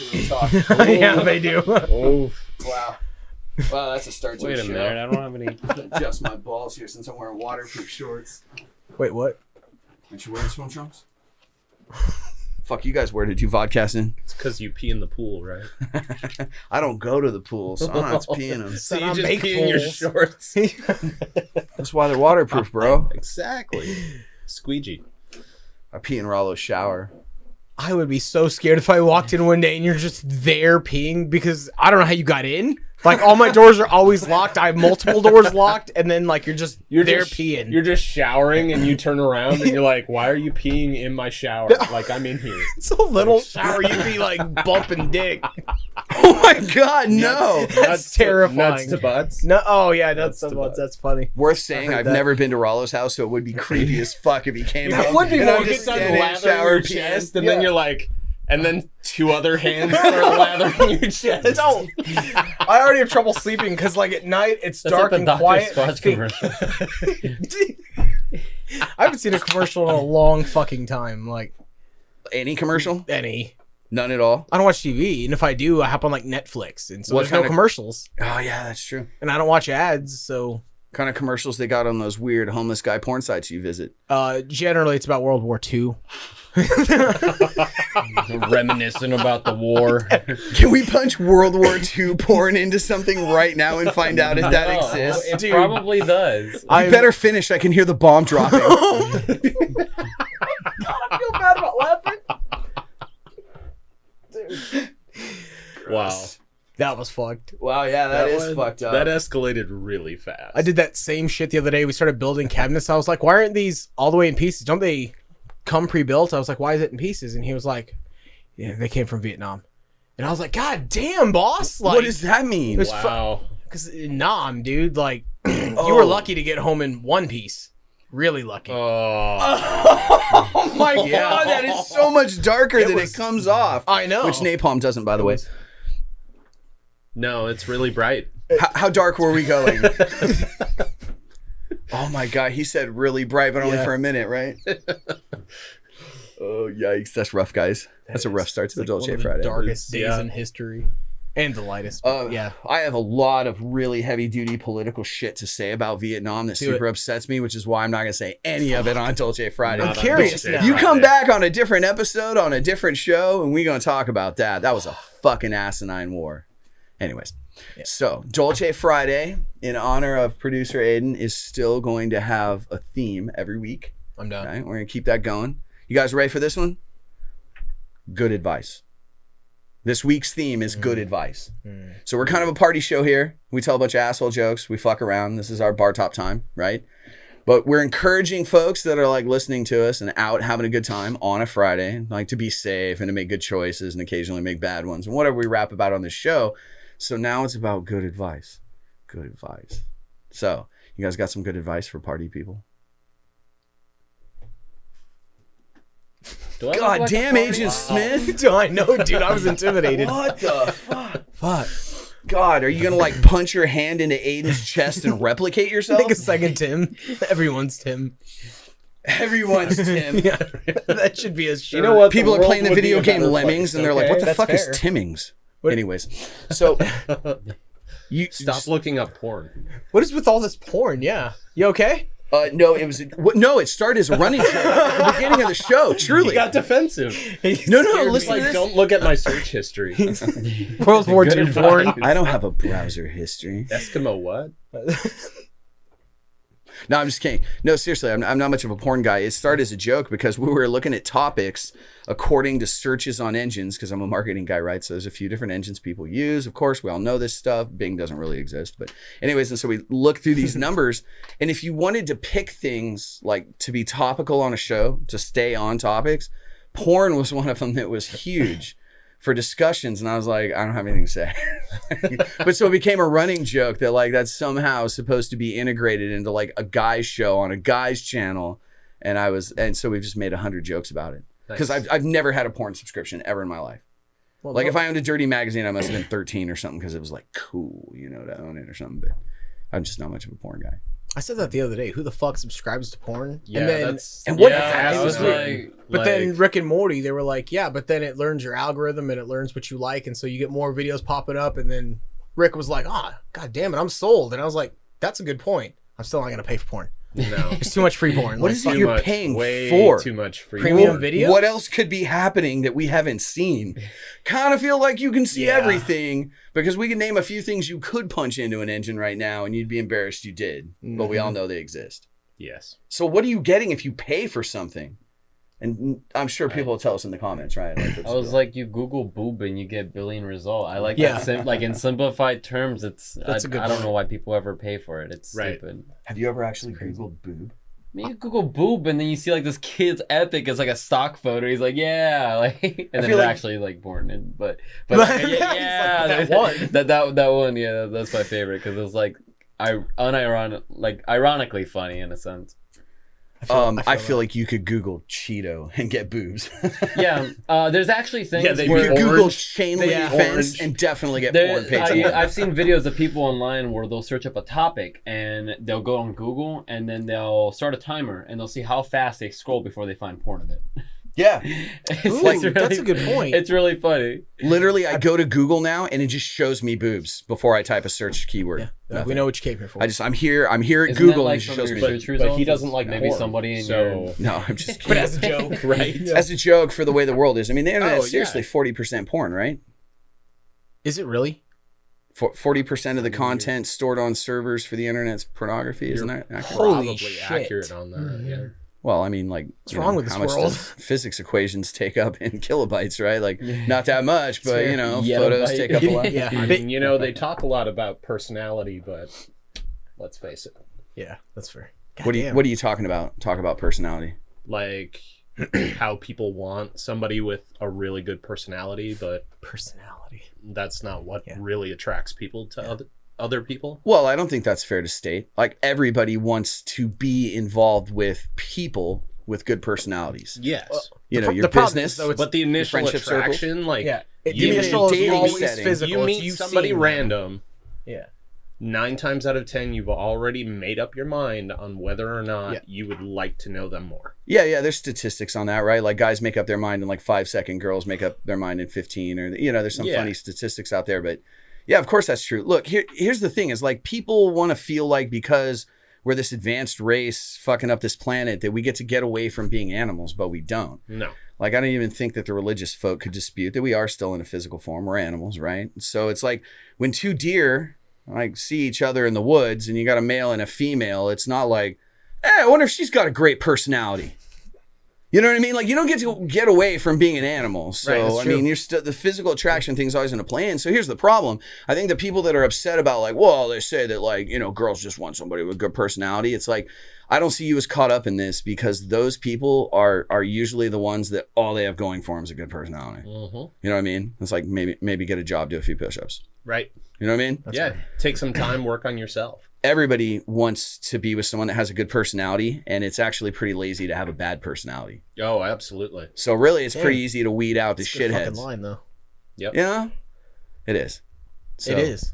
open and talk. Yeah, they do. Oof. Wow. Wow, that's a start to Wait a a show. minute, I don't have any. Adjust my balls here since I'm wearing waterproof shorts. Wait, what? Aren't you wearing swim trunks? Fuck you guys, where did you vodcast in? It's because you pee in the pool, right? I don't go to the pool, so I'm not peeing them. So I you just make pee in your pools. shorts. That's why they're waterproof, bro. Exactly. Squeegee. I pee in Rollo's shower. I would be so scared if I walked in one day and you're just there peeing because I don't know how you got in. Like all my doors are always locked. I have multiple doors locked, and then like you're there peeing. You're just showering, and you turn around, and you're like, "Why are you peeing in my shower? Like I'm in here." It's a little shower. You'd be like bumping dick. Oh my god, no! That's terrifying. Nuts to butts. No, oh yeah, that's Nuts to butts. that's funny. Worth saying, heard I've that. never been to Rollo's house, so it would be creepy as fuck if he came It home. would be and more I'm just just done standing in the lathering shower your peeing. chest, and then you're like, and then two other hands start lathering your chest. Don't. I already have trouble sleeping because like at night it's That's dark like and the Dr. quiet. Squatch commercial. I haven't seen a commercial in a long fucking time. Like Any commercial? any. None at all? I don't watch TV, and if I do, I hop on like Netflix, and so What there's no kind of- commercials, Oh yeah, that's true. and I don't watch ads. So Kind of commercials they got on those weird homeless guy porn sites you visit. generally, it's about World War II. Reminiscing about the war. Can we punch World War II porn into something right now and find out if that No, exists? It Dude. probably does. I better finish. I can hear the bomb dropping. I feel bad about laughing. Wow. That was fucked. Wow, yeah, that is one- fucked up. That escalated really fast. I did that same shit the other day. We started building cabinets. I was like, why aren't these all the way in pieces? Don't they come pre-built? I was like, why is it in pieces? And he was like, yeah, they came from Vietnam. And I was like, God damn, boss. Like, What does that mean? It's Wow. Because Nam, dude, like, you were lucky to get home in one piece. Really lucky. Oh. Oh my god, that is so much darker than was- it comes off. I know. Which napalm doesn't, by the way. No, it's really bright. How dark were we going? Oh my god, he said really bright, but only Yeah. for a minute, right? Oh yikes, that's rough, guys. That's a rough start to the One Dolce of the Friday. darkest days Yeah. in history. And the lightest. Yeah. I have a lot of really heavy duty political shit to say about Vietnam that Do super it. upsets me, which is why I'm not gonna say any of it on Dolce Friday. Not on curious Dolce now. You come Friday. back on a different episode, on a different show, and we're gonna talk about that. That was a fucking asinine war. Anyways, so Dolce Friday, in honor of producer Aiden, is still going to have a theme every week. I'm done. Right? We're gonna keep that going. You guys ready for this one? Good advice. This week's theme is good advice. So we're kind of a party show here. We tell a bunch of asshole jokes. We fuck around. This is our bar top time, right? But we're encouraging folks that are like listening to us and out having a good time on a Friday, like to be safe and to make good choices and occasionally make bad ones and whatever we rap about on this show. So now it's about good advice. Good advice. So you guys got some good advice for party people? Do I look God like a damn, party? Agent Smith. Do I know, dude? I was intimidated. What the fuck? Fuck. God, are you going to like punch your hand into Aiden's chest and replicate yourself? Make a second Tim. Everyone's Tim. Everyone's Tim. Yeah, that should be a shirt. You know what? People The are world playing the would be video a game better Lemmings place, and they're like, okay? what the That's fuck fair. is Timmings? Anyways, so you Stop looking up porn. What is with all this porn? Yeah. You okay? no, it started as a running joke at the beginning of the show. Truly, He got defensive. no, It's listen like, to this. don't look at my search history. World War Good II advice. porn. I don't have a browser history. Eskimo what? No, I'm just kidding. No, seriously, I'm not much of a porn guy. It started as a joke because we were looking at topics according to searches on engines, because I'm a marketing guy, right? So there's a few different engines people use. Of course, we all know this stuff. Bing doesn't really exist. But anyways, and so we look through these numbers. And if you wanted to pick things like to be topical on a show, to stay on topics, porn was one of them that was huge for discussions. And I was like, I don't have anything to say. But so it became a running joke that like that's somehow supposed to be integrated into like a guy's show on a guy's channel. And so we've just made 100 jokes about it. Because Nice. I've never had a porn subscription ever in my life. Well, Like if I owned a Dirty Magazine, I must have been 13 or something because it was like cool, to own it or something. But I'm just not much of a porn guy. I said that the other day. Who the fuck subscribes to porn? Yeah, and then, that's and what- Yeah, I was weird. like, But then Rick and Morty, they were like, yeah, but then it learns your algorithm and it learns what you like, and so you get more videos popping up. And then Rick was like, god damn it, I'm sold. And I was like, that's a good point. I'm still not gonna pay for porn. no. It's too much free porn. What Like, is it Too you're much, paying way for? Too much free Premium porn. videos? What else could be happening that we haven't seen? Kind of feel like you can see Yeah. everything because we can name a few things you could punch into an engine right now and you'd be embarrassed you did. But we all know they exist. Yes. So what are you getting if you pay for something? And I'm sure people will tell us in the comments, right? Like, I was like, you Google boob and you get billion result. I like Yeah. that. Like in simplified terms, it's. That's a good I don't point. know why people ever pay for it. It's Right. stupid. have you ever actually Googled boob? I mean, you Google boob and then you see like this kid's epic. It's like a stock photo. He's like, yeah, like, and then feel it's like- actually like born in, but He's yeah, like, yeah, that one. that one, yeah, that's my favorite because it's like, ironically funny in a sense. I feel like you could Google Cheeto and get boobs. Yeah, there's actually things Yeah, they you where could Google Orange. chain link Yeah. fence Orange. and definitely get There- porn pages. I've seen videos of people online where they'll search up a topic and they'll go on Google and then they'll start a timer and they'll see how fast they scroll before they find porn of it. Yeah. It's Ooh, that's a good point. It's really funny. Literally, I go to Google now and it just shows me boobs before I type a search keyword. Like, Nothing. we know what you came here for. I'm here at Isn't Google that like and it some shows of me. your But- search but he results? doesn't like maybe porn, somebody in so- your No, I'm just but kidding. as a joke, Right. As a joke for the way the world is. I mean, the internet Oh, is seriously 40% porn, right? is it really? 40% of the content stored on servers for the internet's pornography, isn't that accurate? Holy Probably shit. accurate on that. Yeah. Well, I mean, like, What's wrong with this how much world? does physics equations take up in kilobytes, right? Like, not that much, but fair. you know, Yeah, photos right. take up a lot. Yeah. I mean, you know, they talk a lot about personality, but let's face it. Yeah, that's fair. What Goddamn. are you talking about? Talk about personality. Like how people want somebody with a really good personality, but personality? that's not what Yeah. really attracts people to other people. Well, I don't think that's fair to state. Like, everybody wants to be involved with people with good personalities. Yes. You know, pro- your the problem business. is, though, it's- But the initial friendship circles? attraction, like Yeah, the you initial dating is always setting. physical. you It's meet you somebody seeing them. random, Yeah, 9 times out of 10, you've already made up your mind on whether or not Yeah. you would like to know them more. Yeah, there's statistics on that, right? Like, guys make up their mind in like 5 seconds, girls make up their mind in 15, or, you know, there's some Yeah. funny statistics out there, but yeah, of course that's true. Look, here's the thing is, like, people want to feel like because we're this advanced race fucking up this planet that we get away from being animals, but we don't. No. Like, I don't even think that the religious folk could dispute that we are still in a physical form. We're animals, right? So it's like when two deer like see each other in the woods and you got a male and a female, it's not like, hey, I wonder if she's got a great personality. You know what I mean? Like, you don't get to get away from being an animal. So, Right, that's I true. mean, you're still, the physical attraction thing's always going to play in. So here's the problem. I think the people that are upset about, like, well, they say that, like, you know, girls just want somebody with good personality. It's like, I don't see you as caught up in this because those people are usually the ones that all they have going for them is a good personality. Mm-hmm. You know what I mean? It's like maybe get a job, do a few push-ups. Right. You know what I mean? yeah. Take some time, work on yourself. Everybody wants to be with someone that has a good personality, and it's actually pretty lazy to have a bad personality. Oh, absolutely. So really, it's Damn. pretty easy to weed out the It's a good fucking shitheads. line though. You know? It is. So It is.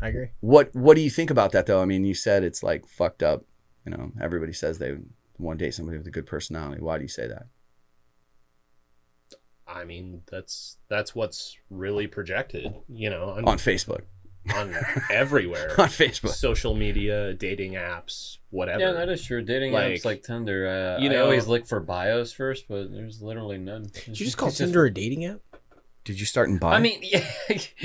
I agree. What do you think about that, though? I mean, you said it's like fucked up. You know, everybody says they want to date somebody with a good personality. Why do you say that? I mean, that's what's really projected, you know, On Facebook. on everywhere. On Facebook. Social media, dating apps, whatever. Yeah, that is true. Dating Like, apps like Tinder. you I know- always look for bios first, but there's literally none. Did you just call Tinder a dating app? Did you start in bio? I mean, yeah,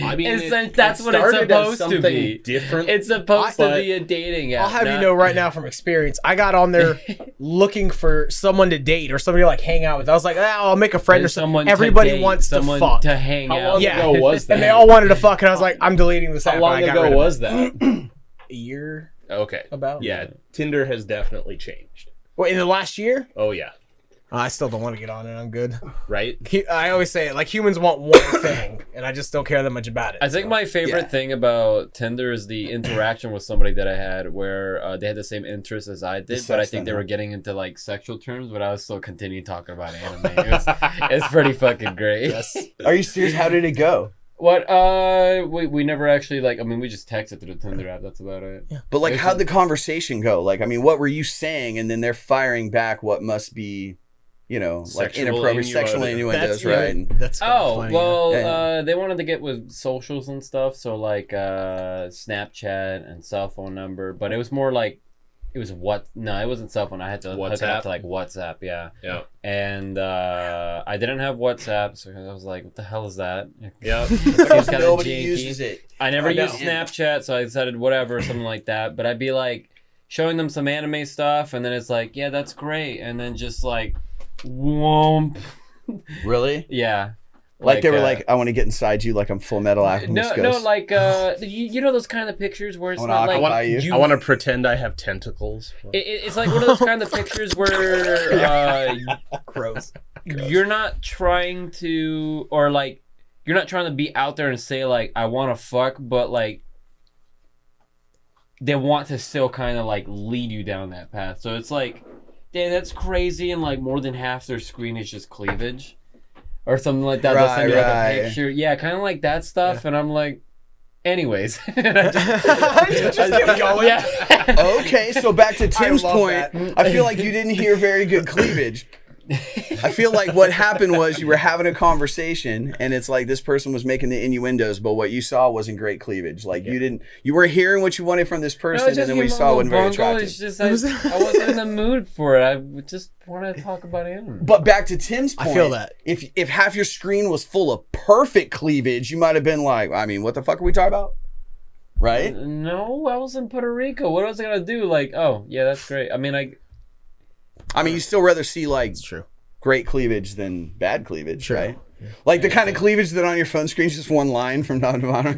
I mean, that's what it's started as supposed to something be. different. It's supposed to But- be a dating app. I'll have you not- know right now from experience, I got on there looking for someone to date or somebody to like hang out with. I was like, I'll make a friend or There's someone. to Everybody date, wants to someone fuck. to hang How out. long Yeah. ago was that? And they all wanted to fuck, and I was like, I'm deleting this app. How and long I got ago rid of was that? it. A year Okay. about? Yeah, Tinder has definitely changed. Well, in the last year? Oh yeah, I still don't want to get on it. I'm good. right? I always say it, like humans want one thing, and I just don't care that much about it. I think my favorite Yeah. thing about Tinder is the interaction with somebody that I had where they had the same interests as I did, but I sex think they thing, were huh? getting into like sexual terms, but I was still continuing talking about anime. It's pretty fucking great. Are you serious? How did it go? What? We never actually like. I mean, we just texted through the Tinder app. That's about it. Yeah. But like, how'd the conversation go? Like, I mean, what were you saying? And then they're firing back what must be, you know, like inappropriate sexual innuendos, right? That's funny, well, yeah. they wanted to get with socials and stuff. So like Snapchat and cell phone number, but it was more like. It was what? No, it wasn't cell phone. I had to hook it up to like WhatsApp. Yeah. Yeah. And I didn't have WhatsApp, so I was like, "What the hell is that?" Yeah. Nobody uses it. I never used Snapchat, so I decided whatever, something like that. But I'd be like showing them some anime stuff, and then it's like, "Yeah, that's great," and then just like, whoomp. Really? Yeah. Like they were like, I want to get inside you, like I'm Full Metal Alchemist. No, like you know those kind of pictures where it's not like I want to pretend I have tentacles. It's like one of those kind of pictures where gross. You're not trying to, or like you're not trying to be out there and say like I want to fuck, but like they want to still kind of like lead you down that path. So it's like, damn, that's crazy, and like more than half their screen is just cleavage. Or something like that. They'll send you like a picture. Yeah, kind of like that stuff. Yeah. And I'm like, anyways. just keep going. Yeah. Okay, so back to Tim's point. I feel like you didn't hear very good cleavage. I feel like what happened was you were having a conversation and it's like this person was making the innuendos, but what you saw wasn't great cleavage. Like you were hearing what you wanted from this person and then what you saw wasn't very attractive. It's just, I wasn't in the mood for it. I just wanted to talk about him. But back to Tim's point. I feel that. If half your screen was full of perfect cleavage, you might have been like, I mean, what the fuck are we talking about? Right? No, I was in Puerto Rico. What was I going to do? Like, oh, yeah, that's great. I mean, you still rather see like true. Great cleavage than bad cleavage, sure. Right? Like the kind of cleavage that on your phone screen is just one line from top to bottom.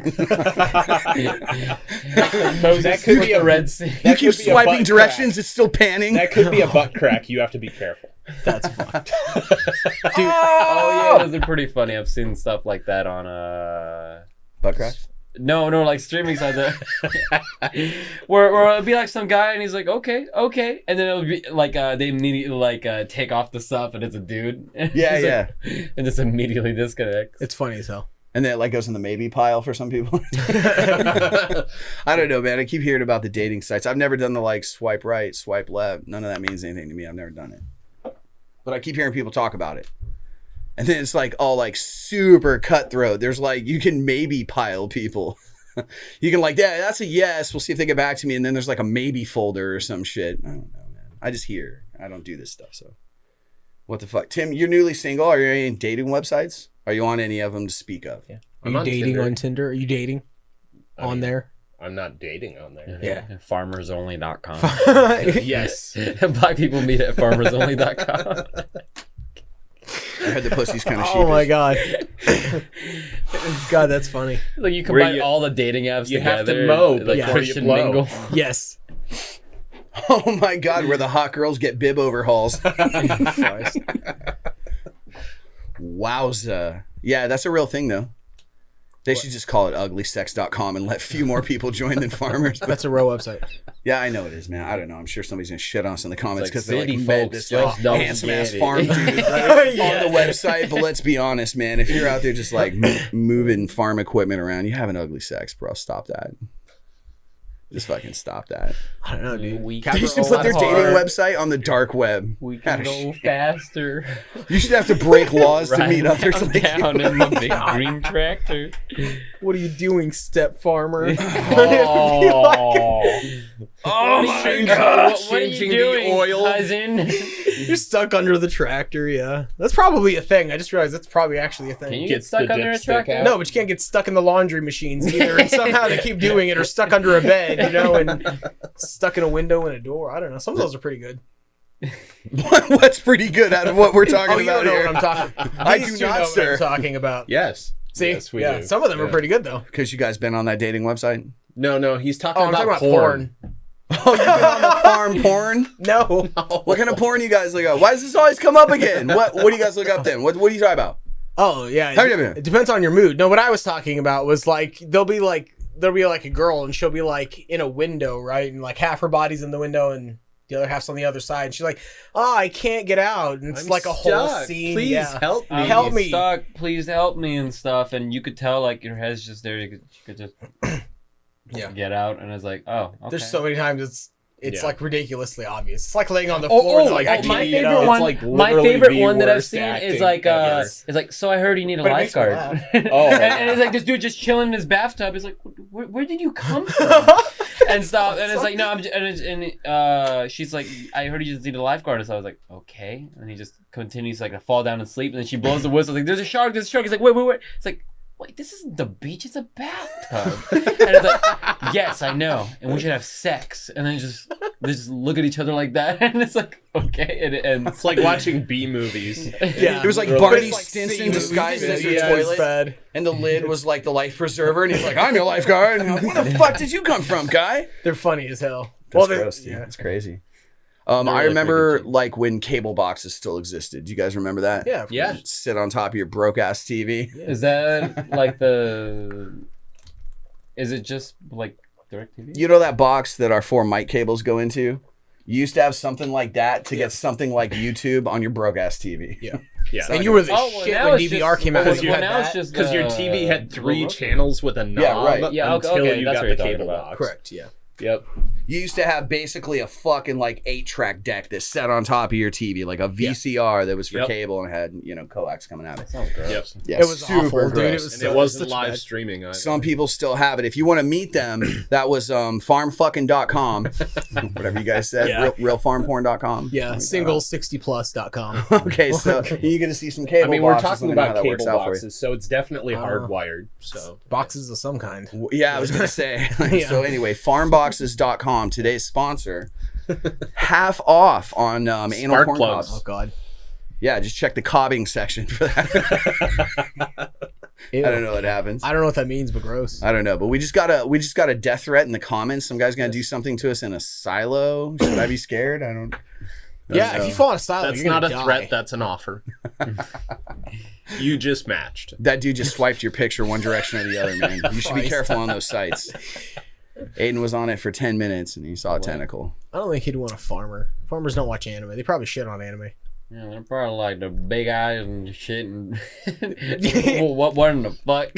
That could be a red scene. You keep swiping directions, it's still panning. That could be a butt crack. You have to be careful. That's fucked. Dude, oh yeah, those are pretty funny. I've seen stuff like that on butt cracks? No, like streaming sites where it'd be like some guy and he's like, okay, and then it'll be like they immediately like take off the stuff and it's a dude. Yeah. Like, and just immediately disconnects. It's funny as hell. And then it like goes in the maybe pile for some people. I don't know, man. I keep hearing about the dating sites. I've never done the like swipe right, swipe left. None of that means anything to me. I've never done it. But I keep hearing people talk about it. And then it's like all like super cutthroat. There's like, you can maybe pile people. You can like, yeah, that's a yes. We'll see if they get back to me. And then there's like a maybe folder or some shit. I don't know, man. I just hear. I don't do this stuff. So what the fuck? Tim, you're newly single. Are you on any dating websites? Are you on any of them to speak of? Yeah. Are you dating on Tinder? Are you dating on there? I'm not dating on there. Yeah. Farmersonly.com. Yes. Black people meet at farmersonly.com. I heard the pussy's kind of sheepish. Oh my god. God, that's funny. Like you combine all the dating apps you together. have to mow, like before Christian you blow. mingle. Yes. Oh my god, where the hot girls get bib overhauls. Wowza. Yeah, that's a real thing though. They should just call it uglysex.com and let few more people join than farmers. But that's a real website. Yeah, I know it is, man. I don't know. I'm sure somebody's gonna shit on us in the comments because like they're like, city this folks like handsome ass farm dude on the website. But let's be honest, man. If you're out there just like moving farm equipment around, you have an ugly sex, bro. Stop that. Just fucking stop that. I don't know, dude. They should put their dating website on the dark web. We can go faster. You should have to break laws to meet others like down in my big green tractor. What are you doing, step farmer? Oh my god! What are you doing, cousin? You're stuck under the tractor, yeah. That's probably a thing. I just realized that's probably actually a thing. Can you get stuck under a tractor? No, but you can't get stuck in the laundry machines either. And somehow they keep doing it, or stuck under a bed, you know, and stuck in a window and a door. I don't know. Some of those are pretty good. What's pretty good out of what we're talking you don't about know here? what I'm talking. I do These two not, know sir. what I'm talking about. Yes. See, yes, we do. some of them are pretty good though. Because you guys been on that dating website? No, he's talking I'm talking about porn. Oh, you've been on the farm porn? No. What kind of porn you guys look up? Why does this always come up again? What do you guys look up then? What are you talking about? Oh yeah. How you doing? It depends on your mood. No, what I was talking about was like there'll be like a girl and she'll be like in a window, right? And like half her body's in the window and The other half's on the other side. And she's like, "Oh, I can't get out." And it's I'm like a whole stuck. scene. Please yeah. help me. Help I'm me. stuck. Please help me and stuff. And you could tell like your head's just there. You could just Yeah. get out. And it's like, oh, okay. There's so many times it's Yeah. like ridiculously obvious. It's like laying on the floor. and like, I can't my get favorite up. one. It's like my literally favorite the one that I've worst seen is acting like ever. is like, so I heard you need a But it makes me lifeguard. laugh. Oh. and it's like this dude just chilling in his bathtub. He's like, where did you come from? And stuff. And it's like, no, she's like, I heard you just need a lifeguard. And so I was like, okay. And he just continues like to fall down and sleep. And then she blows the whistle. Like, there's a shark. He's like, wait. It's like, wait, this isn't the beach. It's a bathtub. And it's like, yes, I know. And we should have sex. And then just look at each other like that. And it's like, okay. And it ends. It's like watching B movies. Yeah. It was like Really? Barney It's like Stinson seeing disguised movies as in your his toilet. bed. And the lid was like the life preserver, and he's like, "I'm your lifeguard." And I'm like, "Where the fuck did you come from, guy?" They're funny as hell. That's they're- gross, dude. yeah. That's crazy. They're I really remember pretty good, like when cable boxes still existed. Do you guys remember that? Yeah. Yeah. Sit on top of your broke ass TV. Is that like is it just like DirecTV? You know that box that our 4 mic cables go into? You used to have something like that to get something like YouTube on your broke ass TV. Yeah. Yeah. And you were the Oh, well, shit now when it's DVR just- came out. well, You well, had now it's that. just Because your the TV had 3 remote. channels with a knob Yeah, right. Yeah, until okay, you that's got what you're the talking cable about. box. Correct. Yeah. Yep. You used to have basically a fucking like 8-track deck that sat on top of your TV, like a VCR that was for Yep. cable and had, coax coming out of it. Sounds gross. Yep. Yeah, It was super awful, dude. It gross. was And So- it wasn't such a live bad- streaming either. Some people still have it. If you want to meet them, that was farmfucking.com. Whatever you guys said. Yeah. Realfarmporn.com. Yeah. Single60plus.com. Okay, so you're going to see some cable I mean, we're boxes. talking Let me know how about that works cable out for you. boxes, so it's definitely hardwired. So Boxes of some kind. Yeah, I was gonna say. Yeah. So anyway, farmboxes.com, today's sponsor, half off on anal Spark corn plugs. Oh cobs. God. Yeah, just check the cobbing section for that. Ew. I don't know what happens. I don't know what that means, but gross. I don't know, but we just got a death threat in the comments. Some guy's gonna do something to us in a silo. Should I be scared? I don't. Yeah, know. if you fall in a silo, that's you're not gonna a die. threat. That's an offer. You just matched. That dude just swiped your picture one direction or the other, man. You should be Christ. careful on those sites. Aiden was on it for 10 minutes and he saw a tentacle. I don't think he'd want a farmer. Farmers don't watch anime. They probably shit on anime. Yeah, they're probably like the big eyes and shit and what in the fuck?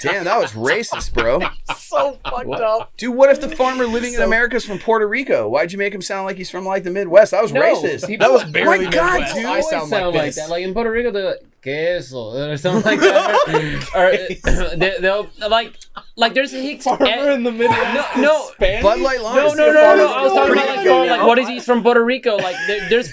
Damn, that was racist, bro. So fucked up. Dude, what if the farmer living in America is from Puerto Rico? Why'd you make him sound like he's from like the Midwest? That was racist. That was barely My God, Midwest. dude. I sound like this. that. Like in Puerto Rico, they're like queso or something like that. or they'll like there's hicks. in the Midwest. No. Spanish? Bud Light Lager. No. I was talking about Rico, like what is he's from Puerto Rico? Like there's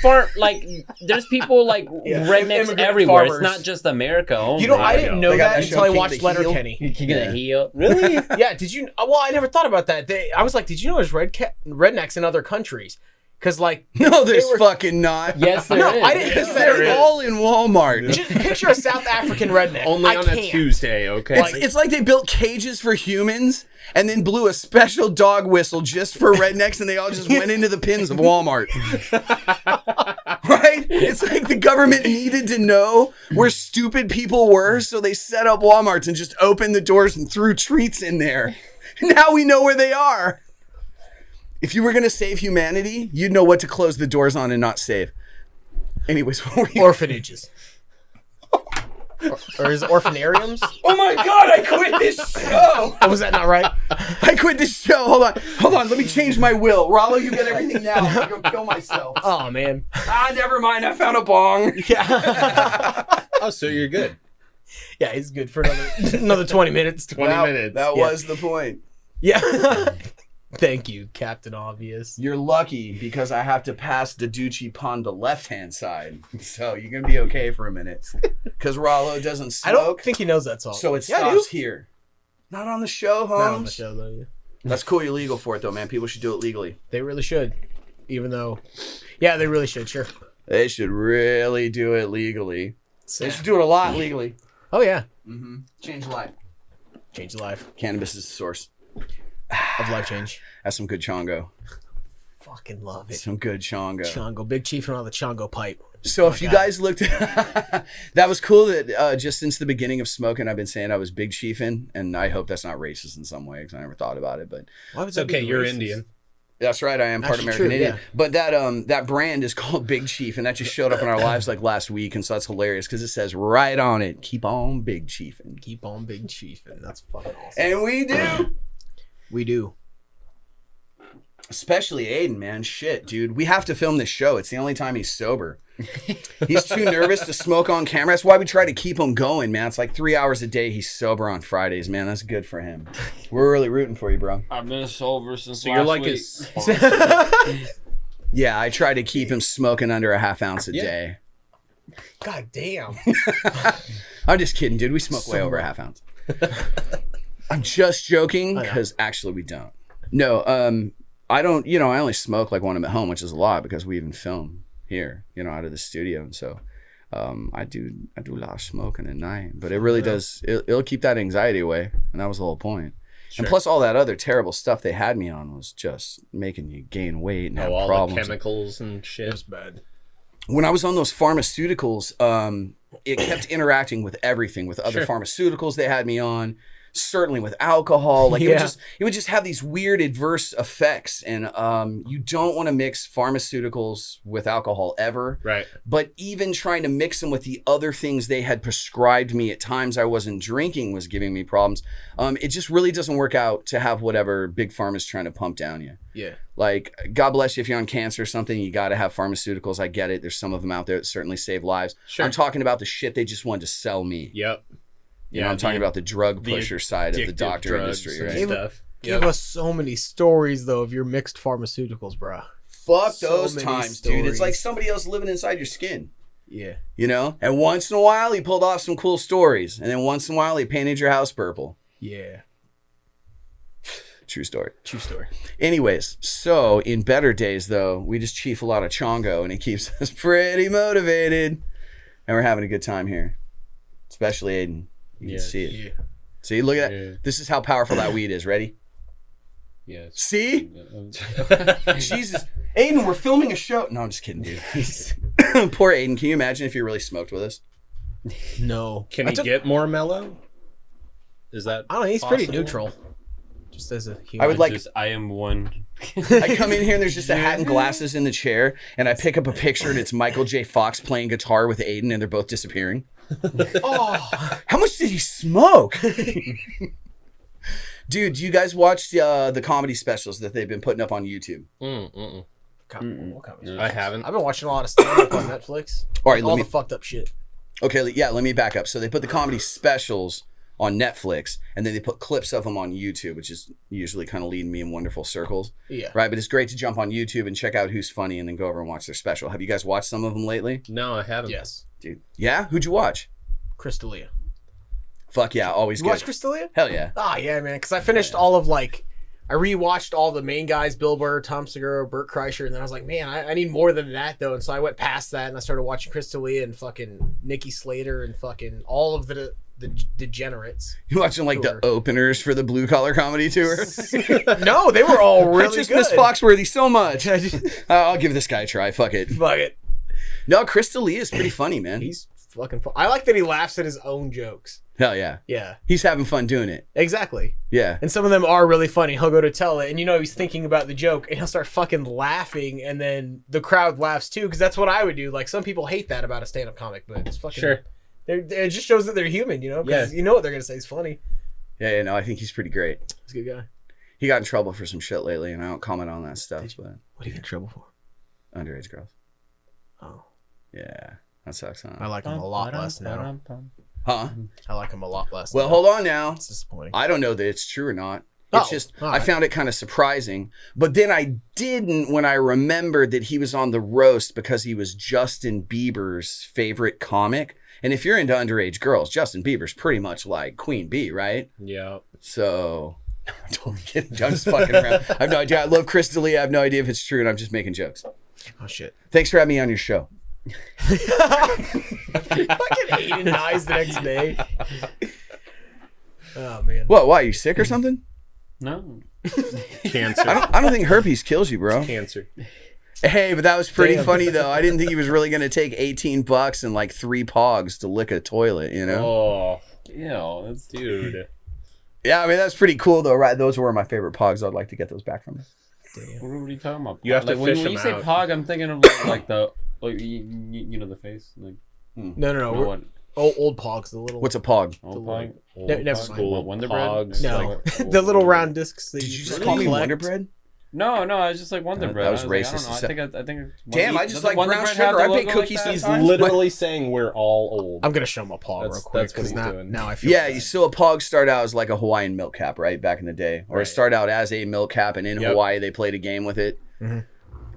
people like rednecks immigrant everywhere. farmers. It's not just America only. You know, I didn't know They got that that until show I King watched the Heel. Letterkenny. You get a heel. Really? Yeah, did you? Well, I never thought about that. I was like, did you know there's rednecks in other countries? Because like, No, there's they were- fucking not. Yes, there No, is. I didn't Because think there they're is. all in Walmart. Just picture a South African redneck. Only I on can't. a Tuesday, okay? It's like they built cages for humans and then blew a special dog whistle just for rednecks and they all just went into the pins of Walmart. Right? It's like the government needed to know where stupid people were, so they set up Walmarts and just opened the doors and threw treats in there. Now we know where they are. If you were going to save humanity, you'd know what to close the doors on and not save. Anyways, what were you... Orphanages. or is it orphanariums? Oh my God, I quit this show! Oh, was that not right? I quit this show. Hold on. Let me change my will. Rollo, you get everything now. I'm gonna go kill myself. Oh man. Never mind. I found a bong. Yeah. Oh, so you're good. Yeah, he's good for another 20 minutes. 20 minutes. That Yeah. was the point. Yeah. Thank you, Captain Obvious. You're lucky because I have to pass the Ducci Pond to left-hand side. So you're gonna be okay for a minute. Because Rollo doesn't smoke. I don't think he knows that song. so it Yeah, I stops do. here. Not on the show, Holmes. Not on the show though. Yeah. That's cool. You're legal for it though, man. People should do it legally. They really should. Even though, yeah, they really should. Sure. They should really do it legally. They should do it a lot legally. Oh yeah. Mm-hmm. Change life. Change life Cannabis is the source. of life change. That's some good chongo. Fucking love it. Some good chongo. Chongo, Big Chief and all the Chongo pipe. So if you guys looked at that was cool that just since the beginning of smoking, I've been saying I was Big Chiefin', and I hope that's not racist in some way because I never thought about it. But Why was It's okay, you're Indian. That's right. I am part Actually American true, Indian. yeah. But that brand is called Big Chief, and that just showed up in our lives like last week, and so that's hilarious because it says right on it, "Keep on Big Chiefing." Keep on Big Chief, and that's fucking awesome. And we do. We do. Especially Aiden, man. Shit, dude. We have to film this show. It's the only time he's sober. He's too nervous to smoke on camera. That's why we try to keep him going, man. It's like 3 hours a day he's sober on Fridays, man. That's good for him. We're really rooting for you, bro. I've been sober since So last you're like week. his. Yeah, I try to keep him smoking under a half ounce a day. God damn. I'm just kidding, dude. We smoke way over a half ounce. I'm just joking because actually we don't. No, I don't, I only smoke like when I'm at home, which is a lot because we even film here, out of the studio. And so I do a lot of smoking at night, but it really does, it'll keep that anxiety away. And that was the whole point. Sure. And plus all that other terrible stuff they had me on was just making you gain weight and have all problems. the chemicals and shit. It was bad. When I was on those pharmaceuticals, it kept interacting with everything, with other pharmaceuticals they had me on, certainly with alcohol. Like it would just have these weird adverse effects. And you don't want to mix pharmaceuticals with alcohol ever. Right. But even trying to mix them with the other things they had prescribed me at times I wasn't drinking was giving me problems. It just really doesn't work out to have whatever big pharma's trying to pump down you. Yeah. Like, God bless you if you're on cancer or something, you got to have pharmaceuticals. I get it. There's some of them out there that certainly save lives. Sure. I'm talking about the shit they just wanted to sell me. Yep. I'm talking about the drug pusher side of the doctor industry, right? Give us so many stories, though, of your mixed pharmaceuticals, bro. Fuck those times, dude. It's like somebody else living inside your skin. Yeah. And once in a while, he pulled off some cool stories. And then once in a while, he painted your house purple. Yeah. True story. True story. Anyways, so in better days, though, we just chief a lot of chongo, and it keeps us pretty motivated. And we're having a good time here. Especially Aiden. You can see it. Yeah. See, look at that. Yeah. This is how powerful that weed is. Ready? Yes. See? Jesus. Aiden, we're filming a show. No, I'm just kidding, dude. Poor Aiden. Can you imagine if you really smoked with us? No. Can he get more mellow? Is that I don't know. He's possible? Pretty neutral. Just as a human. I would like. I am one. I come in here and there's just a hat and glasses in the chair, and I pick up a picture and it's Michael J. Fox playing guitar with Aiden, and they're both disappearing. Oh, how much did he smoke? Dude, do you guys watch the comedy specials that they've been putting up on YouTube? I haven't. I've been watching a lot of stand-up on Netflix. All right, all the fucked up shit. Okay, yeah, let me back up. So they put the comedy specials on Netflix, and then they put clips of them on YouTube, which is usually kind of leading me in wonderful circles. Yeah. Right, but it's great to jump on YouTube and check out who's funny and then go over and watch their special. Have you guys watched some of them lately? No, I haven't. Yes. Dude. Yeah? Who'd you watch? Crystalia. Fuck yeah, always good. You watch Crystalia? Hell yeah. Ah, yeah, man, because I finished all of, I rewatched all the main guys, Bill Burr, Tom Segura, Burt Kreischer, and then I was like, man, I need more than that, though. And so I went past that, and I started watching Crystalia and fucking Nikki Slater and fucking all of the degenerates. You watching the openers for the Blue Collar Comedy Tour? No, they were all really I just good. miss Foxworthy so much. I'll give this guy a try. Fuck it. Fuck it. No, Crystalia is pretty funny, man. He's fucking fun. I like that he laughs at his own jokes. Hell yeah. Yeah. He's having fun doing it. Exactly. Yeah. And some of them are really funny. He'll go to tell it, and he's thinking about the joke, and he'll start fucking laughing, and then the crowd laughs too, because that's what I would do. Like, some people hate that about a stand-up comic, but it's fucking... Sure. It just shows that they're human, because you know what they're going to say is funny. Yeah, no, I think he's pretty great. He's a good guy. He got in trouble for some shit lately, and I don't comment on that stuff, but... What did he get in trouble for? Underage girls. Oh. Yeah, that sucks, huh? I like him a lot less now. Huh? I like him a lot less now. Well, hold on now. It's disappointing. I don't know that it's true or not. It's just, I found it kind of surprising. But then I didn't when I remembered that he was on the roast because he was Justin Bieber's favorite comic. And if you're into underage girls, Justin Bieber's pretty much like Queen Bee, right? Yeah. So, I'm totally kidding. I'm just fucking around. I have no idea. I love Crystalia. I have no idea if it's true, and I'm just making jokes. Oh, shit. Thanks for having me on your show. Fucking Aiden dies the next day. Oh, man. What? Why? You sick or something? No. Cancer. I don't think herpes kills you, bro. It's cancer. Hey, but that was pretty funny, though. I didn't think he was really going to take $18 and like 3 pogs to lick a toilet, Oh, that's dude. Yeah, I mean, that's pretty cool, though, right? Those were my favorite pogs. I'd like to get those back from him. What are you talking about? You have to like, when fish you them say out. pog, I'm thinking of like the you know the face like No. what We're, old pogs, the little. What's a pog? old pog. Never mind. School Wonder Bread? pogs. No, like- the little round discs. That Did you just really call me collect. Wonder Bread? No, I was just like Wonder That Bread. was I like, racist. I don't know. I think. Damn, I just doesn't like Wonder brown Bread have sugar. the I bake logo cookies that these time? He's literally saying we're all old. I'm gonna show him a pog real That's- quick that's what because he's now, doing. now I feel. Yeah, bad. you still a pog started out as like a Hawaiian milk cap, right? Back in the day. Or it Right. started out as a milk cap, and in Yep. Hawaii, they played a game with it. Mhm.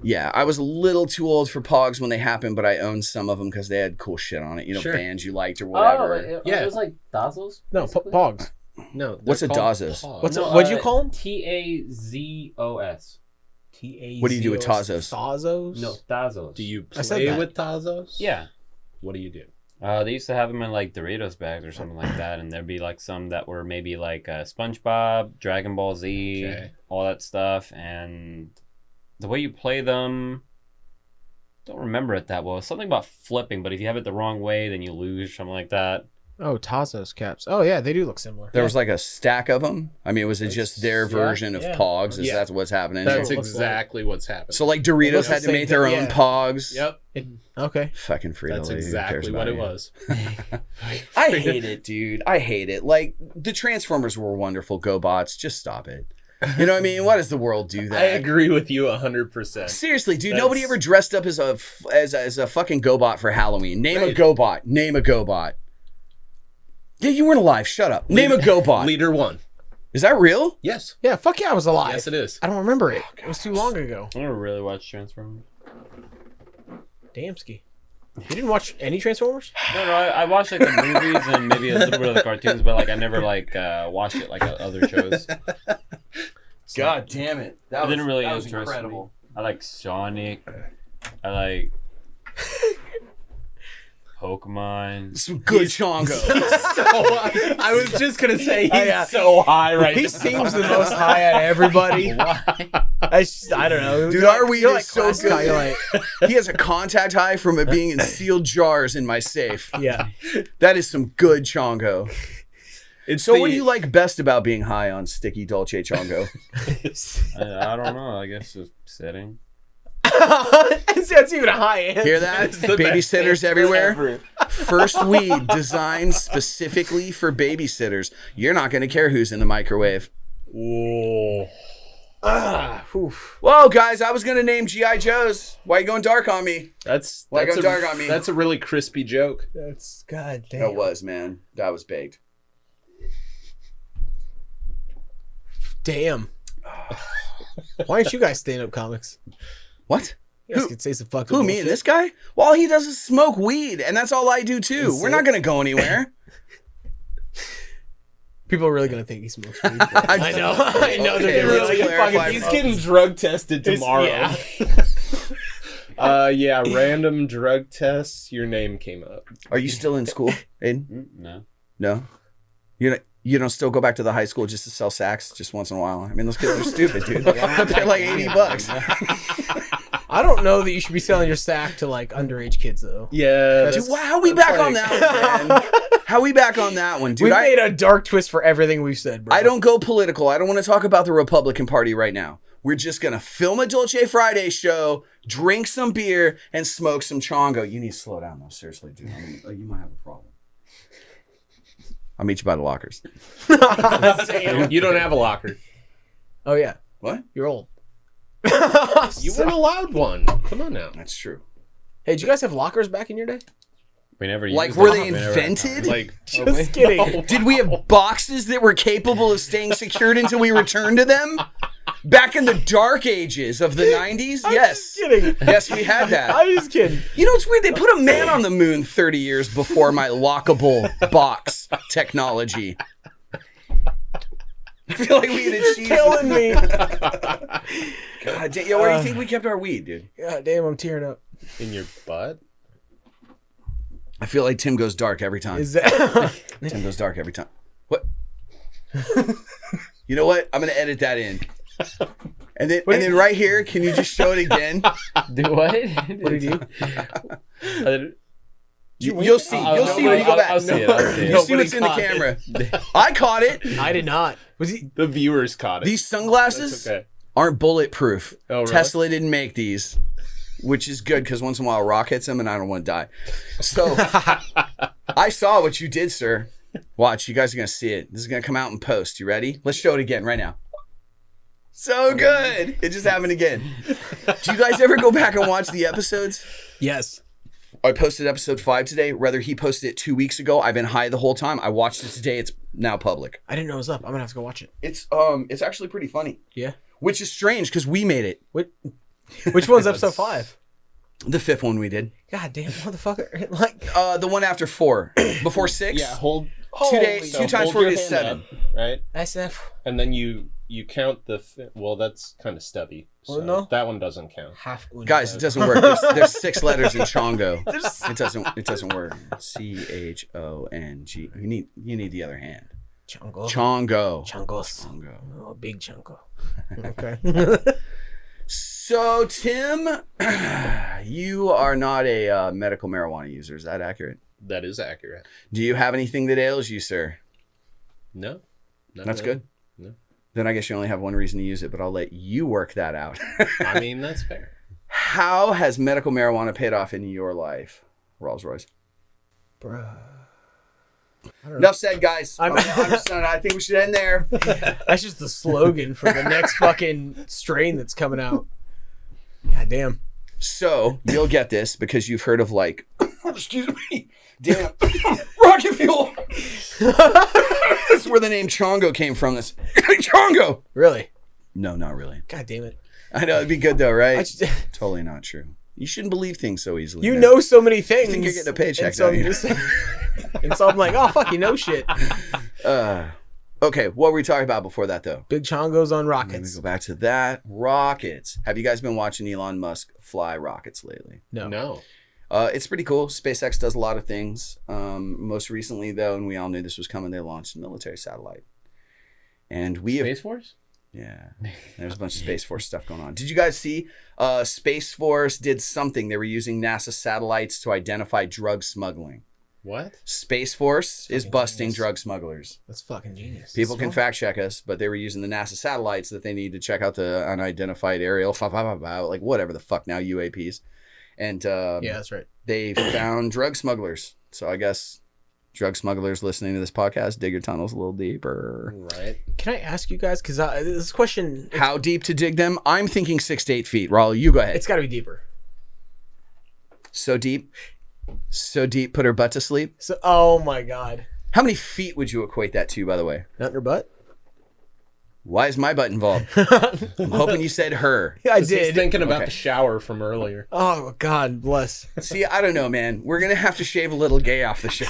Yeah, I was a little too old for pogs when they happened, but I owned some of them because they had cool shit on it. You know, Sure. bands you liked or Oh, whatever. Yeah. it was like Dazzles. No, pogs. No. What's they're a called Dazos? pogs. What's what'd you call 'em? Tazos. T-A-Z-O-S. What do you do with Tazos? Tazos? No, Tazos. Do you I said play that. with Tazos? Yeah. What do you do? They used to have them in like Doritos bags or something like that, and there'd be like some that were maybe like SpongeBob, Dragon Ball Z, Okay. all that stuff, and the way you play them, don't remember it that well. It's something about flipping, but if you have it the wrong way, then you lose, something like that. Oh, Tazos caps. Oh yeah, they do look similar. There was like a stack of them. I mean, was it just their version of yeah. pogs? Is Yeah. that what's happening? That's what it looks exactly what's happening. So like Doritos looks the had to same make their thing, own yeah. pogs. Yep. Okay. Fucking Frito-Lay. That's who cares exactly what about it you? was. I hate it, dude. I hate it. Like the Transformers were wonderful. GoBots, just stop it. You know what I mean? Why does the world do that? I agree with you 100%. Seriously, dude. That's- Nobody ever dressed up as a fucking GoBot for Halloween. Name a Right. GoBot. Name a GoBot. Yeah, you weren't alive. Shut up. Name a GoBot. Leader 1. Is that real? Yes. Yeah, fuck yeah, I was alive. Yes, it is. I don't remember it. It was too long ago. I never really watched Transformers. Damn ski. You didn't watch any Transformers? No, I watched like the movies and maybe a little bit of the cartoons, but like I never like watched it like other shows. God damn it. It didn't really interest me. I like Sonic. I like Pokemon. Some good chongo. I was just going to say he's yeah. so high right He now. seems the most high out of everybody. I don't know. Dude, You're our like- weed you're is like so class good. guy, you're like, He has a contact high from it being in sealed jars in my safe. yeah. That is some good chongo. It's So the- what do you like best about being high on sticky Dolce Chongo? I don't know. I guess just sitting. That's even a high end. Hear that? the best Babysitters answer everywhere. ever. First weed designed specifically for babysitters. You're not going to care who's in the microwave. Whoa. Whoa, guys, I was going to name G.I. Joes. Why you going dark on me? That's Why that's go dark on me? That's a really crispy joke. That's god damn. That was, man. That was baked. Damn. Why aren't you guys stand-up comics? What? You guys Who- could say some fucking Who, me bullshit. and this guy? Well, all he does is smoke weed, and that's all I do, too. Is We're it? not going to go anywhere. People are really gonna think he smokes weed. I know. I know. Okay, They're let's really gonna clarify. fucking. He's getting drug tested tomorrow. Yeah. Yeah, random drug tests. Your name came up. Are you still in school, Aiden? No. No? You don't still go back to the high school just to sell sacks just once in a while? I mean, those kids are stupid, dude. They're like $80. I don't know that you should be selling your sack to like underage kids though. Yeah. Dude, how we back on that one, man? How we back on that one, dude? We've made a dark twist for everything we've said, bro. I don't go political. I don't want to talk about the Republican Party right now. We're just going to film a Dolce Friday show, drink some beer, and smoke some chongo. You need to slow down, though. Seriously, dude. I mean, you might have a problem. I'll meet you by the lockers. You don't have a locker. Oh yeah, What? you're old. You weren't allowed one. Come on now. That's true. Hey, did you guys have lockers back in your day? We never Like, used were them. they We never had invented? time. Like, Just kidding. Did we have boxes that were capable of staying secured until we returned to them? Back in the dark ages of the 90s? Yes. Just kidding. Yes, we had that. I'm just kidding. You know, it's weird. They put a man on the moon 30 years before my lockable box technology. I feel like we had achieved. Killing me. God damn. Yo, where do you think we kept our weed, dude? God damn, I'm tearing up. in your butt? I feel like Tim goes dark every time. Is that? Tim goes dark every time. What? You know what? I'm gonna edit that in. And then right here, can you just show it again? Do what? What did you? You'll see. You'll see when you go back. I'll see it. I'll see it. You'll see Nobody what's in the caught it. camera. I caught it. I did not. Was he? The viewers caught it. These sunglasses That's okay. aren't bulletproof. Oh, really? Tesla didn't make these, which is good because once in a while a rock hits them and I don't want to die. So I saw what you did, sir. Watch, you guys are going to see it. This is going to come out in post. You ready? Let's show it again right now. So good. It just happened again. Do you guys ever go back and watch the episodes? Yes. I posted episode 5 today. Rather, he posted it 2 weeks ago. I've been high the whole time. I watched it today. It's now public. I didn't know it was up. I'm gonna have to go watch it. It's actually pretty funny. Yeah. Which is strange because we made it. Which one's episode 5? The 5th one we did. God damn, motherfucker! Like The one after 4. Before 6. Yeah, hold. 2 days. So 2 times hold 4 your is hand 7. up, right? SF. And then you count well, that's kind of stubby. So Well, no. that one doesn't count. Half. Guys, it doesn't work. There's 6 letters in Chongo. It doesn't work. CHONG. You need the other hand. Chongo. Chongo. Chongos. Chongo. Oh, big chongo. Okay. So Tim, you are not a medical marijuana user. Is that accurate? That is accurate. Do you have anything that ails you, sir? No. Not That's really. good. No. Then I guess you only have one reason to use it, but I'll let you work that out. I mean, that's fair. How has medical marijuana paid off in your life, Rolls Royce? Bruh. Enough said, guys. I think we should end there. That's just the slogan for the next fucking strain that's coming out. God damn. So you'll get this because you've heard of like, excuse me, damn, rocket fuel. That's where the name Chongo came from. This Chongo. Really? No, not really. God damn it. I know it'd be good though, right? I just- Totally not true. You shouldn't believe things so easily. You man. know so many things. You think you're getting a paycheck, and so don't you? I'm just, and so I'm like, oh fuck, you know shit. Okay, what were we talking about before that though? Big chongos on Let me rockets. go back to that. Rockets. Have you guys been watching Elon Musk fly rockets lately? No. It's pretty cool. SpaceX does a lot of things. Most recently, though, and we all knew this was coming, they launched a military satellite. And we have, Space Force? yeah, there's a bunch of Space Force stuff going on. Did you guys see? Space Force did something. They were using NASA satellites to identify drug smuggling. What? Space Force is Fucking busting genius. drug smugglers. That's fucking genius. People can fact check us, but they were using the NASA satellites that they need to check out the unidentified aerial, like whatever the fuck now, UAPs. And Yeah, that's right. they found drug smugglers. So I guess drug smugglers listening to this podcast, dig your tunnels a little deeper. Right. Can I ask you guys, because this question, How deep to dig them? I'm thinking 6 to 8 feet. Raleigh, you go ahead. it's got to be deeper. So deep, put her butt to sleep. So, oh my god. How many feet would you equate that to, by the way? Not in her butt? Why is my butt involved? I'm hoping you said her. Yeah, I He's did. thinking about Okay. the shower from earlier. Oh god bless. See, I don't know, man. We're going to have to shave a little gay off the show.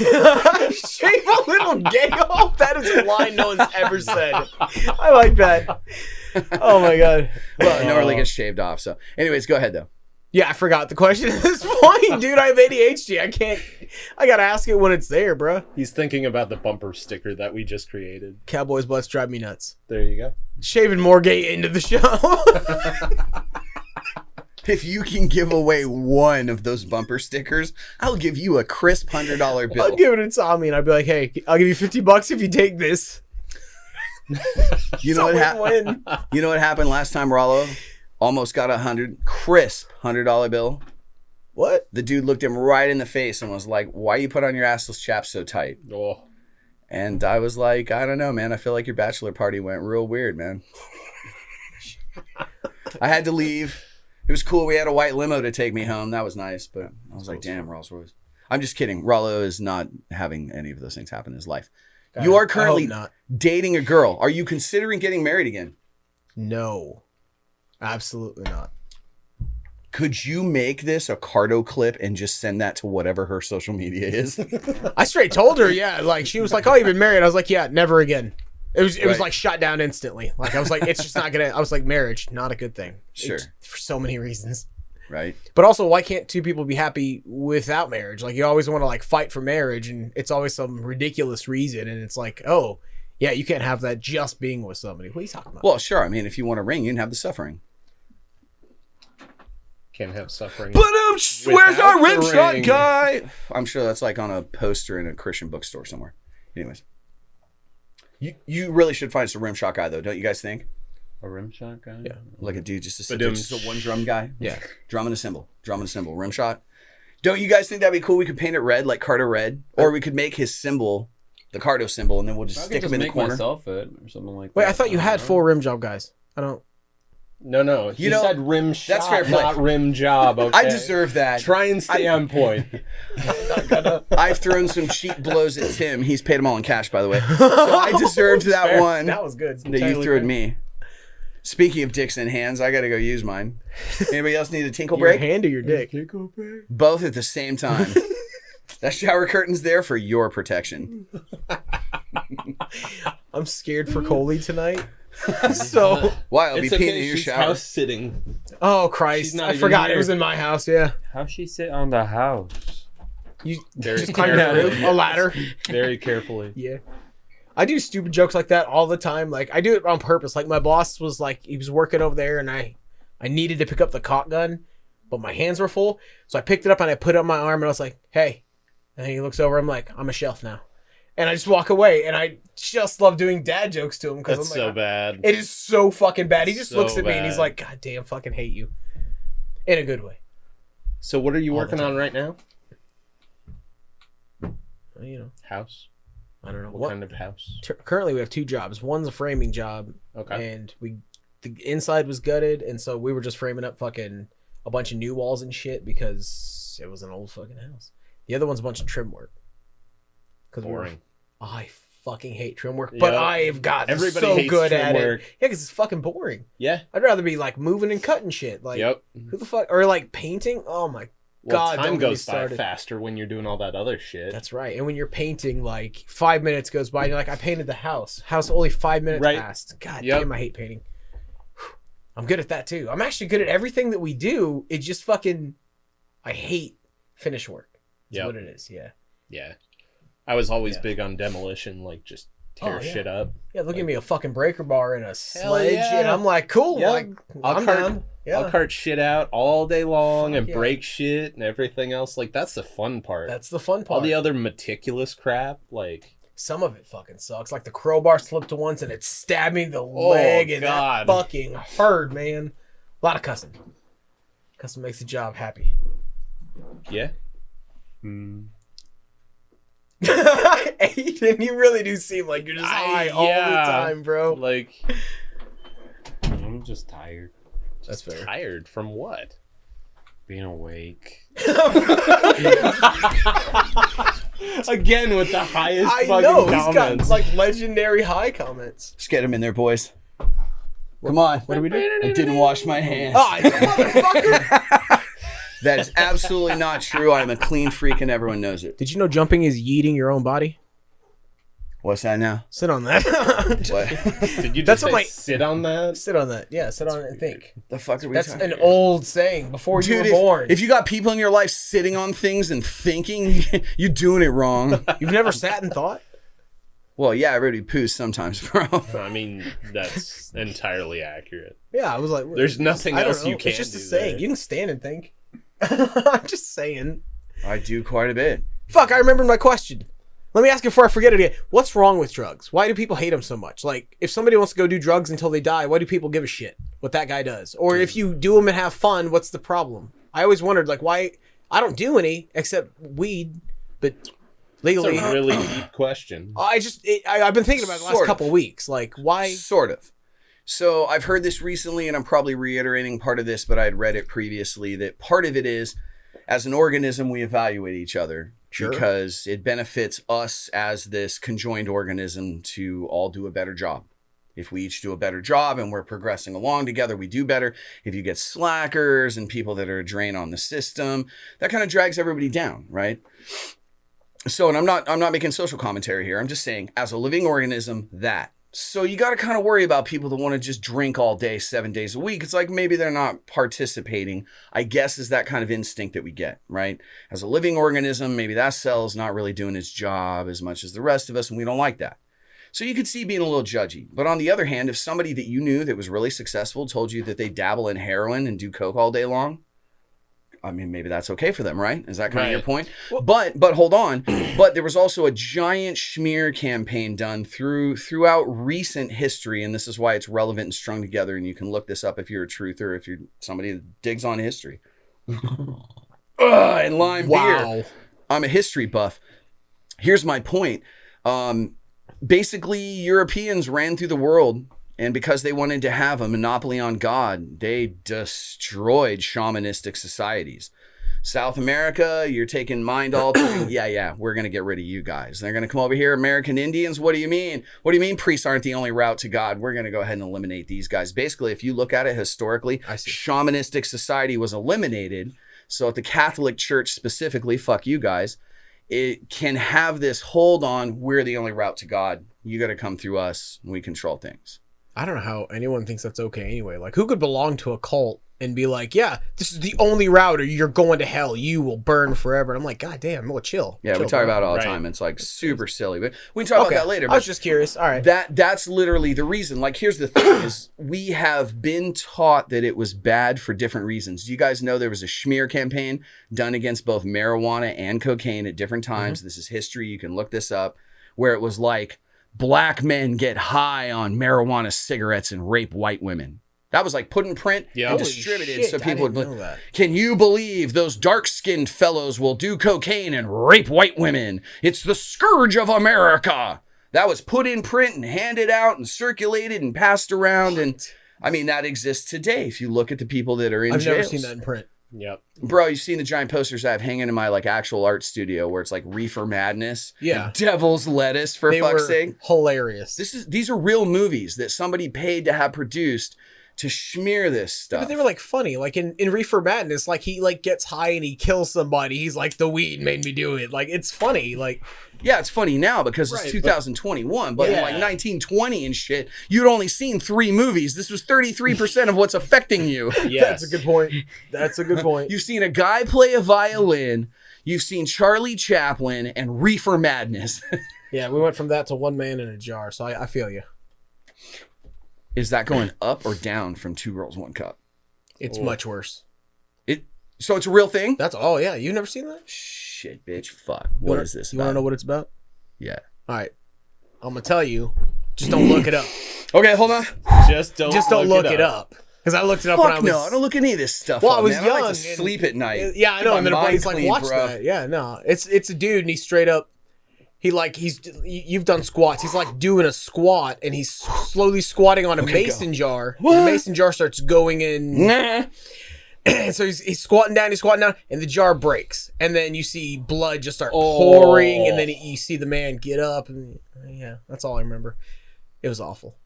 Shave a little gay off? That is a line no one's ever said. I like that. Oh my god. Well, it normally gets shaved off. So, anyways, go ahead, though. Yeah, I forgot the question at this point, dude. I have ADHD. I gotta ask it when it's there, bro. He's thinking about the bumper sticker that we just created. Cowboys' butts drive me nuts. There you go. Shaving more gay into the show. If you can give away one of those bumper stickers, I'll give you a crisp $100 bill. I'll give it to Tommy and I'll be like, hey, I'll give you $50 if you take this. You know what win. You know what happened last time, Rollo? Almost got a crisp $100 bill. What? The dude looked him right in the face and was like, "Why you put on your assless chaps so tight?" Oh. And I was like, "I don't know, man. I feel like your bachelor party went real weird, man." I had to leave. It was cool. We had a white limo to take me home. That was nice. But I was like, "Damn, Rolls Royce." I'm just kidding. Rollo is not having any of those things happen in his life. You are currently I hope not. dating a girl. Are you considering getting married again? No. Absolutely not. Could you make this a Cardo clip and just send that to whatever her social media is? I straight told her, yeah. Like she was like, "Oh, you've been married." I was like, "Yeah, never again." It was Right. like shut down instantly. Like I was like, "It's just not gonna." I was like, "Marriage, not a good thing." Sure. For so many reasons. Right? But also, why can't two people be happy without marriage? Like you always want to like fight for marriage, and it's always some ridiculous reason. And it's like, oh, yeah, you can't have that just being with somebody. What are you talking about? Well, sure. I mean, if you want a ring, you can have the suffering. Can't have suffering. But where's Without our rim the shot ring. guy? I'm sure that's like on a poster in a Christian bookstore somewhere. Anyways, you really should find us a rim shot guy though, don't you guys think? A rim shot guy? Yeah. Like a dude just But just a one drum guy. Yeah. Drum and a cymbal. Rim shot. Don't you guys think that'd be cool? We could paint it red like Cardo red, or we could make his symbol the Cardo symbol, and then we'll just stick him in the corner. Myself it or something like Wait, that. I thought you had full rim job guys. I don't. No. He said rim shot, that's fair play. not rim job. Okay? I deserve that. Try and stay on point. I've thrown some cheap blows at Tim. He's paid them all in cash, by the way. So I deserved that Fair. one That was good. that you threw at me. Speaking of dicks in hands, I got to go use mine. Anybody else need a tinkle Your break? hand or your dick? Both at the same time. That shower curtain's there for your protection. I'm scared for Coley tonight. So, Why? I'll be It's peeing okay. in your She's shower. house sitting. oh She's Christ, not I even forgot here. it was in my house. Yeah, How's she sit on the house? you Very just climb the carefully. roof, a ladder. Very carefully. Yeah. I do stupid jokes like that all the time. Like I do it on purpose. Like my boss was like, he was working over there and I needed to pick up the caulk gun, but my hands were full. So I picked it up and I put it on my arm and I was like, hey. And then he looks over, I'm like, I'm a shelf now. And I just walk away and I just love doing dad jokes to him because That's I'm like, so bad. it is so fucking bad. He just So looks at me and he's bad. like, God damn, fucking hate you. In a good way. So what are you All the working time. on right now? You know, House. I don't know. What kind of house? Currently we have two jobs. One's a framing job. Okay. And the inside was gutted, and so we were just framing up fucking a bunch of new walls and shit because it was an old fucking house. The other one's a bunch of trim work. Boring. I fucking hate trim work, but Yep. I've gotten Everybody so hates good trim at work. it. Yeah, because it's fucking boring. Yeah. I'd rather be like moving and cutting shit. Like, Yep. who the fuck? Or like painting. Oh my Well, God, time don't get me goes by started. faster when you're doing all that other shit. That's right. And when you're painting, like 5 minutes goes by, and you're like, I painted the house. House only 5 minutes Right. passed. God Yep. damn, I hate painting. I'm good at that too. I'm actually good at everything that we do. It just fucking, I hate finish work. That's Yep. what it is. Yeah. Yeah. I was always Yeah. big on demolition, like just tear Oh, yeah. shit up. Yeah. Look at me, a fucking breaker bar and a sledge, yeah. and I'm like, cool. Yep. Like, I'll I'm cart- down. Yeah. I'll cart shit out all day long Fuck and yeah. break shit and everything else. Like that's the fun part. That's the fun part. all the other meticulous crap, like Some of it fucking sucks. Like the crowbar slipped once and it stabbed me in the leg, and God. that fucking hurt, man. A lot of cussing. Cussing makes the job happy. yeah. Aiden, you really do seem like you're just high all the yeah. time, bro. Like I'm just tired. That's fair. tired from what? Being awake. Again with the highest I fucking know, he's got comments. like legendary high comments. Just get him in there, boys. Come on. What do we do? I didn't wash my hands. Oh, you motherfucker! That is absolutely not true. I'm a clean freak and everyone knows it. Did you know jumping is yeeting your own body? What's that now? Sit on that. What Did you That's just what say my- sit on that? Sit on that. Yeah, sit on it and think. the fuck are we That's talking an about? old saying before you Dude, were born. if you got people in your life sitting on things and thinking, you're doing it wrong. You've never sat and thought? Well, yeah, everybody poos sometimes, bro. I mean, that's entirely accurate. Yeah, I was like, There's nothing I don't else you know. can It's just a do saying. there. You can stand and think. I'm just saying. I do quite a bit. Fuck, I remembered my question. Let me ask it before I forget it again. What's wrong with drugs? Why do people hate them so much? Like, if somebody wants to go do drugs until they die, why do people give a shit what that guy does? Or if you do them and have fun, what's the problem? I always wondered, like, why... I don't do any except weed, but legally... It's a really deep question. I've been thinking about it the last Sort of. couple weeks. Like, why... Sort of. So I've heard this recently, and I'm probably reiterating part of this, but I had read it previously, that part of it is, as an organism, we evaluate each other. Sure. Because it benefits us as this conjoined organism to all do a better job. If we each do a better job and we're progressing along together, we do better. If you get slackers and people that are a drain on the system, that kind of drags everybody down, right? So, and I'm not making social commentary here. I'm just saying, as a living organism, that. So you got to kind of worry about people that want to just drink all day, 7 days a week. It's like maybe they're not participating, I guess, is that kind of instinct that we get, right? As a living organism, maybe that cell's not really doing its job as much as the rest of us, and we don't like that. So you could see being a little judgy. But on the other hand, if somebody that you knew that was really successful told you that they dabble in heroin and do coke all day long, I mean, maybe that's okay for them, right? Is that kind of your Right. point? But hold on. But there was also a giant schmear campaign done throughout recent history, and this is why it's relevant and strung together. And you can look this up if you're a truther, if you're somebody that digs on history. And lime beer. I'm a history buff. Here's my point. Basically, Europeans ran through the world, and because they wanted to have a monopoly on God, they destroyed shamanistic societies. South America, you're taking mind altering. Yeah, we're going to get rid of you guys. They're going to come over here. American Indians, what do you mean? What do you mean priests aren't the only route to God? We're going to go ahead and eliminate these guys. Basically, if you look at it historically, shamanistic society was eliminated. So at the Catholic Church specifically, fuck you guys, it can have this hold on, we're the only route to God. You got to come through us. We control things. I don't know how anyone thinks that's okay anyway. Like, who could belong to a cult and be like, yeah, this is the only route or you're going to hell. You will burn forever. And I'm like, God damn, well, chill. Yeah, chill, we talk about it all the Right. time. It's like super silly. But we can talk about that later. I But was just curious. All right. that's literally the reason. Like, here's the thing is we have been taught that it was bad for different reasons. Do you guys know there was a schmear campaign done against both marijuana and cocaine at different times? This is history. You can look this up, where it was like, black men get high on marijuana cigarettes and rape white women. That was like put in print Yeah. and Holy distributed shit, so I people would didn't know that. Can you believe those dark-skinned fellows will do cocaine and rape white women? It's the scourge of America. That was put in print and handed out and circulated and passed around. And I mean, that exists today. If you look at the people that are in I've never jails. seen that in print. Yep. Bro, you've seen the giant posters I have hanging in my like actual art studio where it's like Reefer Madness, Yeah. and Devil's Lettuce, for They fuck's were sake. hilarious. These are real movies that somebody paid to have produced to smear this stuff. But they were like funny. Like in Reefer Madness, like he like gets high and he kills somebody. He's like, the weed made me do it. Like, it's funny. Like, yeah, it's funny now because Right, it's but- 2021, but in Yeah. like 1920 and shit, you'd only seen 3 movies. This was 33% of what's affecting you. Yes. that's a good point. That's a good point. You've seen a guy play a violin. You've seen Charlie Chaplin and Reefer Madness. Yeah, we went from that to One Man in a Jar. So I feel you. Is that going up or down from Two Girls, One Cup? It's much worse. So it's a real thing? That's yeah. You've never seen that? Shit, bitch. Fuck. What is this You want to about? know what it's about? Yeah. All right, I'm gonna tell you. Just don't look it up. Okay, hold on. Just don't Look it up. Because I looked it up when I Fuck was. no, I don't look any of this stuff Well, up, I was man. young. I like to and- sleep at night. Yeah, I know. Keep And then my a buddy's mind like, clean, watch bro. that. Yeah, no, it's a dude, and he's straight up. You've done squats. He's like doing a squat, and he's slowly squatting on a mason jar. And the mason jar starts going in. Nah. And so he's squatting down, and the jar breaks. And then you see blood just start pouring, and then you see the man get up. And yeah, that's all I remember. It was awful.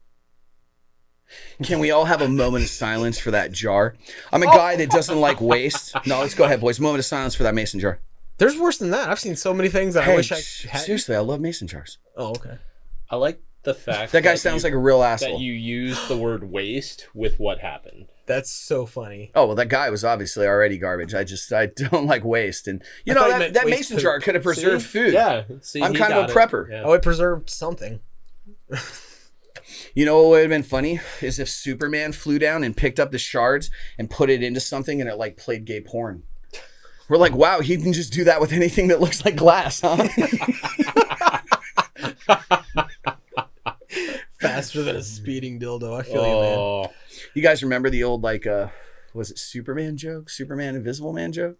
Can we all have a moment of silence for that jar? I'm a guy that doesn't like waste. No, let's go ahead, boys. Moment of silence for that mason jar. There's worse than that. I've seen so many things that I wish I had. Seriously, I love mason jars. Oh, okay. I like the fact That guy sounds like a real asshole. that you use the word waste with what happened. That's so funny. Oh, well, that guy was obviously already garbage. I don't like waste. And, you I know, thought you that, meant that waste mason poop. jar could have preserved See? food. Yeah. See, I'm he kind of got a it. prepper. Yeah. Oh, it preserved something. You know what would have been funny is if Superman flew down and picked up the shards and put it into something and it like played gay porn. We're like, wow, he can just do that with anything that looks like glass, huh? Faster than a speeding dildo. I feel you, man. Oh, You guys remember the old like was it Superman joke? Superman Invisible Man joke?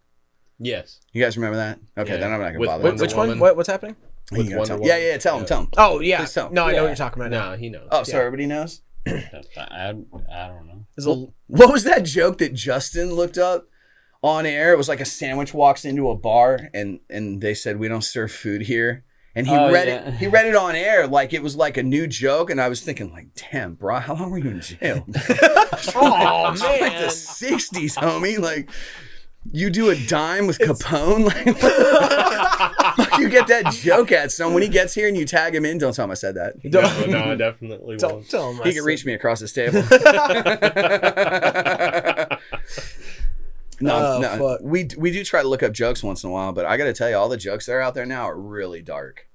yes. You guys remember that? Okay, Yeah. then I'm not gonna With bother. Wonder Which one? Woman. What's happening? You with gotta Wonder tell him. Woman. Yeah, tell him, Yeah. tell him. Oh, yeah. Please tell. No, I know Yeah. what you're talking about now. Nah, he knows. Oh, so everybody knows? I don't know. There's a- What was that joke that Justin looked up on air? It was like a sandwich walks into a bar and they said we don't serve food here. And he Oh, read yeah. it. He read it on air like it was like a new joke, and I was thinking, like, damn, bro, how long were you in jail? Oh, It's like the man. '60s, homie. Like, you do a dime with Capone. Like, what the fuck you get that joke at? So when he gets here and you tag him in, don't tell him I said that. No, I definitely Don't won't. tell him. He can reach me across this table. No, Oh, no, fuck. we do try to look up jokes once in a while, but I got to tell you, all the jokes that are out there now are really dark.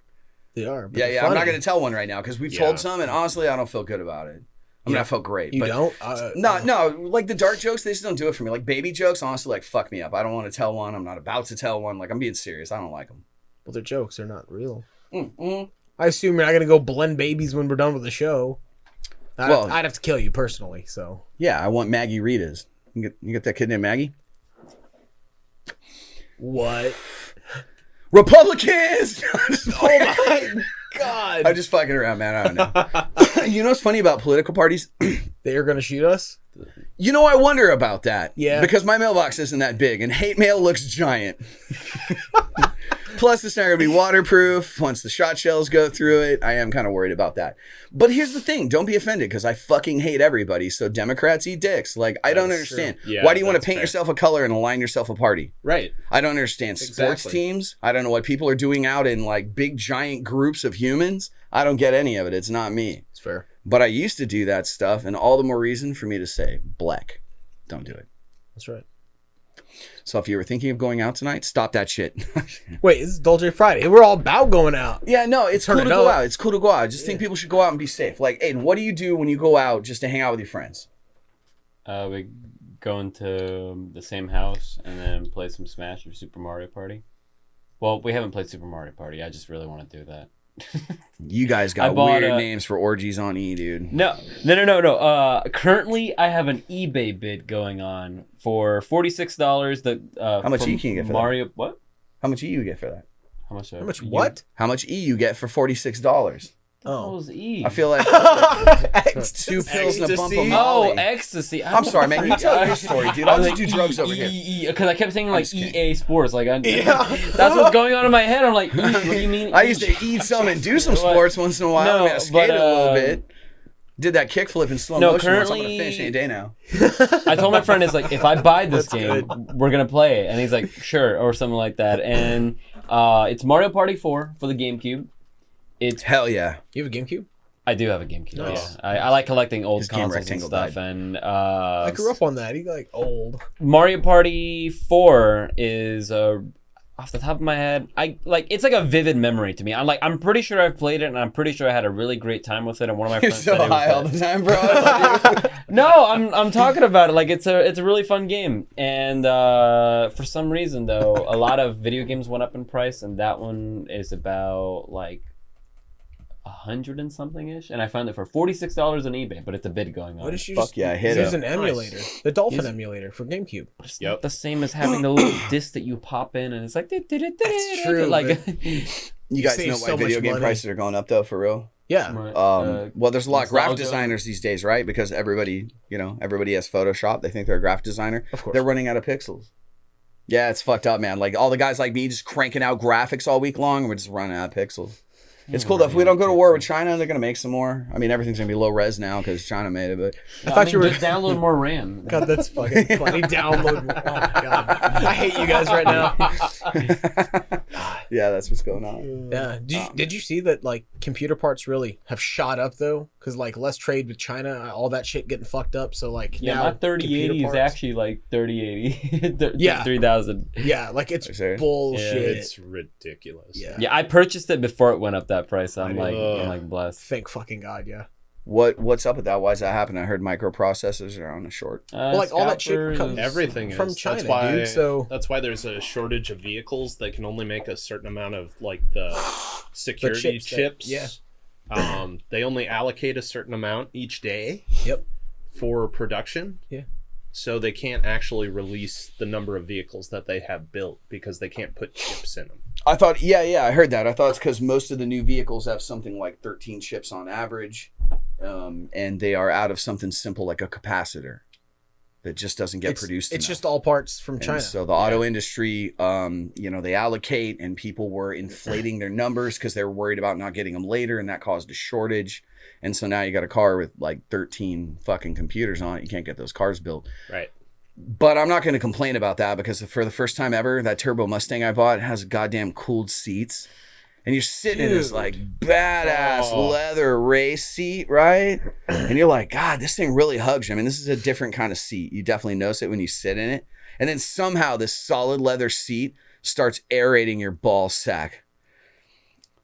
They are. But Yeah, they're yeah. I'm not funny. going to tell one right now because we've Yeah. told some, and honestly, I don't feel good about it. I mean, I felt great. You but don't? No, like the dark jokes, they just don't do it for me. Like baby jokes, honestly, like fuck me up. I don't want to tell one. I'm not about to tell one. Like I'm being serious. I don't like them. Well, they're jokes. They're not real. Mm-mm. I assume you're not going to go blend babies when we're done with the show. I'd have to kill you personally, so. Yeah, I want Maggie Ritas. You get that kid named Maggie? What? Republicans! Oh my God. I'm just fucking around, man. I don't know. You know what's funny about political parties? They're going to shoot us? You know, I wonder about that. Yeah. Because my mailbox isn't that big, and hate mail looks giant. Plus, it's not going to be waterproof once the shot shells go through it. I am kind of worried about that. But here's the thing. Don't be offended, because I fucking hate everybody. So Democrats eat dicks. Like, I don't understand. Yeah, why do you want to that's paint fair. yourself a color and align yourself a party? Right. I don't understand sports Exactly. teams. I don't know what people are doing out in, like, big, giant groups of humans. I don't get any of it. It's not me. It's fair. But I used to do that stuff, and all the more reason for me to say, black, don't do it. That's right. So if you were thinking of going out tonight, stop that shit. Wait, this is Dolce Friday. We're all about going out. Yeah, no, it's Turn cool to it go up. out. It's cool to go out. I just think people should go out and be safe. Like, Aiden, what do you do when you go out just to hang out with your friends? We go into the same house and then play some Smash or Super Mario Party. Well, we haven't played Super Mario Party. I just really want to do that. You guys I got bought weird a- names for orgies on E, dude. No. Currently, I have an eBay bid going on for $46. How much from E can you get for that? Mario? What? How much E you get for that? How much? How much what? How much E you get for $46? Oh, was E. I feel like Two 2 pills and a bump of Ecstasy? Molly. Oh, ecstasy. I'm sorry, man. You tell your story, dude. I'll just do drugs over here. Because I kept saying like just kidding. EA Sports. Like, Yeah. that's what's going on in my head. I'm like, what do you mean? I used to eat some and do some sports once in a while. No, I mean, I skated but, a little bit. Did that kickflip in slow No, motion once. I'm going currently- to finish any day now. I told my friend, it's like, if I buy this game, we're gonna play it, and he's like, sure, or something like that. And it's Mario Party 4 for the GameCube. It's Hell yeah. You have a GameCube? I do have a GameCube. Nice. Yeah, I like collecting old His game consoles and rectangle stuff. died. And I grew up on that. He like old. Mario Party 4 is off the top of my head, it's like a vivid memory to me. I'm pretty sure I've played it, and I'm pretty sure I had a really great time with it. And one of my You're friends so said it was high all the- the time, bro. I love you. No, I'm talking about it. Like it's a really fun game, and for some reason though, a lot of video games went up in price, and that one is about like 100 and something ish, and I found it for $46 on eBay, but it's a bid going on. What did you Fuck just yeah, hit use him. an emulator? The Dolphin Use- emulator for GameCube. It's Yep. not the same as having the little disc that you pop in, and it's like That's true, like You guys save know so why video much game money. prices are going up, though, for real? Yeah. Well, there's a lot of graphic nostalgia. designers these days, right? Because everybody has Photoshop. They think they're a graphic designer. Of course. They're running out of pixels. Yeah, it's fucked up, man. Like all the guys like me just cranking out graphics all week long, and we're just running out of pixels. It's cool though. If we don't go to war with China, they're gonna make some more. I mean, everything's gonna be low res now because China made it. But I thought you were. just download more RAM. God, that's fucking funny. Download. Oh my god, I hate you guys right now. yeah, that's what's going on. Yeah. Did you see that like computer parts really have shot up though? Because like less trade with China, all that shit getting fucked up. So like Yeah, now my 3080 computer is parts- actually like 3080. Yeah. 3000. Yeah, like it's Are you serious? bullshit. It's ridiculous. Yeah. Yeah, I purchased it before it went up that price. I'm Ugh. like blessed. Thank fucking god. Yeah. What's up with that? Why does that happen? I heard microprocessors are on a short. Well, like all that shit scalpers, comes Everything from is. China, that's why, dude. So that's why there's a shortage of vehicles. They can only make a certain amount of like the security chips that- chips. They only allocate a certain amount each day. Yep. For production. Yeah. So they can't actually release the number of vehicles that they have built because they can't put chips in them. I thought, yeah, I heard that. I thought it's because most of the new vehicles have something like 13 chips on average, and they are out of something simple like a capacitor that just doesn't get produced. It's enough. just all parts from And China. so the auto industry, they allocate, and people were inflating their numbers because they were worried about not getting them later, and that caused a shortage. And so now you got a car with like 13 fucking computers on it. You can't get those cars built. Right. But I'm not going to complain about that because for the first time ever, that turbo Mustang I bought has goddamn cooled seats. And you're sitting in this like badass leather race seat, right? And you're like, God, this thing really hugs you. I mean, this is a different kind of seat. You definitely notice it when you sit in it. And then somehow this solid leather seat starts aerating your ball sack.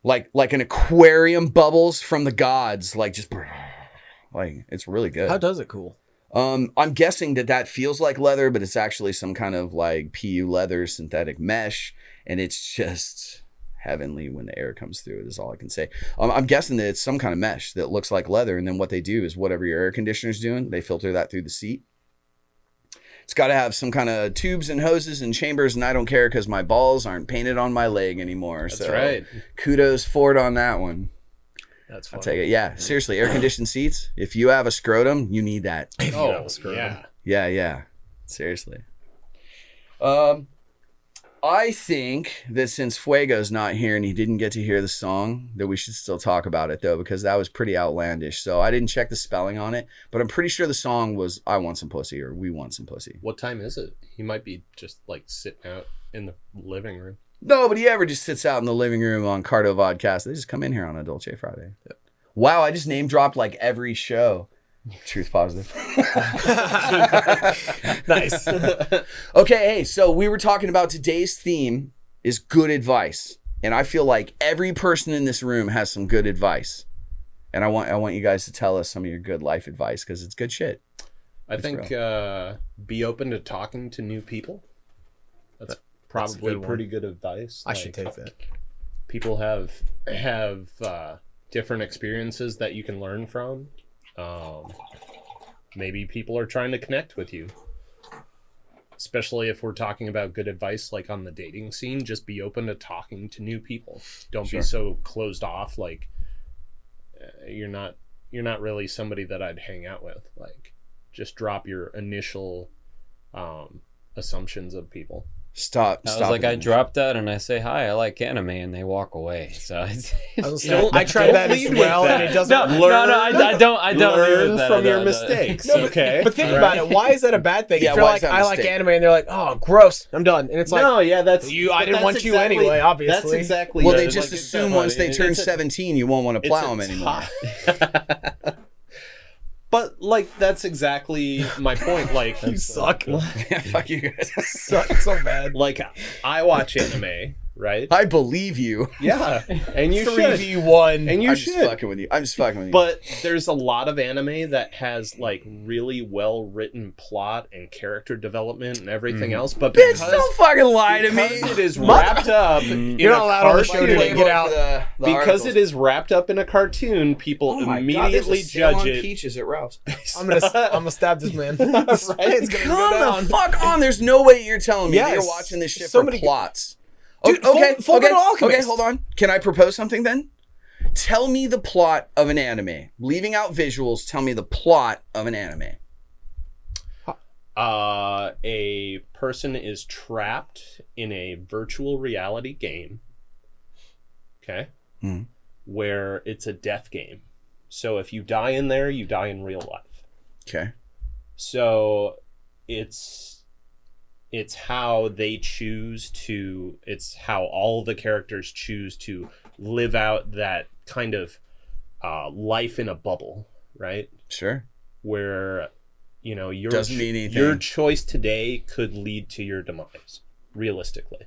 Like an aquarium bubbles from the gods, like just Like, it's really good. How does it cool? I'm guessing that feels like leather, but it's actually some kind of like PU leather synthetic mesh, and it's just heavenly when the air comes through it is all I can say. I'm guessing that it's some kind of mesh that looks like leather, and then what they do is whatever your air conditioner's doing, they filter that through the seat. It's got to have some kind of tubes and hoses and chambers, and I don't care because my balls aren't painted on my leg anymore. That's so right. Kudos Ford on that one. That's I'll funny. take it. Yeah, seriously, air conditioned seats. If you have a scrotum, you need that. Oh, yeah. Yeah. Seriously. I think that since Fuego's not here and he didn't get to hear the song, that we should still talk about it though, because that was pretty outlandish. So I didn't check the spelling on it, but I'm pretty sure the song was "I Want Some Pussy" or "We Want Some Pussy." What time is it? He might be just like sitting out in the living room. Nobody ever just sits out in the living room on Cardo Vodcast. They just come in here on a Dolce Friday. Yep. Wow, I just name dropped like every show. Truth positive. Nice. Okay, hey, so we were talking about today's theme is good advice. And I feel like every person in this room has some good advice. And I want you guys to tell us some of your good life advice because it's good shit. I think be open to talking to new people. That's probably good one. pretty good advice. I should take that. People have different experiences that you can learn from. Maybe people are trying to connect with you, especially if we're talking about good advice like on the dating scene. Just be open to talking to new people. Don't be so closed off like you're not really somebody that I'd hang out with. Like, just drop your initial assumptions of people. Stop. I was like, I dropped that and I say hi, I like anime, and they walk away. So I tried that as well, and it doesn't. no, I don't Learn learn from your mistakes. No, Okay, But think about it. Why is that a bad thing? Yeah, if you're why like, is that a I like mistake? anime, and they're like, oh, gross, I'm done. And it's like, no, yeah, that's you. I but didn't that's want you exactly- anyway. Obviously, That's exactly. Well, it. they just Like, assume it's once they it's turn a- 17, you won't want to it's plow a them anymore. But like, that's exactly my point. Like, you suck. Yeah, fuck you guys. Suck so bad. like, I watch anime, right? I believe you. Yeah, and you should. 3v1. And you I'm should. just fucking with you. I'm just fucking with you. But there's a lot of anime that has like really well written plot and character development and everything else. But bitch, because, don't fucking lie to me. because it is wrapped up in You're not a allowed on the show cartoon, today. Get out. because it is wrapped up in a cartoon, people Oh my God, immediately there's a sale judge on it. Peaches at Ralph's. I'm gonna stab this man. This Right? man's gonna go Come down. the fuck on. There's no way you're telling me that Yes. you're watching this shit So for many- plots. Dude, Full Metal Alchemist. Okay, hold on. Can I propose something then? Tell me the plot of an anime. Leaving out visuals, tell me the plot of an anime. A person is trapped in a virtual reality game. Okay. Mhm. Where it's a death game. So if you die in there, you die in real life. Okay. So it's how they choose to, it's how all the characters choose to live out that kind of life in a bubble, right? Sure. Where, you know, your Doesn't mean anything. your choice today could lead to your demise, realistically.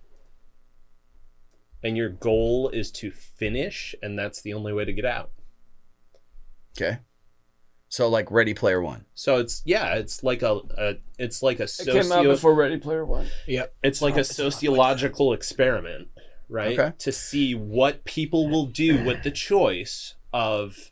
And your goal is to finish, and that's the only way to get out. Okay. So like Ready Player One. So it's like a It came out before Ready Player One. Yep. it's like a sociological experiment, right? Okay. To see what people will do with the choice of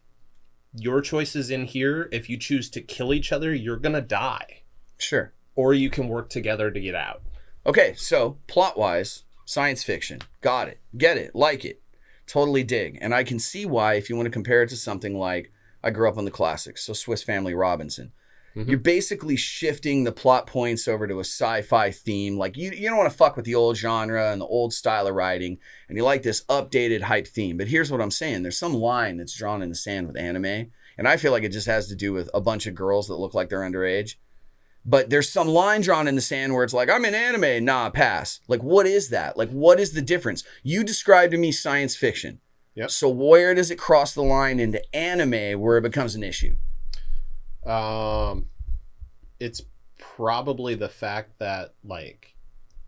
your choices in here. If you choose to kill each other, you're gonna die, Sure. or you can work together to get out. Okay, so plot-wise, science fiction. Got it. Get it. Like it. Totally dig. And I can see why if you want to compare it to something like, I grew up on the classics, so Swiss Family Robinson. Mhm. You're basically shifting the plot points over to a sci-fi theme. Like you don't want to fuck with the old genre and the old style of writing, and you like this updated hype theme. But here's what I'm saying. There's some line that's drawn in the sand with anime, and I feel like it just has to do with a bunch of girls that look like they're underage. But there's some line drawn in the sand where it's like, I'm in anime, nah, pass. Like, what is that? Like, what is the difference? You described to me science fiction. Yep. So where does it cross the line into anime where it becomes an issue? It's probably the fact that like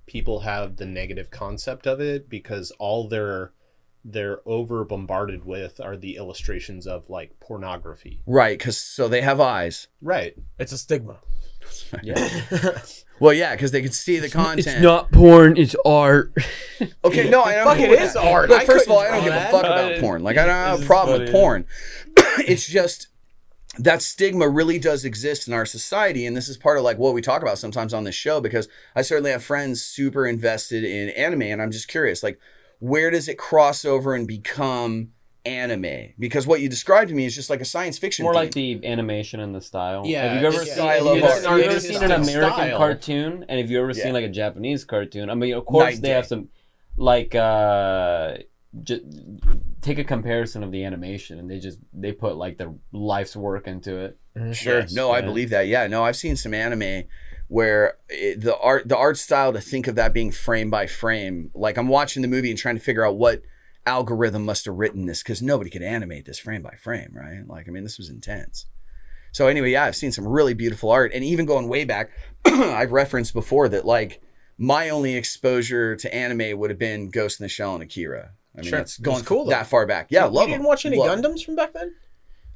people have the negative concept of it because all their they're over bombarded with are the illustrations of like pornography. Right, because so they have eyes. Right. It's a stigma. Yeah. Well, yeah, because they can see the content. It's not porn, it's art. Okay, no, I don't. Fuck, it is art. Look, I first of all, I couldn't don't give draw a that. fuck about porn. Like, I don't have a problem with porn. It's just that stigma really does exist in our society, and this is part of like what we talk about sometimes on this show. Because I certainly have friends super invested in anime, and I'm just curious, like, where does it cross over and become anime? Because what you described to me is just like a science fiction. More theme. like the animation and the style. Yeah, Have you ever it's seen, style of have art. you ever It's seen an artistic American style. cartoon? And have you ever Yeah. seen like a Japanese cartoon? I mean, of course Night they day. have some, like, take a comparison of the animation, and they put like their life's work into it. Sure. Yes, No, I yeah. believe that. Yeah. No, I've seen some anime where the art style, to think of that being frame by frame, like I'm watching the movie and trying to figure out what algorithm must have written this, because nobody could animate this frame by frame, right? Like, I mean, this was intense. So anyway, yeah, I've seen some really beautiful art, and even going way back, I've referenced before that like my only exposure to anime would have been Ghost in the Shell and Akira. I mean, Sure. that's going It's cool, though. that far back. Yeah, You love didn't them. watch any Love 'em. Gundams from back then?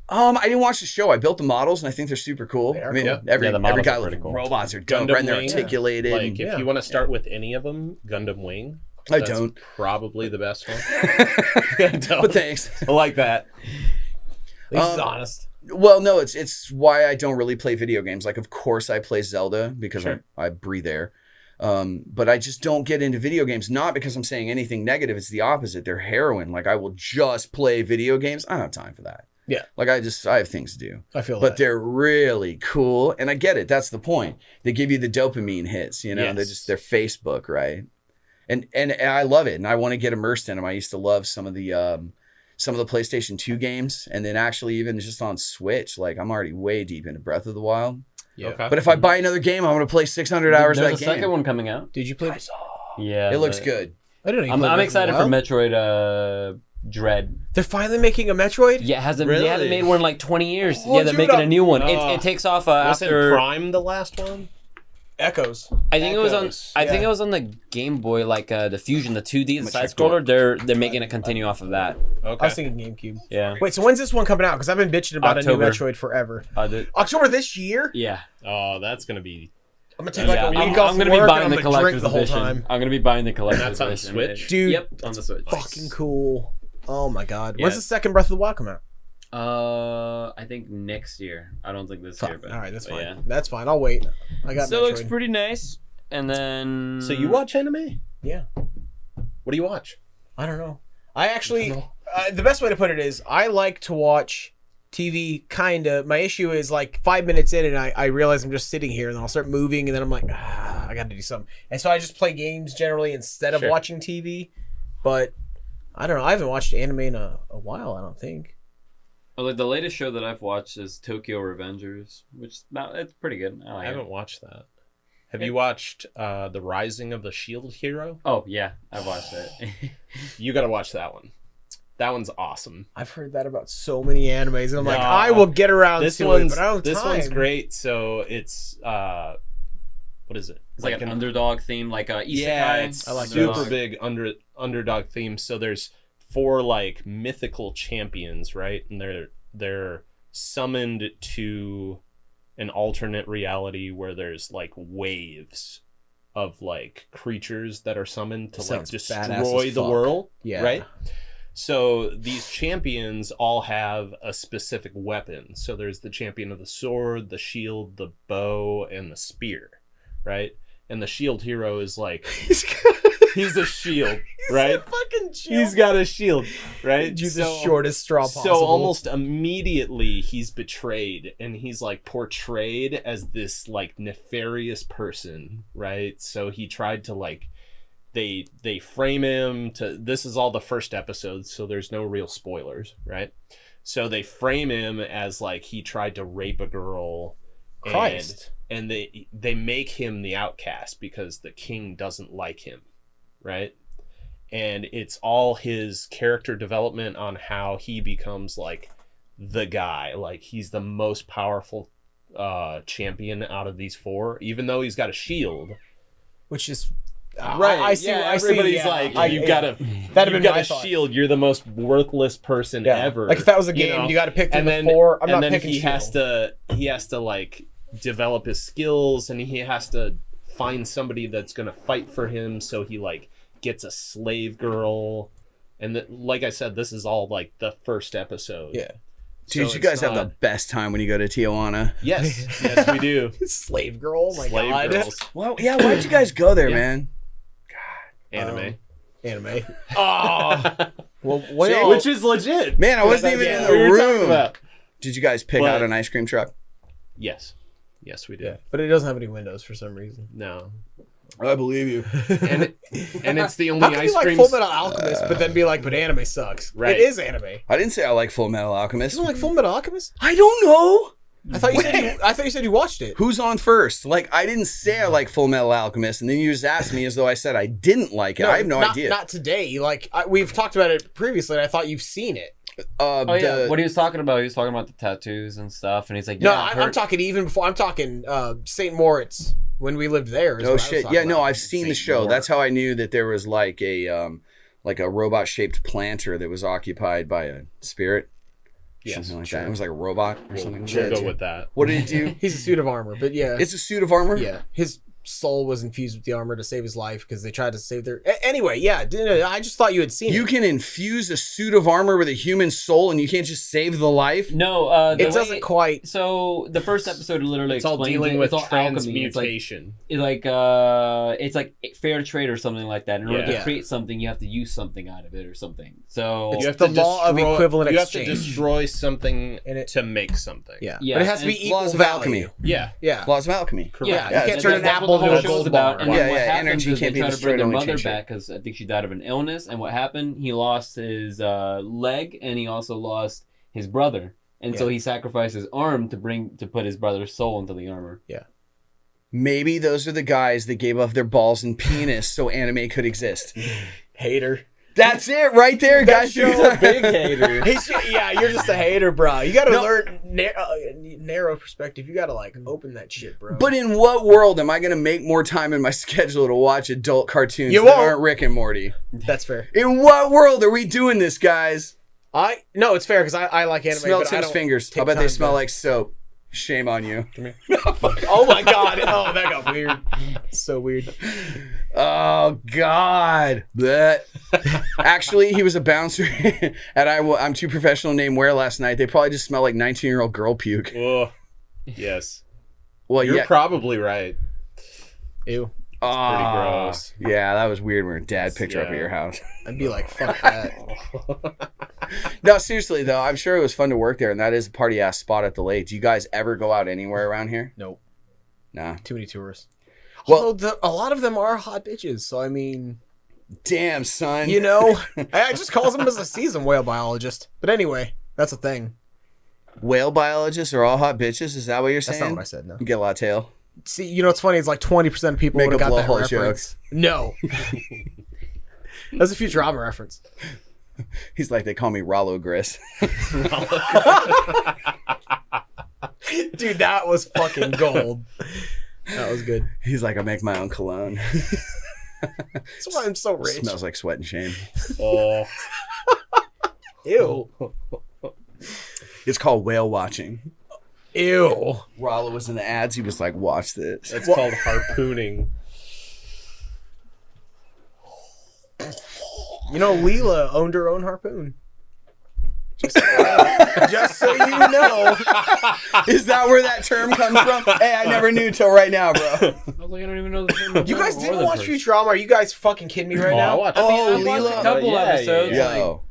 I didn't watch the show. I built the models, and I think they're super cool. They are I mean, cool. every Yeah, the models guy are pretty cool. robots are dope, Gundam right? And they're Wing, articulated. Like and- if you want to start with any of them, Gundam Wing. I that's don't. Probably the best one. But thanks. I like that. At least he's honest. Well, no, it's why I don't really play video games. Like, of course, I play Zelda because Sure. I breathe air. But I just don't get into video games. Not because I'm saying anything negative. It's the opposite. They're heroin. Like, I will just play video games. I don't have time for that. Yeah. Like, I have things to do. I feel But that. they're really cool, and I get it. That's the point. They give you the dopamine hits, you know. Yes. They're Facebook, right? And I love it, and I want to get immersed in them. I used to love some of the PlayStation 2 games, and then actually even just on Switch. Like, I'm already way deep into Breath of the Wild. Yeah. Okay. But if I buy another game, I'm gonna play 600 hours of There's that a game. second one coming out. Did you play? Yeah, It looks but- good. I didn't know you I'm played Breath of the excited for Wild. Metroid Dread. They're finally making a Metroid? Yeah, they haven't Really? made one in like 20 years. Oh, Yeah, they're dude, making a new one. Oh. It takes off Wasn't after. Prime the last one? Echoes. I think it was on. Echoes, I think yeah. it was on the Game Boy, like the Fusion, the 2D, the gonna side check door. scroller. They're making it continue off of that. I Okay. was thinking GameCube. Yeah. Wait, so when's this one coming out? Because I've been bitching about October. a new Metroid forever. October this year? Yeah. Oh, that's gonna be. I'm gonna take like Yeah, a week I'm off gonna work be buying and the I'm gonna drink collector's the whole edition. time. I'm gonna be buying the collector's That's on edition. Switch? Dude, Yep, on the Switch. Fucking cool. Oh my god. Yeah. When's the second Breath of the Wild come out? I think next year. I don't think this Fuck. year, but All right, that's but fine. Yeah. That's fine. I'll wait. I got Still Metroid. looks pretty nice. And then. So you watch anime? Yeah. What do you watch? I don't know. I actually, the best way to put it is, I like to watch TV. Kinda. My issue is like 5 minutes in, and I realize I'm just sitting here, and then I'll start moving, and then I'm like, I got to do something, and so I just play games generally instead of Sure. watching TV. But I don't know. I haven't watched anime in a while. I don't think. Oh, like the latest show that I've watched is Tokyo Revengers, which it's pretty good. I like I it. haven't watched that. Have you watched The Rising of the Shield Hero? Oh yeah, I've watched it. You got to watch that one. That one's awesome. I've heard that about so many animes, and I'm like, No. I will get around This to one's it, but I don't have this time. one's great. So it's what is it? It's like an underdog theme, like a isekai. Yeah, it's I like super those. big underdog theme. So there's 4 like mythical champions, right? And they're summoned to an alternate reality where there's like waves of like creatures that are summoned to like Sounds badass destroy as the fuck. world. Yeah. Right? So these champions all have a specific weapon. So there's the champion of the sword, the shield, the bow, and the spear, right? And the shield hero is like he's a shield, right? Fucking He's got a shield, right? do the shortest straw possible. So almost immediately he's betrayed, and he's like portrayed as this like nefarious person, right? So he tried to like they frame him to, this is all the first episode, so there's no real spoilers, right? So they frame him as like he tried to rape a girl. Christ. And they make him the outcast because the king doesn't like him, right? And it's all his character development on how he becomes like the guy, like he's the most powerful champion out of these 4, even though he's got a shield. which is Right? I see. Yeah, I see. everybody's Yeah, like, I- you gotta That'd have you've been got my a thought. shield. You're the most worthless person ever. Like if that was a you game, know? you got to pick from and the then 4. I'm and not then picking he has shield. to like develop his skills, and he has to find somebody that's gonna fight for him. So he like gets a slave girl, and like I said, this is all like the first episode. Yeah. Dude, So you guys it's have not- the best time when you go to Tijuana. Yes, we do. Slave girl. Oh my Slave god. girls, Well, yeah, why'd you guys go there, Yeah. man? anime, Anime. Oh. Well, See, which is legit. Man, I wasn't even That's in what the we were talking room. about. Did you guys pick But- out an ice cream truck? Yes, we did. But it doesn't have any windows for some reason. No, I believe you. and it's the How only can ice you like cream. Full Metal Alchemist, but then be like, but anime sucks? Right. It is anime. I didn't say I like Full Metal Alchemist. You don't like Full Metal Alchemist? I don't know. I thought you said you watched it. Who's on first? Like, I didn't say I like Full Metal Alchemist, and then you just asked me as though I said I didn't like it. I have no idea. Not today. Like we've talked about it previously, and I thought you've seen it. Oh yeah, what he was talking about? He was talking about the tattoos and stuff, and he's like, No, yeah, I'm talking even before. I'm talking St. Moritz when we lived there. is Oh what I was shit! talking Yeah, no, about. I've seen the Saint show. Moore. That's how I knew that there was like a robot-shaped planter that was occupied by a spirit. Yes, Something like sure. that. It was like a robot or We'll something. go with that. What did it do? He's a suit of armor, but yeah, It's a suit of armor. yeah, his soul was infused with the armor to save his life because they tried to save their. Anyway, yeah, I just thought you had seen You it. can infuse a suit of armor with a human soul, and you can't just save the life. No, It doesn't quite. So the first episode literally It's all explains dealing it. with It's all alchemy. transmutation. It's like fair trade or something like that. In order Yeah. to create something, you have to use something out of it or something. So It's You have the to law of destroy- equivalent You exchange. have to destroy something And it- to make something. Yeah, Yeah, but it has to and be equal Laws of value. alchemy. Yeah. Yeah, Laws of alchemy. Correct. Yeah, you can't and turn an that's apple what the into whole a show's gold about. bar. And Yeah, then what yeah, happens energy is can't they be try to destroyed, bring their only mother change shape. back because I think she died of an illness. And what happened? He lost his leg, and he also lost his brother. And so Yeah. he sacrificed his arm to put his brother's soul into the armor. Maybe those are the guys that gave up their balls and penis so anime could exist. hater. That's it right there, guys. Big hater. Yeah, you're just a hater, bro. You got to No. learn narrow perspective. You got to like open that shit, bro. But in what world am I going to make more time in my schedule to watch adult cartoons You that won't. aren't Rick and Morty? that's fair. In what world are we doing this, guys? No, it's fair because I like anime. Smell but I Tim's don't fingers. take How about they time smell to- like soap? Shame on you. Oh my god! Oh, that got weird. So weird. Oh God! Blech. Actually, he was a bouncer, and I'm too professional to name where last night. They probably just smell like 19-year-old girl puke. Oh, yes. Well, You're yeah. probably right. Ew. pretty gross. Yeah, that was weird when Dad picked her up at Yeah. your house. I'd be like, fuck that. No, seriously though, I'm sure it was fun to work there, and that is a party ass spot at the lake. Do you guys ever go out anywhere around here? Nope. Nah. Too many tourists. Well- Although a lot of them are hot bitches, so I mean, Damn, son. you know, I just calls them as a seasoned whale biologist. But anyway, that's a thing. Whale biologists are all hot bitches. Is that what you're That's saying? not what I said. No. You get a lot of tail. See, you know what's funny? It's like 20% of people Make would have a got that blowhole reference. No. That's a Futurama reference. He's like, they call me Rollo Gris. Dude, that was fucking gold. That was good. He's like, I make my own cologne. That's why I'm so rich. Smells like sweat and shame. Oh. Ew. It's called whale watching. Ew. Rollo was in the ads. He was like, watch this. It's called harpooning. You know, Leela owned her own harpoon. Just so you know. Is that where that term comes from? Hey, I never knew till right now, bro. I was like, I don't even know the name of You guys the didn't other watch person. Futurama? Are you guys fucking kidding me right I now? watched Oh, I watched Leela. a couple episodes. Yo.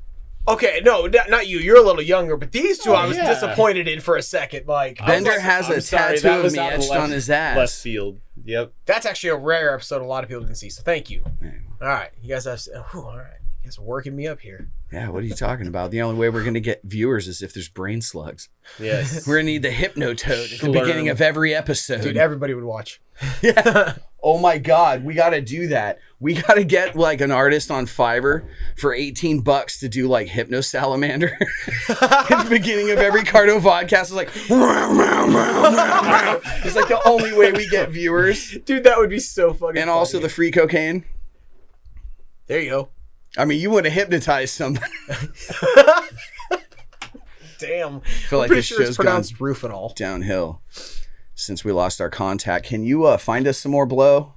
Okay, no, not you. You're a little younger, but these two I was yeah. disappointed in for a second. Like, Bender like, has a I'm sorry, tattoo that of was me out of etched left- on his Left ass. field. Yep. that's actually a rare episode a lot of people didn't see, so thank you. All right, you guys have. All right, you guys are working me up here. Yeah, what are you talking about? The only way we're going to get viewers is if there's brain slugs. Yes. We're going to need the hypnotoad at the Slurm. beginning of every episode. Dude, everybody would watch. Yeah. Oh my God, we got to do that. We got to get like an artist on Fiverr for $18 to do like Hypno Salamander at the beginning of every Cardo podcast. It's like, it's like the only way we get viewers. Dude, that would be so fucking And also funny. the free cocaine. There you go. I mean, you would have hypnotized somebody. Damn. I feel like Pretty this sure it's show's gone pronounced Rufinol. downhill since we lost our contact. Can you find us some more blow?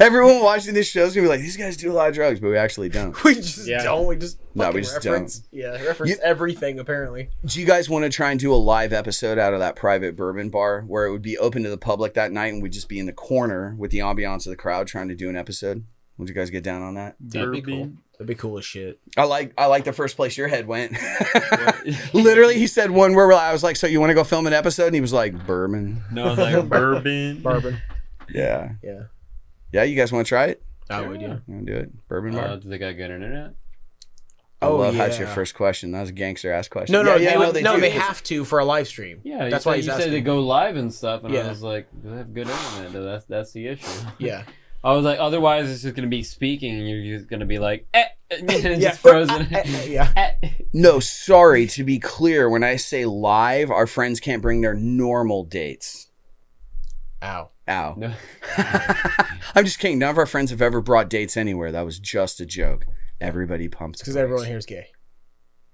Everyone watching this show is gonna be like, these guys do a lot of drugs, but we actually don't. We just Yeah. don't. We just No, we fucking just reference. Yeah, reference everything apparently. Do you guys want to try and do a live episode out of that private bourbon bar where it would be open to the public that night and we'd just be in the corner with the ambiance of the crowd trying to do an episode? Would you guys get down on that? That'd be cool. That'd be cool as shit. I like the first place your head went. Literally, he said one word. I was like, "So you want to go film an episode?" And he was like, "Bourbon." No, like bourbon. Bourbon. Yeah. Yeah. Yeah, you guys want to try it? I would, yeah. You want to do it? Bourbon bar? Do they got good internet? I love how yeah. it's your first question. That was a gangster ass question. No, they do. they have to for a live stream. Yeah, that's why he's you said asking. they go live and stuff, and Yeah. I was like, do they have good internet? That's the issue. Yeah. I was like, otherwise it's just gonna be speaking, and you're just gonna be like, and Yeah. just frozen. Yeah. No, sorry. To be clear, when I say live, our friends can't bring their normal dates. Ow. Ow. No. I'm just kidding. None of our friends have ever brought dates anywhere. That was just a joke. Everybody pumps. Because everyone here is gay.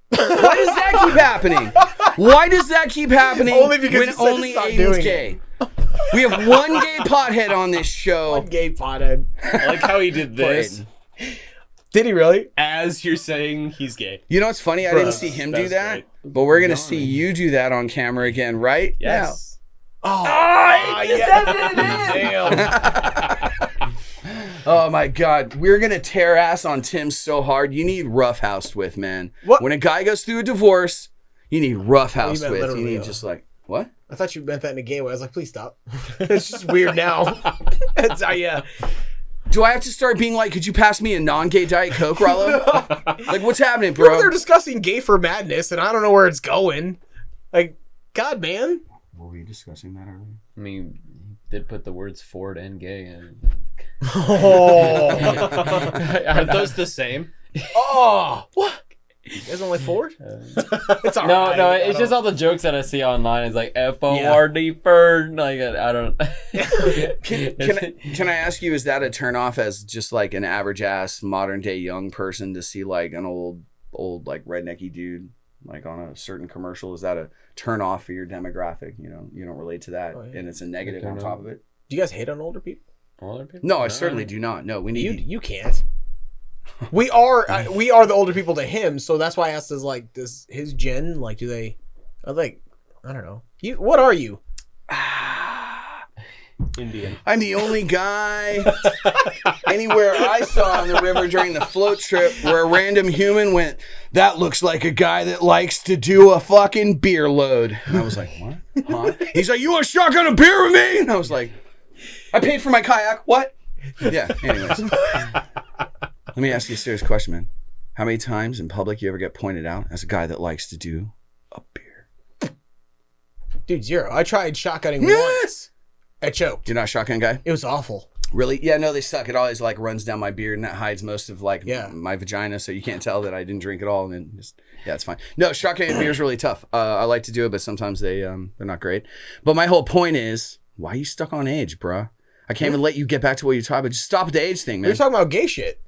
Why does that keep happening? Why does that keep happening Only because when you said only stop Aiden's doing gay? We have one gay pothead on this show. One gay pothead. I like how he did this Did he really? as you're saying he's gay. You know what's funny? I didn't see him do That's that, great. but we're going to see you do that on camera again, right? Yes. Oh, yeah. damn. Oh my God. We're going to tear ass on Tim so hard. You need roughhoused with, man. What? When a guy goes through a divorce, you need roughhoused meant with. You literally, need though. just like, what? I thought you meant that in a gay way. I was like, please stop. It's just weird now. It's, yeah. Do I have to start being like, could you pass me a non-gay Diet Coke, Rollo? Like, what's happening, Bro, bro? they're discussing gay for madness, and I don't know where it's going. Like, God, man. Were we discussing that earlier? I mean, he did put the words Ford and gay in. Oh. Aren't those the same? Oh. What? You guys don't like Ford? It's all No, right. no, I it's just don't- all the jokes that I see online. It's like F-O-R-D Ford. Like, I don't. Can I ask you, is that a turnoff as just like an average ass modern day young person to see like an old like rednecky dude like on a certain commercial? Is that a turn off for your demographic? You know, you don't relate to that, Oh, yeah. and it's a negative on top of it. Do you guys hate on older people? Older people? No, I certainly do not. No, we need. You can't. We are the older people to him, so that's why I asked. Does his gen like? Do they? I like. I don't know. What are you? Indian. I'm the only guy anywhere I saw on the river during the float trip where a random human went, that looks like a guy that likes to do a fucking beer load. And I was like, what? Huh? He's like, you want to shotgun a beer with me? And I was like, I paid for my kayak. What? Yeah, anyways. Let me ask you a serious question, man. How many times in public you ever get pointed out as a guy that likes to do a beer? Dude, zero. I tried shotgunning once. I choked. You're not a shotgun guy? It was awful. Really? Yeah, no, they suck. It always like runs down my beard and that hides most of like Yeah. my vagina, so you can't tell that I didn't drink it all. And then just, yeah, it's fine. No, shotgun beer is really tough. I like to do it, but sometimes they're not great. But my whole point is, why are you stuck on age, bruh? I can't even let you get back to what you're talking about. Just stop the age thing, We man. were talking about gay shit.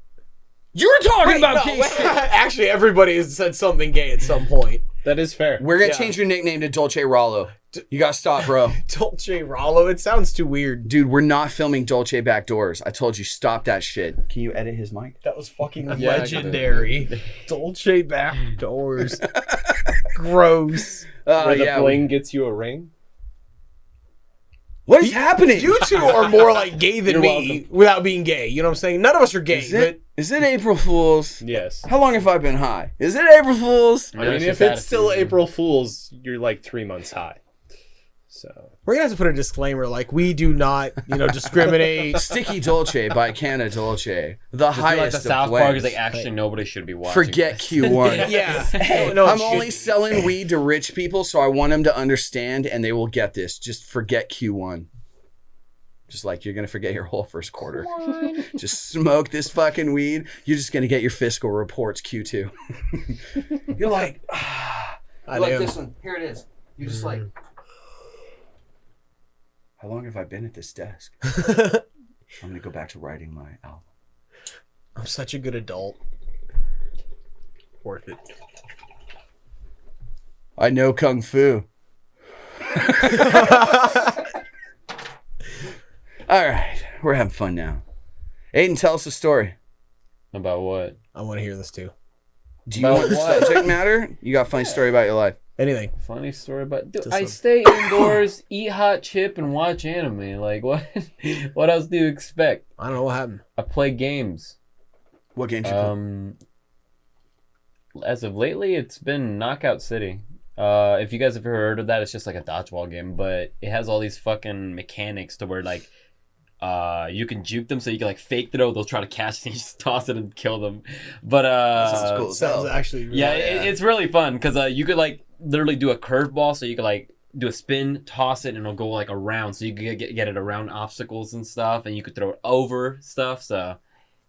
You were talking about No, gay shit. Actually, everybody has said something gay at some point. That is fair. We're gonna Yeah. change your nickname to Dolce Rollo. You gotta stop, bro. Dolce Rollo. It sounds too weird. Dude, we're not filming Dolce Backdoors. I told you, stop that shit. Can you edit his mic? That was fucking Yeah, I legendary. Dolce backdoors. Gross. Where the yeah. bling gets you a ring. What is happening? You two are more like gay than You're me welcome. without being gay. You know what I'm saying? None of us are gay. Is it April Fool's? Yes. How long have I been high? Is it April Fool's? I mean, it's if just it's still attitude. April Fool's, you're like 3 months high. So We're going to have to put a disclaimer like, we do not, discriminate. Sticky Dolce by Canna Dolce. The Like highest the of South blends. Park is like, actually, nobody should be watching. Forget this. Q1. Yeah. Hey, No, I'm it only should- selling weed to rich people, so I want them to understand, and they will get this. Just forget Q1. Just like you're gonna forget your whole first quarter. Just smoke this fucking weed. You're just gonna get your fiscal reports Q2. You're like, I look, do. this one. Here it is. You're just like, how long have I been at this desk? I'm gonna go back to writing my album. I'm such a good adult. Worth it. I know Kung Fu. All right, we're having fun now. Aiden, tell us a story. About what? I want to hear this too. Do you want the subject matter? You got a funny story about your life. Anything. Funny story about... Dude, Just I some- stay indoors, eat hot chip, and watch anime. Like, what? What else do you expect? I don't know what happened. I play games. What games you play? As of lately, it's been Knockout City. If you guys have ever heard of that, it's just like a dodgeball game, but it has all these fucking mechanics to where like you can juke them, so you can like fake throw, they'll try to catch and you just toss it and kill them. But Sounds cool as hell. Sounds actually really yeah, it's really fun because you could like literally do a curveball, so you could like do a spin, toss it, and it'll go like around, so you could get it around obstacles and stuff, and you could throw it over stuff. So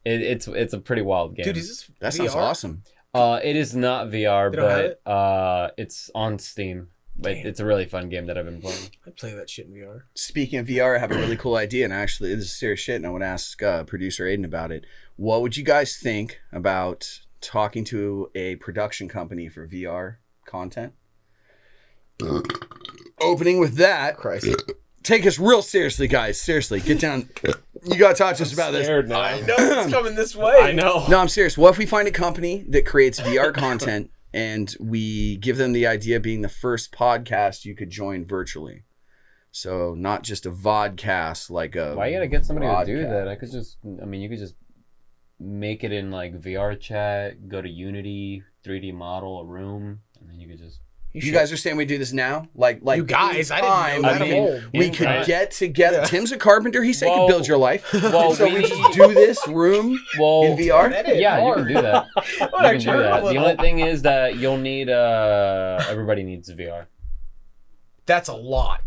it's a pretty wild game. Dude, is this That VR? sounds awesome. It is not VR, They don't have but it's on Steam. But Damn. it's a really fun game that I've been playing. I'd play that shit in VR. Speaking of VR, I have a really cool idea, and actually, this is serious shit, and I want to ask producer Aiden about it. What would you guys think about talking to a production company for VR content? Opening with that, Christ. take us real seriously, guys. Seriously, get down. You got to talk to us about this. Scared now. I know it's coming this way. I know. No, I'm serious. What if we find a company that creates VR content and we give them the idea of being the first podcast you could join virtually? So not just a vodcast like a... Why you gotta get somebody to do broadcast. that? You could just make it in like VR chat, go to Unity, 3D model a room, and then you could just... You guys are saying we do this now? Like You guys, in I didn't time, know that. we can- old. we In could time. get together. Yeah. Tim's a carpenter. He said he Well- could build your life. Well, so we we- just do this room Well, in VR. yeah, you can do that. You What can a do that. turtle. The only thing is that you'll need everybody needs VR. That's a lot.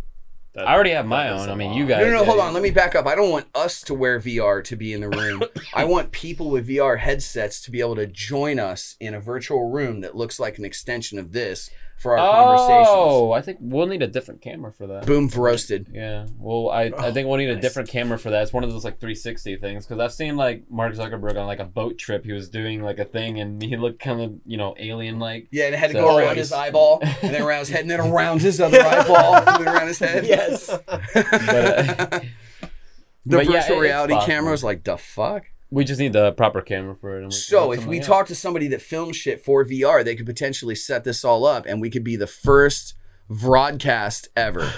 I already have my own. I mean, you guys. No, hold on. Let me back up. I don't want us to wear VR to be in the room. I want people with VR headsets to be able to join us in a virtual room that looks like an extension of this for our conversations. Oh, I think we'll need a different camera for that. Boom, roasted. Yeah, well, I think we'll need a nice. different camera for that. It's one of those like 360 things because I've seen like Mark Zuckerberg on like a boat trip. He was doing like a thing and he looked kind of alien like. Yeah, and it had to So- go around his eyeball, and then around his head, and then around his other eyeball, and then around his head. Yes. The But yeah, virtual it's reality possible. camera was like, the fuck? We just need the proper camera for it. And So can if hook we something up. talk to somebody that films shit for VR, they could potentially set this all up, and we could be the first broadcast ever.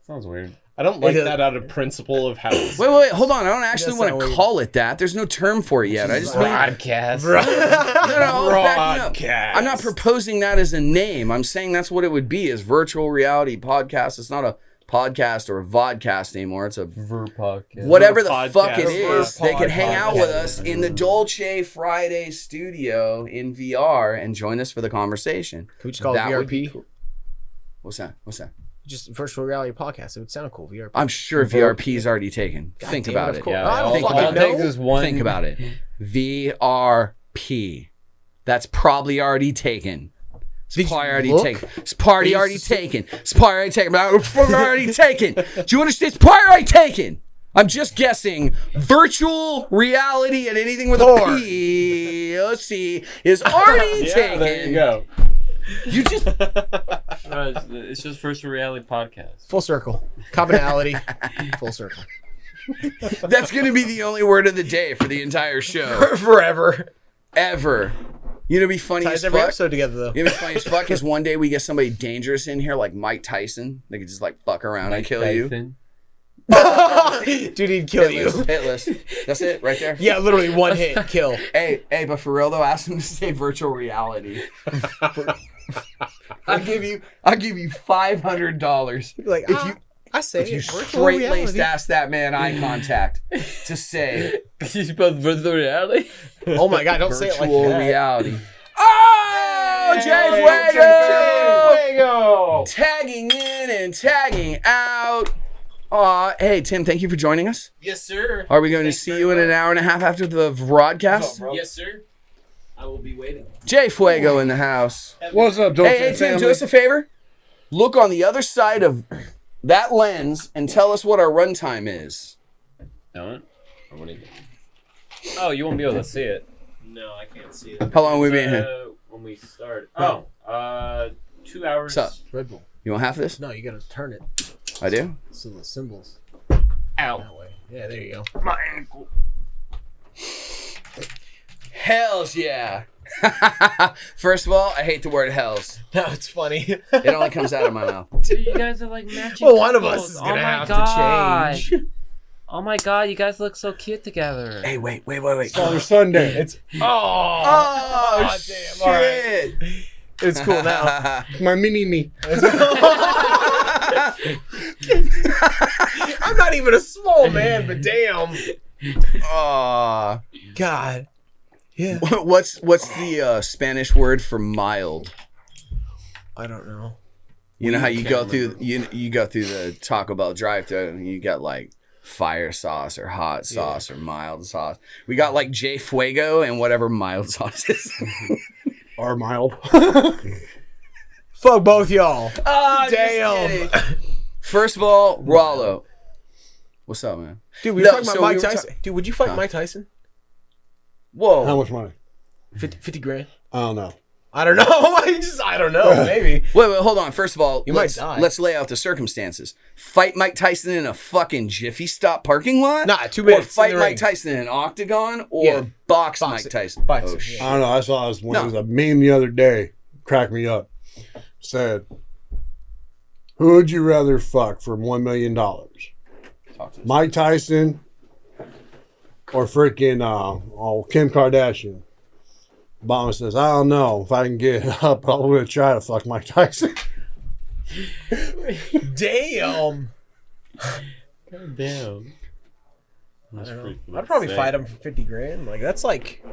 Sounds weird. I don't like It is- that out of principle of how it's Wait, hold on. I don't actually does want sound to weird. call it that. There's no term for it yet. I just mean, Broadcast. no, backing up. broadcast. I'm not proposing that as a name. I'm saying that's what it would be, is virtual reality podcast. It's not a podcast or a vodcast anymore. It's a Podcast. whatever the Podcast. fuck it is. They could hang out with Podcast. us in the Dolce Friday studio in VR and join us for the conversation. Can we just call it That would be VRP? cool. What's that? Just virtual reality podcast. It would sound cool. VRP. I'm sure VRP is already taken. God Think damn about of it. course. Yeah, I don't all, think all about it it. takes is one. Think about it. VRP. That's probably already taken. Did It's you probably already look? taken. It's probably Are you already s- taken. It's probably already taken. It's probably already taken. Do you understand? It's probably already taken. I'm just guessing. Virtual reality and anything with a Thor. P, let's see, is already Yeah, taken. there you go. You just No, it's just virtual reality podcast. Full circle. Commonality. Full circle. that's gonna be the only word of the day for the entire show. Forever. Ever. You know, what'd be funny Ties as every fuck. episode together though. You know what's funny as fuck is one day we get somebody dangerous in here like Mike Tyson. They could just like fuck around and kill you. Tyson. Dude, he'd kill you. Hitless. That's it right there. Yeah, literally one hit, kill. Hey, but for real though, ask him to say virtual reality. I'll give you $500 He'd be like, if you I say if you it, virtual straight laced reality. ask that man eye contact to say You spelled virtual reality? Oh my god, don't say it like virtual that. reality. Oh, Jay Fuego! Fuego! Tagging in and tagging out. Hey Tim, thank you for joining us. Yes, sir. Are we going to see you in an hour and a half after the broadcast? Yes, sir. I will be waiting. Jay Fuego in the house. What's up, Dolce Hey, Tim, family? do us a favor. Look on the other side of that lens and tell us what our runtime is. No. Or what do you think? Oh, you won't be able to see it. No, I can't see it. How long we been here? When we start. Oh. 2 hours. What's up? Red Bull. You want half of this? No, you gotta turn it. I do. So the symbols. Ow. That way. Yeah, there you go. My ankle. Hells yeah. First of all, I hate the word hells. No, it's funny. It only comes out of my mouth. Dude, you guys are like matching. Well, one of us couples. is gonna my have God. to change. Oh my god, you guys look so cute together. Hey, wait. Father Sunday. It's Oh, damn! shit. All right, it's cool now. My mini. I'm not even a small man, but damn. Aw. God. Yeah. What's the Spanish word for mild? I don't know. You know how you go through you go through the Taco Bell drive-thru and you got like fire sauce or hot sauce or mild sauce. We got like J Fuego and whatever mild sauce is. Or mild. Fuck both y'all. Oh, Damn. First of all, Rollo. What's up, man? Dude, we No, were talking about so Mike we were Tyson. Dude, would you fight Mike Tyson? Whoa. How much money? 50 grand? I don't know. I don't know. I don't know. Maybe. Wait, hold on. First of all, You might let's, die. let's lay out the circumstances. Fight Mike Tyson in a fucking Jiffy Stop parking lot? Nah, 2 Or minutes. in fight the Mike ring. Tyson in an octagon? Or Yeah. box Box Mike it. Tyson? Box Oh, it, shit. yeah. I don't know. I saw this one. No. It was a meme the other day. Cracked me up. Said, who would you rather fuck for $1 million? Talk to us. Mike Tyson or freaking Kim Kardashian? Obama says, I don't know. If I can get it up, I'm going to try to fuck Mike Tyson. Damn. Damn. I don't know. I'd probably fight him for 50 grand. Like, that's like,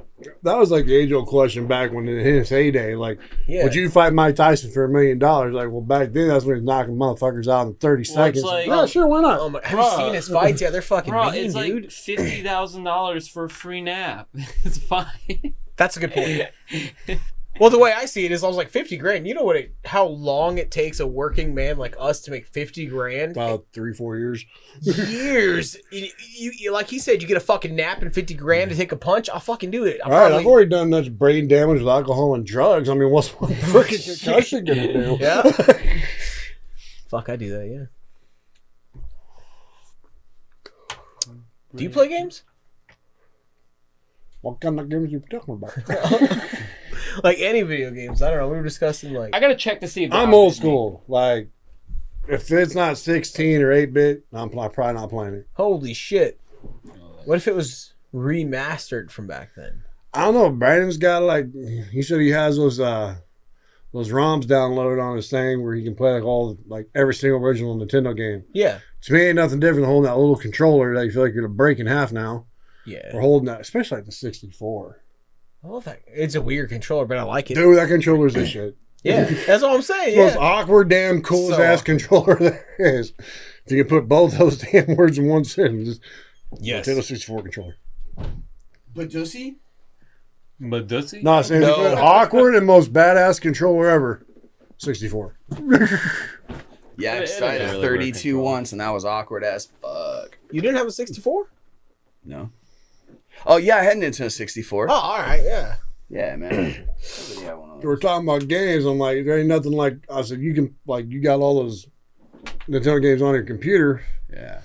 That was like the age-old question back when in his heyday. Like, yeah. would you fight Mike Tyson for $1 million? Like, well, back then, that's when he was knocking motherfuckers out in 30 seconds. like- Yeah, sure, why not? Oh my, have Bruh. you seen his fights? Yeah, they're fucking Bro, mean, it's dude. like $50,000 for a free nap. It's fine. That's a good point. Well, the way I see it is, I was like 50 grand. You know how long it takes a working man like us to make 50 grand? About 3-4 years. Years. You like he said, you get a fucking nap and 50 grand to take a punch. I'll fucking do it. All right, I've already done much brain damage with alcohol and drugs. I mean, what's one freaking concussion gonna do? Yeah. Fuck, I do that. Yeah. Do you play games? What kind of games you talking about? Like any video games? I don't know. We were discussing like. I gotta check to see if I'm old school. Like, if it's not 16 or 8-bit, I'm probably not playing it. Holy shit! What if it was remastered from back then? I don't know. Brandon's got like, he said he has those ROMs downloaded on his thing where he can play like every single original Nintendo game. Yeah. To me, ain't nothing different than holding that little controller that you feel like you're gonna break in half now. Yeah. Or holding that, especially like the 64. I love that. It's a weird controller, but I like it. Dude, that controller's this shit. Yeah, that's all I'm saying. It's the most Yeah. awkward, damn coolest So ass controller there is. If you can put both those damn words in one sentence. Yes. Nintendo 64 controller. But does he? But does he? No, I'm saying No. it's the awkward and most badass controller ever. 64. Yeah, I It tried is a really 32 weird once and that was awkward as fuck. You didn't have a 64? No. Oh, yeah, I had a Nintendo 64. Oh, all right. Yeah. Yeah, man. Everybody had one of We were those. talking about games. I'm like, there ain't nothing like, I said, you can, like, you got all those Nintendo games on your computer, Yeah.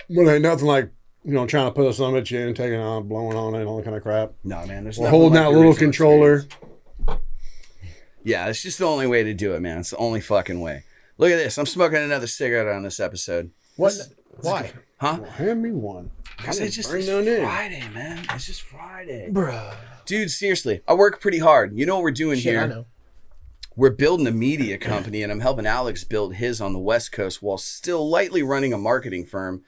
but ain't nothing like, trying to put a son of a bitch in, taking it on, blowing on it, and all that kind of crap. No, man. There's Or nothing holding like that the little original controller. experience. Yeah, it's just the only way to do it, man. It's the only fucking way. Look at this. I'm smoking another cigarette on this episode. What? Why? Huh? Well, hand me one. Because it's just Bring none in. Friday, man. It's just Friday. Bruh. Dude, seriously. I work pretty hard. You know what we're doing Shit, here? I know. We're building a media company, and I'm helping Alex build his on the West Coast while still lightly running a marketing firm.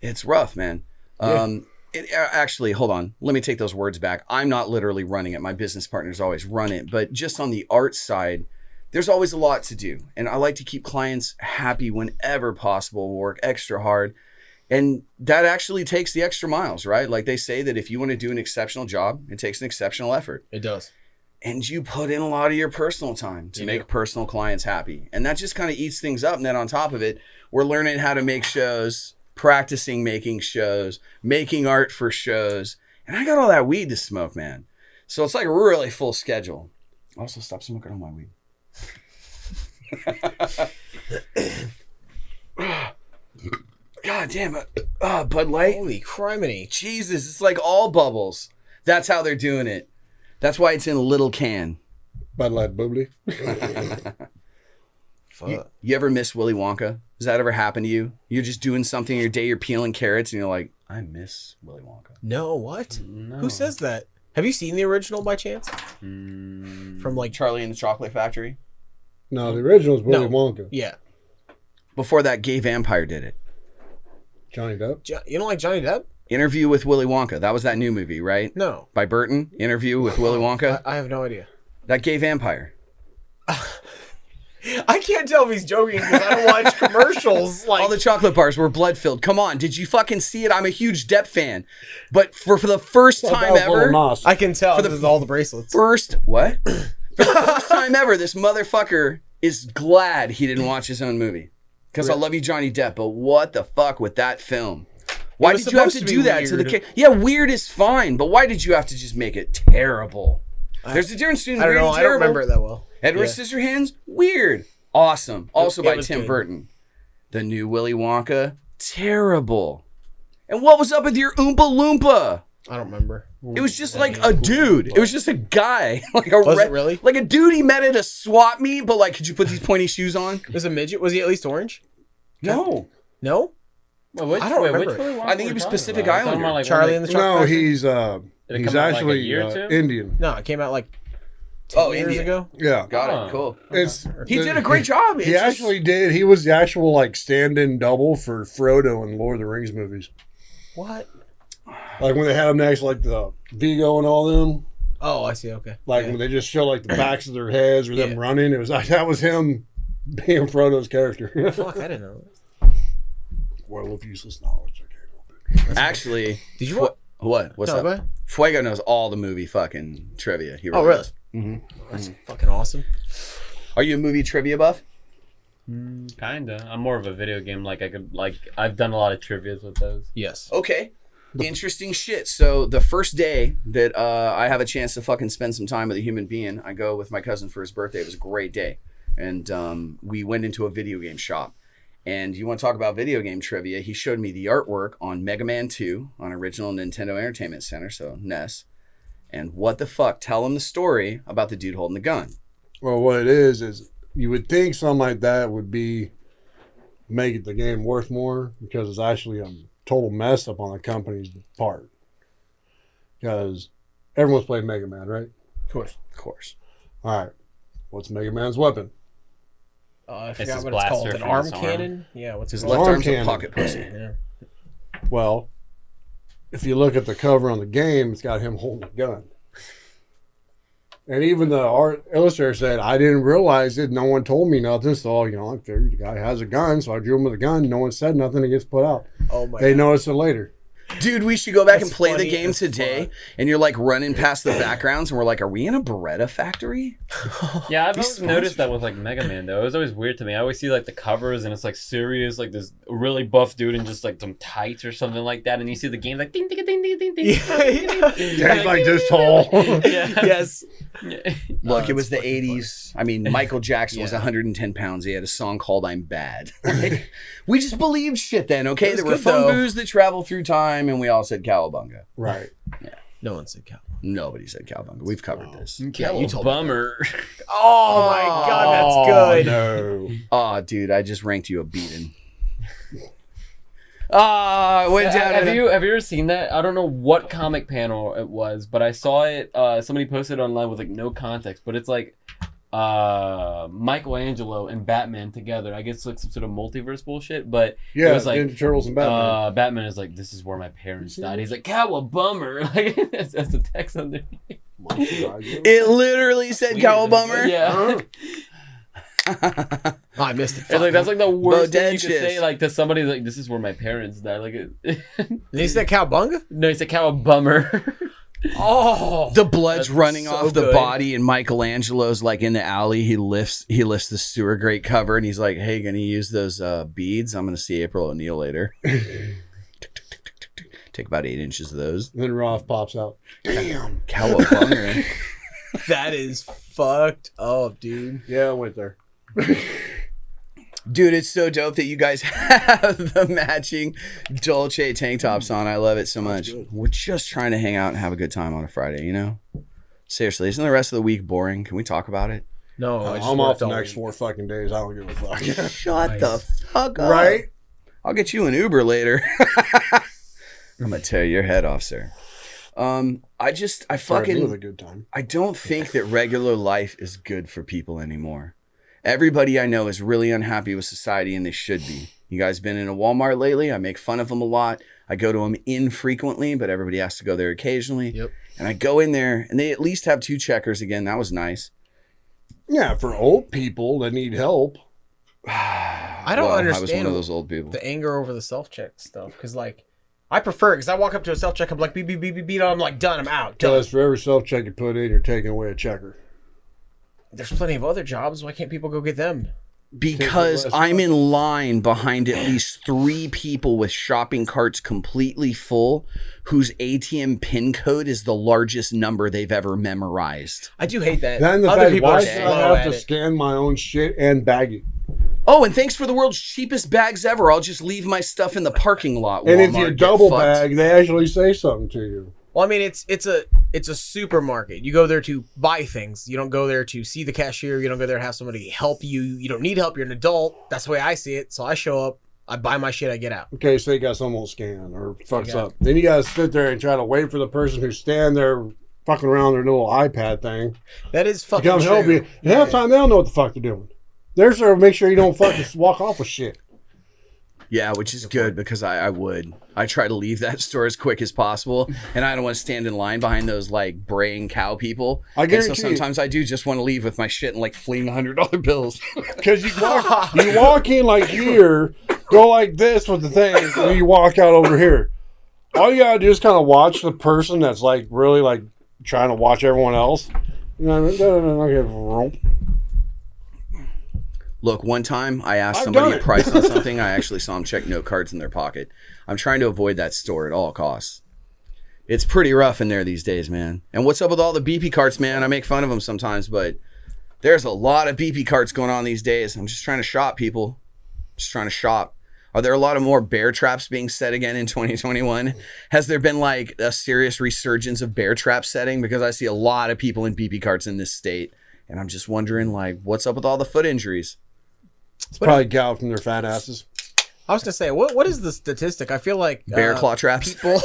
It's rough, man. Actually, hold on. Let me take those words back. I'm not literally running it. My business partners always run it. But just on the art side, there's always a lot to do. And I like to keep clients happy whenever possible, work extra hard. And that actually takes the extra miles, right? Like they say that if you want to do an exceptional job, it takes an exceptional effort. It does. And you put in a lot of your personal time to make personal clients happy. And that just kind of eats things up. And then on top of it, we're learning how to make shows practicing making shows, making art for shows, and I got all that weed to smoke, man. So it's like a really full schedule. Also, stop smoking all my weed. God damn it. Bud Light. Holy criminy. Jesus, it's like all bubbles. That's how they're doing it. That's why it's in a little can. Bud Light bubbly. Fuck. You ever miss Willy Wonka? Does that ever happen to you? You're just doing something in your day, you're peeling carrots, and you're like, I miss Willy Wonka. No, what? No. Who says that? Have you seen the original by chance? From like Charlie and the Chocolate Factory? No, the original is Willy No. Wonka. Yeah. Before that, Gay Vampire did it. Johnny Depp. You don't like Johnny Depp? Interview with Willy Wonka. That was that new movie, right? No. By Burton. Interview with Willy Wonka. I have no idea. That Gay Vampire. I can't tell if he's joking because I don't watch commercials. Like All the chocolate bars were blood filled. Come on, did you fucking see it? I'm a huge Depp fan, but for the first time ever, I can tell For the- because all the bracelets. for the first time ever, this motherfucker is glad he didn't watch his own movie. Because I love you, Johnny Depp, but what the fuck with that film? Why was did you have supposed to to be do that to the weird. kid? Yeah, weird is fine, but why did you have to just make it terrible? There's a difference between I don't weird know. and I don't terrible. remember it that well. Edward Yeah. Scissorhands, weird. Awesome. Also It by was Tim good. Burton. The new Willy Wonka, terrible. And what was up with your Oompa Loompa? I don't remember. It was just like a dude. It was just a guy. Like a Was it really? Like a dude he met at a swap meet, but like, could you put these pointy shoes on? Was a midget? Was he at least orange? No. No. Wait, I don't which remember. Willy Wonka I think he we're was talking Pacific about? We're talking Islander. about, like, Charlie one and of the No, Chocolate Factory? he's Did it he's come out, like, a actually year or two? Indian. No, it came out like 10 years Indian. ago. Yeah, Got Oh. it. Cool. it's He did a great job. It's He just- actually did. He was the actual like stand-in double for Frodo in Lord of the Rings movies. What? Like when they had him next, like the Vigo and all them. Oh, I see. Okay. Like Yeah. when they just show like the backs of their heads or them Yeah. running. It was like that was him being Frodo's character. Fuck, I didn't know. World of useless knowledge. I can't help it. Actually, Did you watch? what? What's No, go up? ahead. Fuego knows all the movie fucking trivia. He Oh, really? does. That's fucking awesome. Are you a movie trivia buff? Kinda. I'm more of a video game. I've done a lot of trivias with those. Yes. Okay. Interesting shit. So the first day that I have a chance to fucking spend some time with a human being, I go with my cousin for his birthday. It was a great day. And we went into a video game shop. And you want to talk about video game trivia? He showed me the artwork on Mega Man 2 on original Nintendo Entertainment Center, so NES. And what the fuck? Tell him the story about the dude holding the gun. Well, what it is you would think something like that would be make the game worth more because it's actually a total mess up on the company's part. Because everyone's played Mega Man, right? Of course. Of course. All right. What's Mega Man's weapon? I It's forgot his what it's called. blaster An from arm his arm. cannon? Yeah, what's His it left called? arm arm's a cannon. pocket pussy. Yeah. Well, if you look at the cover on the game, it's got him holding a gun. And even the art illustrator said, I didn't realize it. No one told me nothing. So, I figured the guy has a gun. So I drew him with a gun. No one said nothing. It gets put out. Oh my They god. noticed it later. Dude, we should go back That's and play the funny game as today. fuck. And you're like running past the backgrounds, and we're like, are we in a Beretta factory? Yeah, I've These always noticed that with like Mega Man though. It was always weird to me. I always see like the covers and it's like serious, like this really buff dude in just like some tights or something like that, and you see the game like ding ding ding ding ding ding. Yeah. Yeah, he's like this tall. Yeah. Yes. Look, Oh, it was the that's fucking 80s. I mean, Michael Jackson was Yeah. 110 pounds. He had a song called I'm Bad. We just believed shit then, okay? It was There were good, though. phone booths that travel through time, and we all said cowabunga. Right. No one said cow. Nobody said cowabunga. We've covered this. Yeah, you told me. Bummer. Oh my god, that's good. No. Oh, dude, I just ranked you a beating. I went down. Have you ever seen that? I don't know what comic panel it was, but I saw it. Somebody posted it online with like no context, but it's like Michelangelo and Batman together. I guess like some sort of multiverse bullshit, but Yeah, it was like Ninja Turtles and Batman. Batman is like, this is where my parents died. He's like, cowabummer. Like that's the text underneath. It literally said cowabummer. Yeah. Oh, I missed it. It's like that's like the worst thing you Bodentious. could say like to somebody like this is where my parents died. Like They said cowbunga? no, it's a cowabummer. Oh, The blood's that's running so off the good. body, and Michelangelo's like in the alley. He lifts the sewer grate cover, and he's like, "Hey, gonna use those beads? I'm gonna see April O'Neil later." Take about 8 inches of those. Then Roth pops out. Damn. Cowabunga. That is fucked up, dude. Yeah, I went there. Dude, it's so dope that you guys have the matching Dolce tank tops on. I love it so much. We're just trying to hang out and have a good time on a Friday, you know? Seriously, isn't the rest of the week boring? Can we talk about it? No, I just I'm off worked the all next week. 4 fucking days. I don't give a fuck. Shut the fuck up. Right? I'll get you an Uber later. I'm gonna tear your head off, sir. I It was a good time. I don't think that regular life is good for people anymore. Everybody I know is really unhappy with society, and they should be. You guys been in a Walmart lately? I make fun of them a lot. I go to them infrequently, but everybody has to go there occasionally. Yep. And I go in there, and they at least have 2 checkers again. That was nice. Yeah, for old people that need help. I don't I was understand one of those old people. the anger over the self-check stuff, because like I prefer it, because I walk up to a self-check, I'm like beep beep beep beep beep, I'm like done, I'm out, done. Because for every self-check you put in, you're taking away a checker. There's plenty of other jobs. Why can't people go get them? Because I'm in line behind at least 3 people with shopping carts completely full, whose ATM PIN code is the largest number they've ever memorized. I do hate that. Then the Other fact, people why are should slow I have at to it. scan my own shit and bag it? Oh, and thanks for the world's cheapest bags ever. I'll just leave my stuff in the parking lot. And if Walmart, you get double fucked. bag, they actually say something to you. Well, I mean, it's a supermarket. You go there to buy things. You don't go there to see the cashier. You don't go there to have somebody help you. You don't need help. You're an adult. That's the way I see it. So I show up, I buy my shit, I get out. Okay, say you got someone won't scan or fucks Yeah. up. Then you gotta sit there and try to wait for the person who's standing there fucking around their little iPad thing That is to fucking come true. help you. And half the time they don't know what the fuck they're doing. They're there to make sure you don't fucking walk off with shit. Yeah, which is good because I would. I try to leave that store as quick as possible, and I don't want to stand in line behind those like braying cow people. I And so guarantee you- sometimes I do just want to leave with my shit and like fling $100 bills. Because you walk in like here, go like this with the thing, and then you walk out over here. All you gotta do is kind of watch the person that's like really like trying to watch everyone else. You know, okay. Look, one time I asked I've somebody done a it. price on something. I actually saw them check note cards in their pocket. I'm trying to avoid that store at all costs. It's pretty rough in there these days, man. And what's up with all the BP carts, man? I make fun of them sometimes, but there's a lot of BP carts going on these days. I'm just trying to shop, people. Just trying to shop. Are there a lot of more bear traps being set again in 2021? Has there been like a serious resurgence of bear trap setting? Because I see a lot of people in BP carts in this state. And I'm just wondering, like, what's up with all the foot injuries? It's probably gout from their fat asses. I was gonna say, what is the statistic? I feel like Bear claw traps? people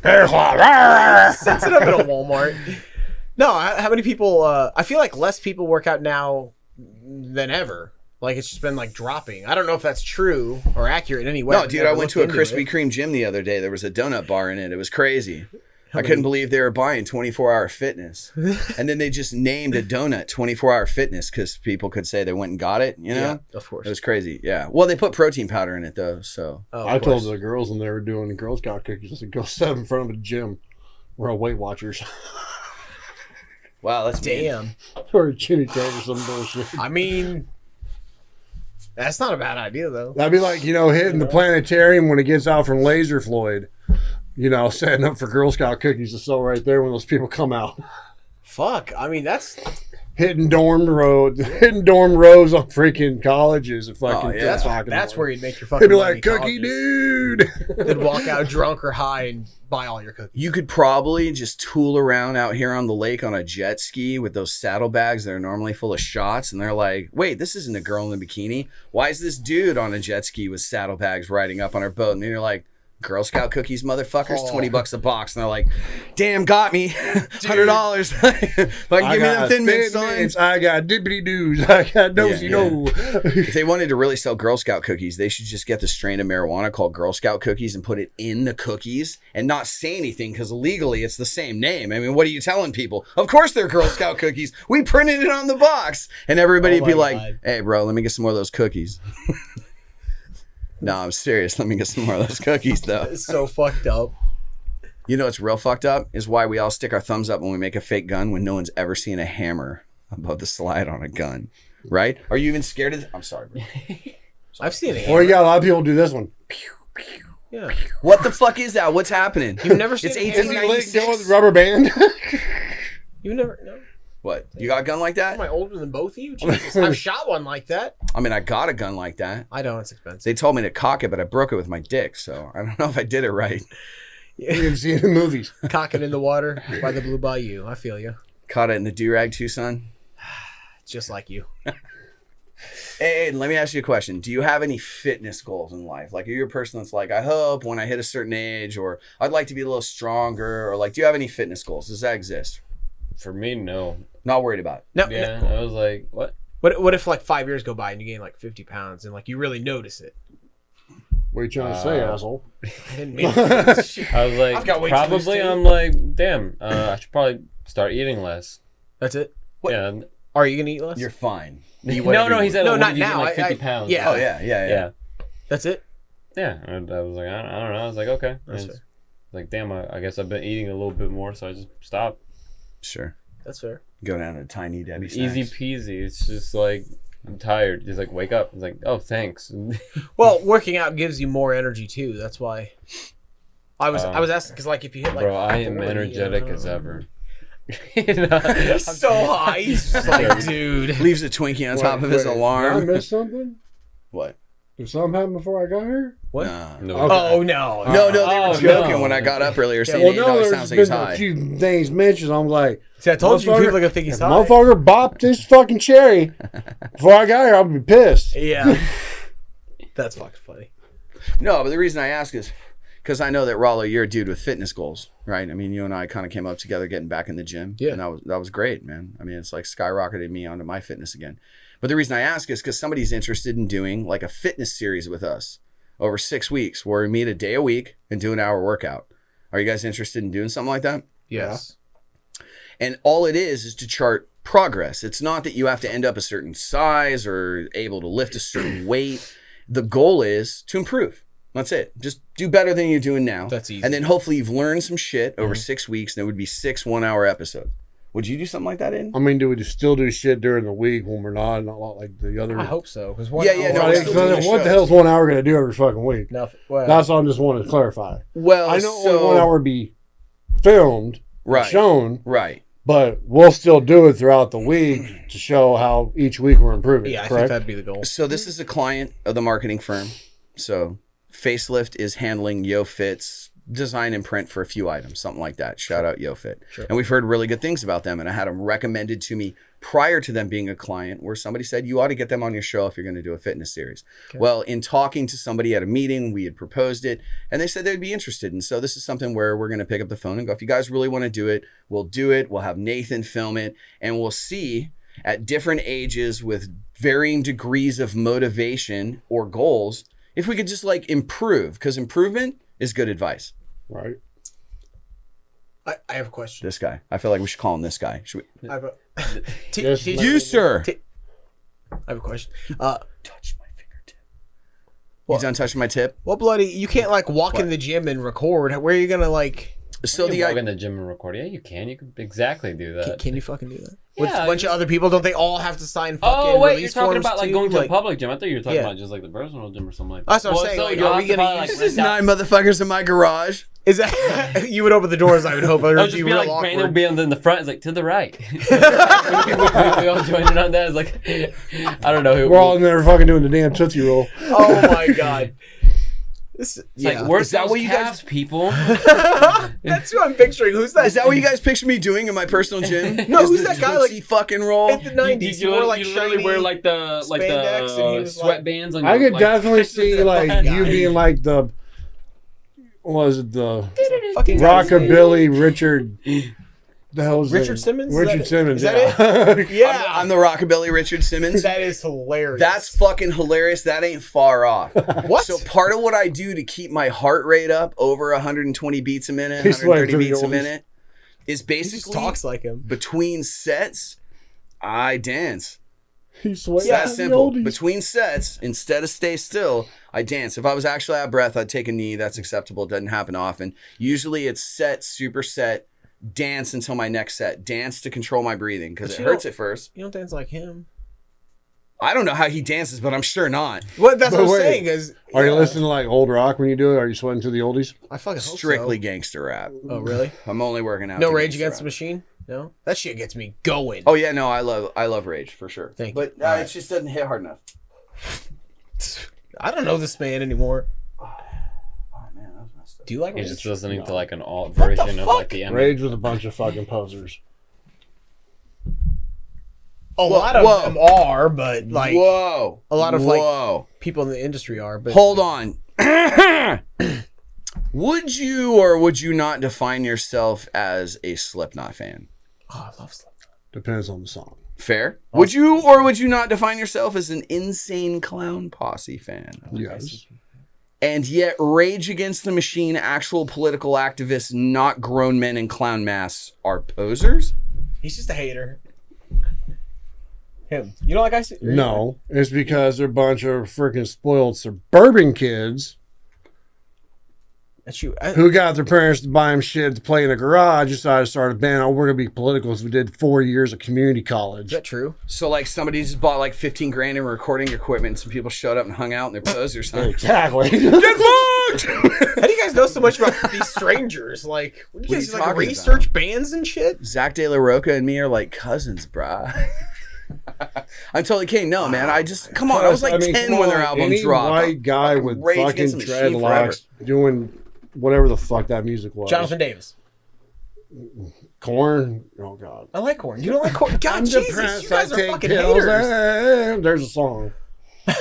Bear claw. sets it up at a Walmart. No, how many people? I feel like less people work out now than ever. Like it's just been like dropping. I don't know if that's true or accurate in any way. No, I've dude, never I went looked to a into Krispy it. Kreme gym the other day. There was a donut bar in it. It was crazy. I couldn't believe they were buying 24-hour fitness. And then they just named a donut 24-hour fitness because people could say they went and got it, you know? Yeah, of course. It was crazy. Yeah. Well, they put protein powder in it, though, so. Oh, of I course. told the girls when they were doing the Girl Scout cookies, I said, go sit in front of a gym. We're all Weight Watchers. Wow, that's mean. Damn. Or a chinny tag or some bullshit. I mean, that's not a bad idea though. That'd be like, hitting the planetarium when it gets out from Laser Floyd. Setting up for Girl Scout cookies to sell right there when those people come out. Fuck. I mean, that's Hitting dorm rows on freaking colleges. At fucking Oh, yeah. that's where you'd make your fucking. they'd be money, like, cookie colleges. dude. They'd walk out drunk or high and buy all your cookies. You could probably just tool around out here on the lake on a jet ski with those saddlebags that are normally full of shots. And they're like, wait, this isn't a girl in a bikini. Why is this dude on a jet ski with saddlebags riding up on her boat? And then you're like, Girl Scout cookies, motherfuckers, $20 a box. And they're like, damn, got me. $100. Like, give me them Thin Mint signs. I got dippity doos. I got nosy Yeah, yeah. no. If they wanted to really sell Girl Scout cookies, they should just get the strain of marijuana called Girl Scout cookies and put it in the cookies and not say anything because legally it's the same name. I mean, what are you telling people? Of course they're Girl Scout cookies. We printed it on the box. And everybody'd Oh be my like, God. hey, bro, let me get some more of those cookies. No, I'm serious. Let me get some more of those cookies, though. It's so fucked up. You know what's real fucked up is why we all stick our thumbs up when we make a fake gun when no one's ever seen a hammer above the slide on a gun, right? Are you even scared of? I'm sorry, bro. I've seen it. Or yeah, a lot of people do this one. Yeah. What the fuck is that? What's happening? You've never seen It's a Does hammer? he let go of 1896. the rubber band? You never know. What? You got a gun like that? Am I older than both of you? Jesus, I've shot one like that. I mean, I got a gun like that. I don't. It's expensive. They told me to cock it, but I broke it with my dick, so I don't know if I did it right. You can see it in movies. Cock it in the water by the Blue Bayou. I feel you. Caught it in the do-rag too, son. Just like you. Hey, let me ask you a question. Do you have any fitness goals in life? Like, are you a person that's like, I hope when I hit a certain age, or I'd like to be a little stronger, or like, do you have any fitness goals? Does that exist? For me, no. Not worried about it. No, Yeah, no. I was like, what? What if like 5 years go by and you gain like 50 pounds and like you really notice it? What are you trying to say, asshole? I didn't mean it. Shit. I was like, I've got weight to lose, probably. too. I'm like, damn. I should probably start eating less. That's it. What? Yeah. Are you gonna eat less? You're fine. No, he said, No, what not did you gain, now. like 50 pounds. yeah. Oh, yeah. Yeah. That's it. Yeah. And I was like, I don't know. I was like, okay. That's And fair. like, damn, I guess I've been eating a little bit more, so I just stopped. Sure. That's fair. Go down to Tiny Debbie snacks. Easy peasy. It's just like, I'm tired. Just like, wake up. It's like, oh, thanks. Well, working out gives you more energy too. That's why. I was asking because like if you hit like Bro, I am 40, energetic you know. as ever. You know? He's so high. He's just like, dude. Leaves a Twinkie on top of his Did I alarm. miss something? What? Did something happen before I got here? What? Nah. No. Okay. Oh no. No, they Oh, were joking no. when I got up earlier saying, Well, you no, know, it there's sounds like he's been high. a few things mentioned. I'm like, See, I told you Motherfucker- people are gonna think he's if high. motherfucker bopped this fucking cherry before I got here, I'd be pissed. Yeah. That's fucking funny. No, but the reason I ask is because I know that Rollo, you're a dude with fitness goals, right? I mean, you and I kind of came up together getting back in the gym. Yeah. And that was great, man. I mean, it's like skyrocketed me onto my fitness again. But the reason I ask is because somebody's interested in doing like a fitness series with us over 6 weeks where we meet a day a week and do an hour workout. Are you guys interested in doing something like that? Yes. And all it is to chart progress. It's not that you have to end up a certain size or able to lift a certain weight. The goal is to improve. That's it. Just do better than you're doing now. That's easy. And then hopefully you've learned some shit over 6 weeks. And it would be 6 1-hour episodes. Would you do something like that, Aiden? I mean, do we still do shit during the week when we're not like the other? I hope so. Because Yeah, yeah, no, Right, we're so still doing then the what the shows. hell's 1 hour going to do every fucking week? Nothing. Well, That's all I just wanted to clarify. Well, I know so, only 1 hour be filmed, and Right. shown, Right. but we'll still do it throughout the week to show how each week we're improving. yeah, I think correct? that'd be the goal. So this is a client of the marketing firm. So Facelift is handling YoFit's design and print for a few items, something like that. Shout out YoFit. Sure. And we've heard really good things about them. And I had them recommended to me prior to them being a client where somebody said, you ought to get them on your show if you're going to do a fitness series. Okay. Well, in talking to somebody at a meeting, we had proposed it and they said they'd be interested. And so this is something where we're going to pick up the phone and go, if you guys really want to do it, we'll do it. We'll have Nathan film it and we'll see at different ages with varying degrees of motivation or goals, if we could just like improve, because improvement is good advice. Right. I have a question. This guy, I feel like we should call him this guy. Should we? I have a. Yes, You, sir. I have a question. Touch my fingertip. What? You done touching my tip? Well, bloody, you can't like walk What? in the gym and record. Where are you gonna like? So You the can walk in the gym and record. Yeah, you can. You can exactly do that. Can you fucking do that? With Yeah, a bunch of other people, don't they all have to sign fucking Oh wait, you're release talking forms about like too? going to a Like, public gym. I thought you were talking Yeah. about just like the personal gym or something like that. That's what I'm saying, like, you'll are we have to gonna probably, use- this rent is out- 9 motherfuckers in my garage. Is that you would open the doors? I would hope. It I'll would just be be real like, man, it'll awkward. be in the front. It's like to the right. we all join in on that. It's like I don't know who. We're all in there fucking doing the damn Tootsie Roll. Oh my god. This, It's yeah. like where's Is that those what you guys- calves, people? That's what I'm picturing. Who's that? Is that what you guys picture me doing in my personal gym? No, Is who's the that guy, Tootsie like, fucking roll? in the 90s? He wore like literally shiny wear like the spandex and he was like- sweatbands on. I your, could like, definitely see like fucking you guy. being like the, what was it, the fucking Rockabilly Richard? The hell was Richard it? Simmons? Is Richard that it? Simmons. Is that yeah. I'm the Rockabilly Richard Simmons. That is hilarious. That's fucking hilarious. That ain't far off. what? So part of what I do to keep my heart rate up over 120 beats a minute, He's 130 like beats a 30 minute, is he just basically talks like him. between sets, I dance. He's sweating. It's that simple. Between sets, instead of stay still, I dance. If I was actually out of breath, I'd take a knee. That's acceptable. It doesn't happen often. Usually it's set, super set, dance until my next set. Dance to control my breathing because it hurts at first. You don't dance like him. I don't know how he dances, but I'm sure not. Well, that's But what I'm wait, saying. Is Are you listening to like old rock when you do it? Are you sweating to the oldies? I fucking hope Strictly so. gangster rap. Oh, really? I'm only working out. No to Rage gangster Against the rap. Machine? No? That shit gets me going. Oh yeah, no, I love Rage for sure. Thank but you. it just doesn't hit hard enough. I don't know this man anymore. Oh man, that was messed up. Do you like You're Rage? just listening to like an alt What the version of like fuck? the end. Rage with a bunch of fucking posers. A lot of them are, but like Whoa, a lot of whoa. people in the industry are. But Hold on. Would you or would you not define yourself as a Slipknot fan? oh, I love Slipknot. Depends on the song. Fair. Would you or would you not define yourself as an Insane Clown Posse fan? Yes. And yet, Rage Against the Machine, actual political activists, not grown men in clown masks, are posers? He's just a hater. Him. You know, like I said. No, it's because they're a bunch of freaking spoiled suburban kids That's you. who got their parents to buy them shit to play in a garage, decided to start a band. Oh, we're going to be political. So we did 4 years of community college. Is that true? So, like, somebody just bought like 15 grand in recording equipment, and some people showed up and hung out, and they're posers, huh? Exactly. Get fucked! How do you guys know so much about these strangers? Like, what do you What are guys you do, like talking research bands and shit? Zach De La Roca and me are like cousins, brah. I'm totally kidding. No, man. I just come on. I was like 10 come when their on, album any dropped. white guy Fucking with Rage fucking Against the Machine dreadlocks doing whatever the fuck that music was. Jonathan Davis. Korn. Oh god. I like Korn. You don't like Korn? God, I'm Jesus, depressed. you guys I are take fucking pills. haters. There's a song. They're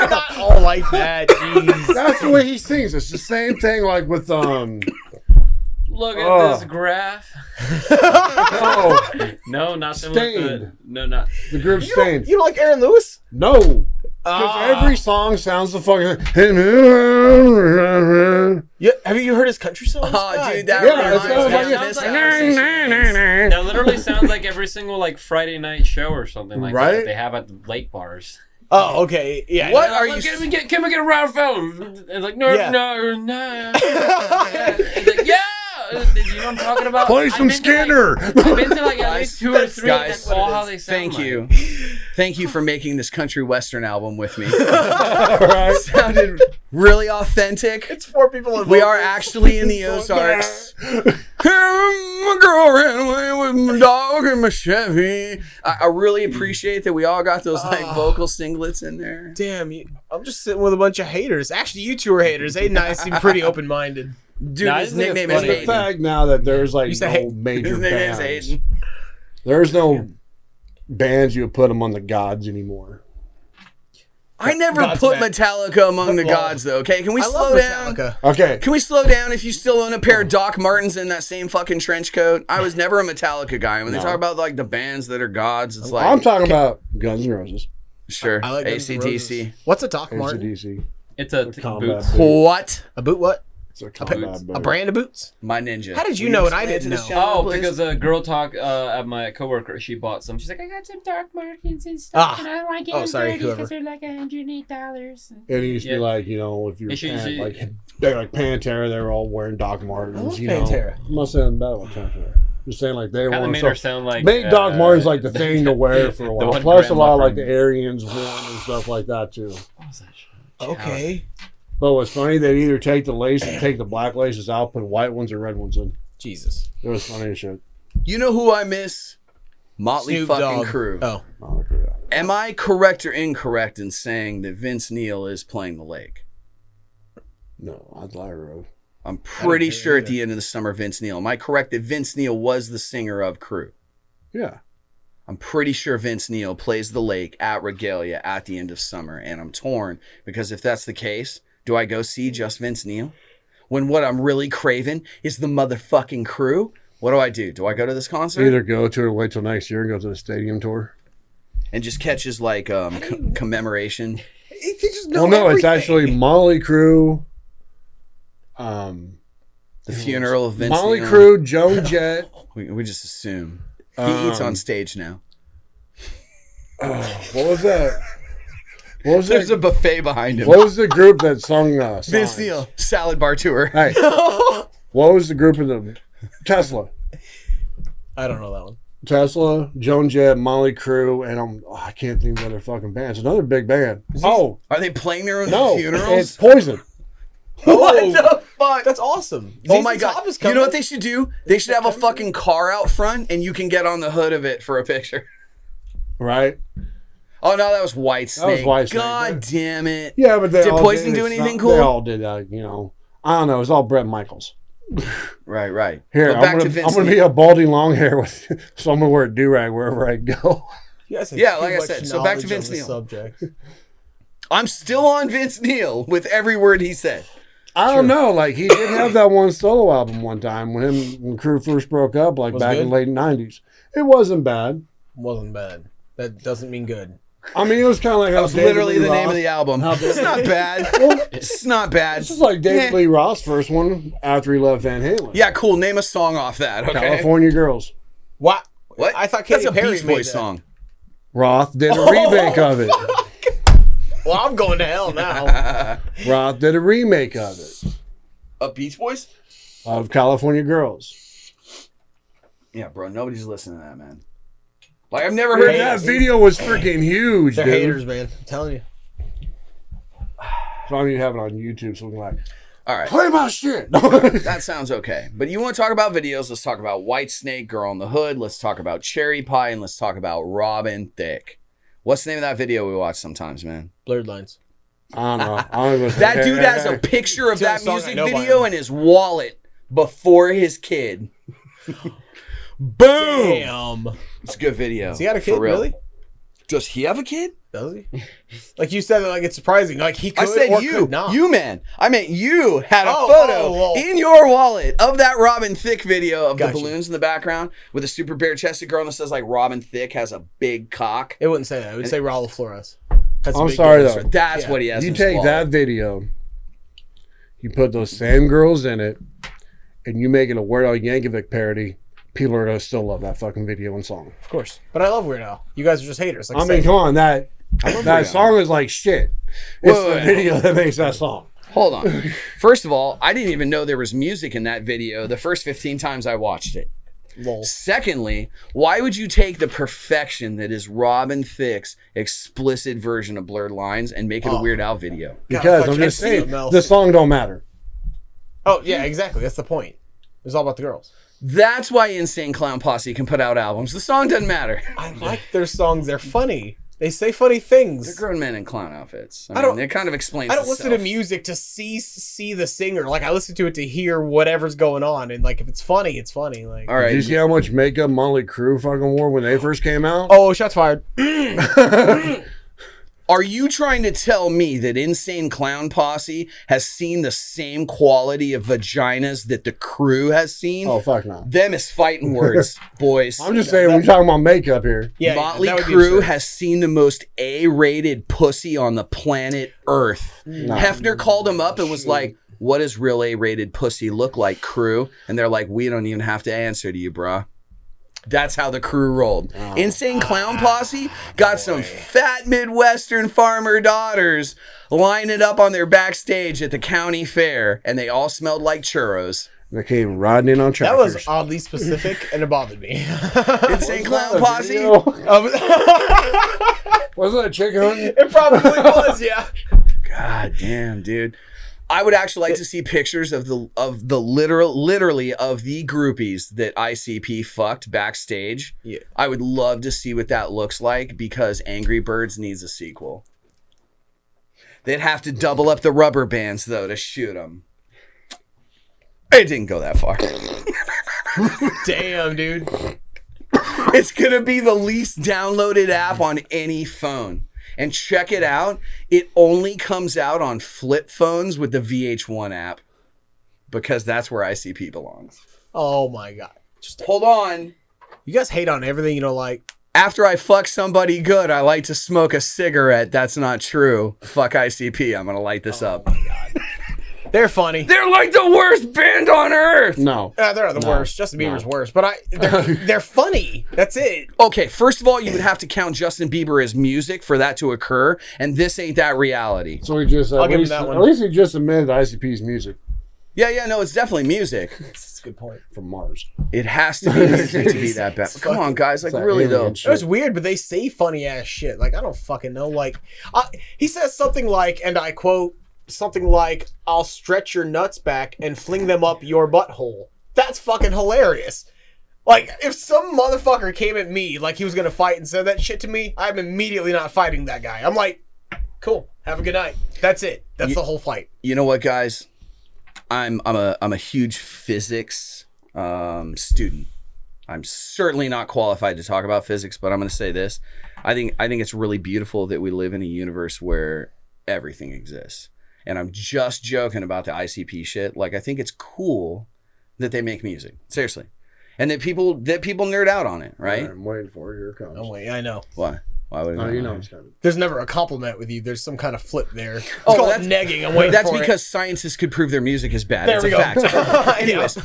not all like that. Jeez. That's the way he sings. It's the same thing like with Look at Oh. this graph. oh, No, not the with the, Stained. no, not. the group You don't, Stained. you don't like Aaron Lewis? No. Because every song sounds the fucking. Yeah. Have you heard his country songs? Oh, God dude, that Yeah, it reminds sounds me like of it- this sounds like- conversation. That literally sounds like every single like Friday night show or something like Right? that they have at the lake bars. Oh, okay. Yeah. What Like, are "Look, you? Can we get a round film? And like, no, Yeah. no. It's like, yeah. You know what I'm talking about? Play I've some been to, like- Skinner. I've been to like at least 2 or 3. Guys, That's all how they sound. Thank like. you. Thank you for making this country western album with me. Right? Sounded really authentic. It's 4 people in We are actually in the Ozarks. My girl ran away with my dog and my Chevy. I really appreciate that we all got those like vocal singlets in there. Damn, I'm just sitting with a bunch of haters. Actually, you two are haters. Aiden and I seem pretty open-minded. Dude, No, I his just think nickname it's is The funny. Aiden. fact now that there's like You say no hey- major His name is bands. Aiden. There's no bands you would put them on the gods anymore. I never God's put back. Metallica among the Well, gods, though. Okay, can we I slow love down? Metallica. Okay. Can we slow down if you still own a pair of Doc Martens in that same fucking trench coat? I was never a Metallica guy. When they No. talk about like the bands that are gods, it's like I'm talking about Guns N' Roses. sure I like Guns N' AC/DC. Roses. What's a Doc Martin? AC/DC. It's a Combat boots. boot. What? A boot what? It's a combat A boot. brand of boots? My ninja. How did you Will know and I explain didn't to this know? gentleman, Oh, please? because a girl talk at my coworker, she bought some. She's like, I got some Dark Martins and stuff, Ah. and I don't want to get Oh, them sorry, dirty whoever. because they're like $108. And it used to be Yeah. like, you know, if you're It should- like they're like Pantera, they were all wearing Doc Martens. I love you Pantera. know, I'm not saying bad about Pantera. Just saying like they Kind of were made so her sound like made Doc Martens like the thing to wear for a The while. one Plus a lot of grandma like the from- Aryans won and stuff like that too. What was that shit? Okay. But what's funny, they'd either take the lace and take the black laces out, put white ones or red ones in. Jesus. It was funny as shit. You know who I miss? Motley Snoop fucking Dogg. Crew. Oh. Oh, look at that. Am I correct or incorrect in saying that Vince Neil is playing the lake? No, I'd lie, Road. I'm pretty hear sure at either. the end of the summer, Vince Neil. Am I correct that Vince Neil was the singer of Crew? Yeah. I'm pretty sure Vince Neil plays the lake at Regalia at the end of summer, and I'm torn because if that's the case, do I go see just Vince Neil? When what I'm really craving is the motherfucking Crew? What do? Do I go to this concert Either go to it or wait till next year and go to the stadium tour. and just catch his like commemoration? You just know Well, no, it's everything. actually Molly Crew. The funeral of Vince Molly Neil? Crew, Joan Jett. We just assume. He eats on stage now. What was that? What was There's that? a buffet behind him. What was the group that sung Vince Signs? Neil, salad bar tour. Hey, what was the group of the Tesla? I don't know that one. Tesla, Joan Jett, Molly Crew, and I can't think of other fucking bands. Another big band. Oh Are they playing their own no, funerals? it's Poison. What the fuck? That's awesome. Oh ZZ my Top god! is You know coming. what they should do? They should have a fucking car out front, and you can get on the hood of it for a picture. Right? Oh no, that was Whitesnake. Whitesnake, God but- damn it! Yeah, but they Did all Poison did do it. anything They cool? all did that. I don't know. It's all Bret Michaels. Right. Here, But I'm back to gonna, Vince I'm gonna be Neil. a balding long hair with, so I'm gonna wear a do rag wherever I go. You guys have Yeah, too like I much said, so back to knowledge Vince on the Neil. subject. I'm still on Vince Neil with every word he said. I don't know. Like he did have that one solo album one time when Crew first broke up, like Was back in good? the late '90s. It wasn't bad. Wasn't bad. That doesn't mean good. I mean, it was kind of like That how was David literally Lee the name Roth- of the album. How It's not bad. It's not bad. This is like David Yeah. Lee Roth's first one after he left Van Halen. Yeah, cool. Name a song off that. Okay. California Girls. What? What? I thought That's Katy a Perry Beach made Boys that. song. Roth did a remake of it. Well, I'm going to hell now. Roth did a remake of it. A Beach Boys? Of California Girls. Yeah, bro. Nobody's listening to that, man. Like I've never heard That that. video was freaking huge, They're dude. haters, man. I'm telling you. So I don't even have it on YouTube, so we can like All right. play my shit. That sounds okay. But you want to talk about videos? Let's talk about Whitesnake, Girl in the Hood. Let's talk about Cherry Pie, and let's talk about Robin Thicke. What's the name of that video we watch sometimes, man? Blurred lines. I don't know. I don't even That dude has a picture of It's the that only song I music know by video him. in his wallet before his kid. Boom! Damn. It's a good video. Has he got a for kid, real. really? Does he have a kid? Does he? Like you said, like it's surprising. Like he could I said or you. could not. You, man. I meant you had a Oh, photo in your wallet of that Robin Thicke video of Gotcha. the balloons in the background with a super bare-chested girl that says like Robin Thicke has a big cock. It wouldn't say that. It would say Raul Flores. That's a I'm big sorry, difference. though. That's Yeah. what he has You in his take wallet. that video, you put those same girls in it, and you make it a Weird Al Yankovic parody. People are gonna still love that fucking video and song. Of course. But I love Weird Al. You guys are just haters. Like I I mean, said. come on, that Weird Al. song is like shit. It's Wait, the wait, video that makes that song. Hold on. First of all, I didn't even know there was music in that video the first 15 times I watched it. Lol. Secondly, why would you take the perfection that is Robin Thicke's explicit version of Blurred Lines and make it a Weird Al video? Because God, I'm just I saying, can't see the song don't matter. Oh yeah, exactly. That's the point. It's all about the girls. That's why Insane Clown Posse can put out albums. The song doesn't matter. I like their songs. They're funny. They say funny things. They're grown men in clown outfits. I don't- It kind of explains I don't listen to itself. music to see the singer. Like I listen to it to hear whatever's going on, and like if it's funny, it's funny. Like All right. Did you see how much makeup Molly Crew fucking wore when they first came out? oh, shots fired. Are you trying to tell me that Insane Clown Posse has seen the same quality of vaginas that the Crew has seen? Oh, fuck no. Them is fighting words, boys. I'm just saying, we're talking about makeup here. Yeah, Motley that would be Crue absurd. has seen the most A-rated pussy on the planet Earth. Hefner called him up and was like, what does real A-rated pussy look like, Crew? And they're like, we don't even have to answer to you, bruh. That's how the Crew rolled. Insane Clown Posse got some fat Midwestern farmer daughters lining up on their backstage at the county fair, and they all smelled like churros. They came riding in on That tractors. was oddly specific, and it bothered me. Insane Clown Posse? Um, Wasn't that a chicken hunting? it probably was, yeah. God damn, dude. I would actually like to see pictures of the literally of the groupies that ICP fucked backstage. Yeah. I would love to see what that looks like because Angry Birds needs a sequel. They'd have to double up the rubber bands though to shoot them. It didn't go that far. Damn, dude. It's gonna be the least downloaded app on any phone. And check it out. It only comes out on flip phones with the VH1 app because that's where ICP belongs. Oh my god. Just Hold on. you guys hate on everything you don't like. After I fuck somebody good, I like to smoke a cigarette. That's not true. Fuck ICP. I'm going to light this up. They They're funny. They're like the worst band on earth. No. They're the worst. Justin Bieber's worse, but they're funny. That's it. Okay, first of all, you would have to count Justin Bieber as music for that to occur, and this ain't that reality. So he just I'll give him that one. at least he just admitted ICP's music Yeah, no, it's definitely music. That's a good point. from Mars. It has to be music to be that bad. Come on, guys, like It's really alien though. shit. It was weird, but they say funny ass shit. Like I don't fucking know. Like he says something like, and I quote something like, "I'll stretch your nuts back and fling them up your butthole." That's fucking hilarious. Like if some motherfucker came at me like he was gonna fight and said that shit to me, I'm immediately not fighting that guy. I'm like, cool, have a good night. That's it. That's the whole fight. You know what, guys? I'm a huge physics student. I'm certainly not qualified to talk about physics, but I'm going to say this: I think it's really beautiful that we live in a universe where everything exists. And I'm just joking about the ICP shit. Like I think it's cool that they make music, seriously, and that people nerd out on it, right? I'm waiting for it. Here it comes. Oh wait, I know. Why? Why would it? Oh, not you know matter? it's coming. There's never a compliment with you. There's some kind of flip there. It's Oh, called that's- negging. I'm waiting That's for because scientists could prove their music is bad. There It's we a go. fact. Anyways,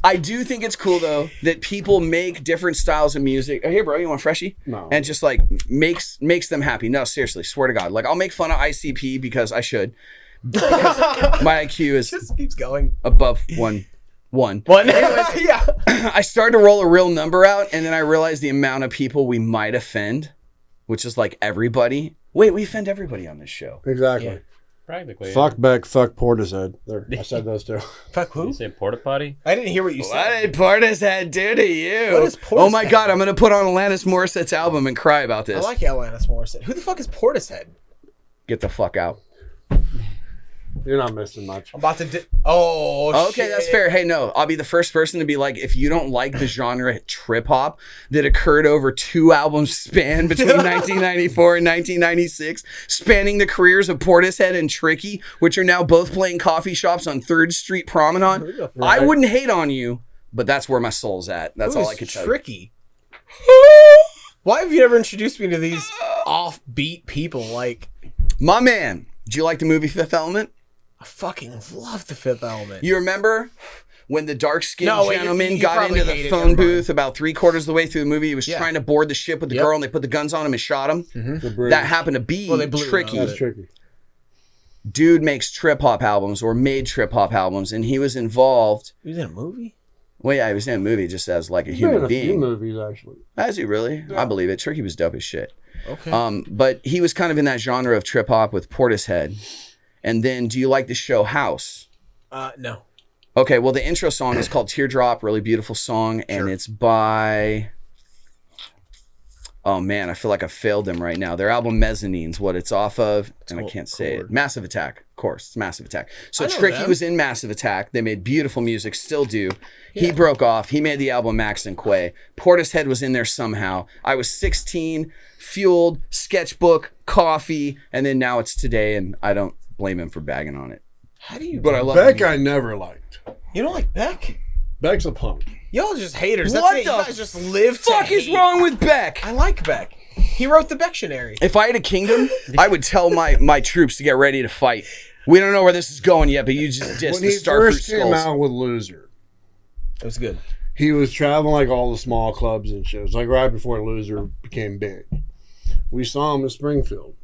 I do think it's cool though that people make different styles of music. Oh, here, bro, you want a freshie? No. And just like makes them happy. No, seriously, swear to God. Like I'll make fun of ICP because I should. Because my IQ is it. Just keeps going. above one. What? Yeah. I started to roll a real number out, and then I realized the amount of people we might offend, which is like everybody. Wait, we offend everybody on this show. Exactly. Yeah. Practically. Fuck Beck, fuck Portishead. There, I said those two. Fuck who? You say porta potty? I didn't hear what you What said. did Portishead do to you? What is Oh my Portishead? God, I'm gonna put on Alanis Morissette's album and cry about I this. like Alanis Morissette. Who the fuck is Portishead? Get the fuck out. You're not missing much. I'm about to. Oh, Okay, shit. that's fair. Hey, no, I'll be the first person to be like, if you don't like the genre trip hop that occurred over 2 albums span between 1994 and 1996, spanning the careers of Portishead and Tricky, which are now both playing coffee shops on 3rd Street Promenade, I wouldn't hate on you, but that's where my soul's at. That's Who all is I could tell you. Tricky. Why have you never introduced me to these offbeat people? Like, My man, did you like the movie Fifth Element? I fucking love the Fifth Element. You remember when the dark-skinned No, wait, gentleman you got probably into the hate it, phone never mind. booth about 3/4 of the way through the movie? He was Yeah. trying to board the ship with the Yep. girl, and they put the guns on him and shot him. The bridge. That happened to be Well, they blew it Tricky. up. That's tricky. Dude makes trip hop albums or made trip hop albums, and he was involved. He was in a movie? Well, yeah, he was in a movie just as like a He's been in human a few being. movies actually. Is he really? I believe it. Tricky was dope as shit. Okay. But he was kind of in that genre of trip hop with Portishead. And then, do you like the show House? No. Okay, well, the intro song is called Teardrop, really beautiful song, and it's by... Oh, man, I feel like I failed them right now. Their album Mezzanine's what it's off of, and I can't say it. Massive Attack, of course, it's Massive Attack. So I know Tricky them. was in Massive Attack. They made beautiful music, still do. He broke off. He made the album Max and Quay. Portishead was in there somehow. I was 16, fueled, sketchbook, coffee, and then now it's today, and I don't blame him for bagging on it. How do you... But I love Beck him. I never liked. You don't like Beck? Beck's a punk. Y'all just haters. That's What it. You the guys just live to Fuck is hate. wrong with Beck? I like Beck. He wrote the Bectionary. If I had a kingdom, I would tell my troops to get ready to fight. We don't know where this is going yet, but you just dissed When the he Starfruit first came Skulls. out with Loser, It was good. he was traveling like all the small clubs and shit. It was like right before Loser became big. We saw him in Springfield.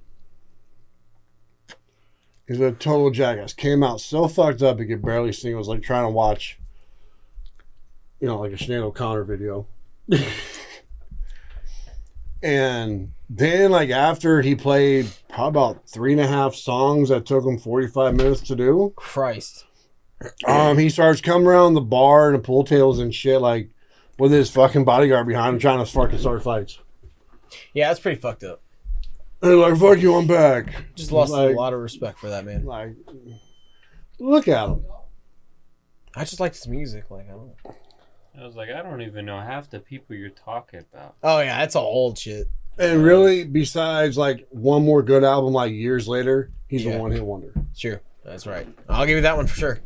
He's a total jackass. Came out so fucked up he could barely sing. It was like trying to watch, like a Sinead O'Connor video. And then, like, after he played probably about 3.5 songs that took him 45 minutes to do, Christ. he starts coming around the bar and the pool tables and shit, like, with his fucking bodyguard behind him trying to fucking start fights. Yeah, that's pretty fucked up. And like, fuck you, I'm back. Just lost Like- a lot of respect for that man. Like, look at him. I just liked his music. Like, I don't. I was like, I don't even know half the people you're talking about. Oh yeah, that's all old shit. And really, besides, like, one more good album, like, years later, he's Yeah. a one-hit wonder. True. That's right. I'll give you that one for sure.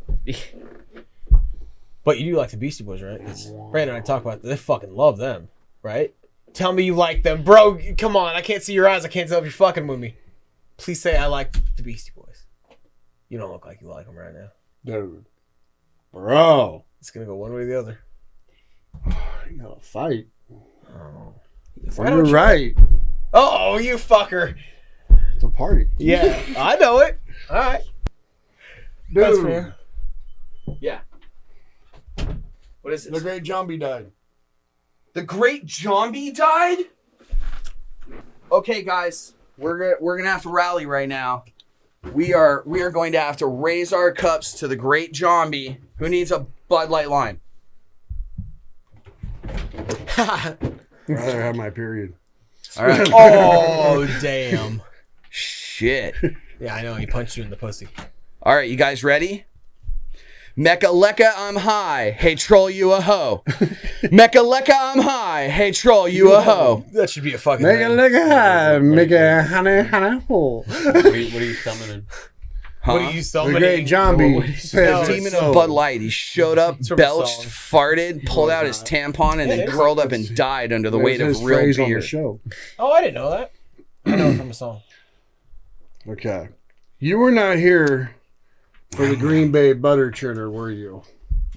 But you do like the Beastie Boys, right? 'Cause Brandon and I talk about they fucking love them, right? Tell me you like them, bro. Come on, I can't see your eyes. I can't tell if you're fucking with me. Please say I like the Beastie Boys. You don't look like you like them right now. Dude. Bro. It's gonna go one way or the other. You gotta fight. Oh. You're right. Oh, you fucker. It's a party. Yeah, I know it. All right. Dude. That's fair. Yeah. What is The this? great zombie died. The Great Zombie died? Okay, guys, we're gonna have to rally right now. We are going to have to raise our cups to the Great Zombie. Who needs a Bud Light Lime? I'd rather have my period. All right. Oh, damn. Shit. Yeah, I know. He punched you in the pussy. All right, you guys ready? Mecca lecca, I'm high. Hey, troll, you a hoe. Mecca lecca, I'm high. Hey, troll, you a hoe. That should be a fucking Make it thing. look high. Make it honey hole. What are you summoning? Huh? What are you The summoning? great zombie. No, says Demon so. of Bud Light. He showed up, It's from a belched, song. farted, pulled out his tampon, and then Yeah, curled up and died under the weight There's of his real phrase on beer. the show. Oh, I didn't know that. I know it from a song. Okay. You were not here for the Green Bay butter churner, were you?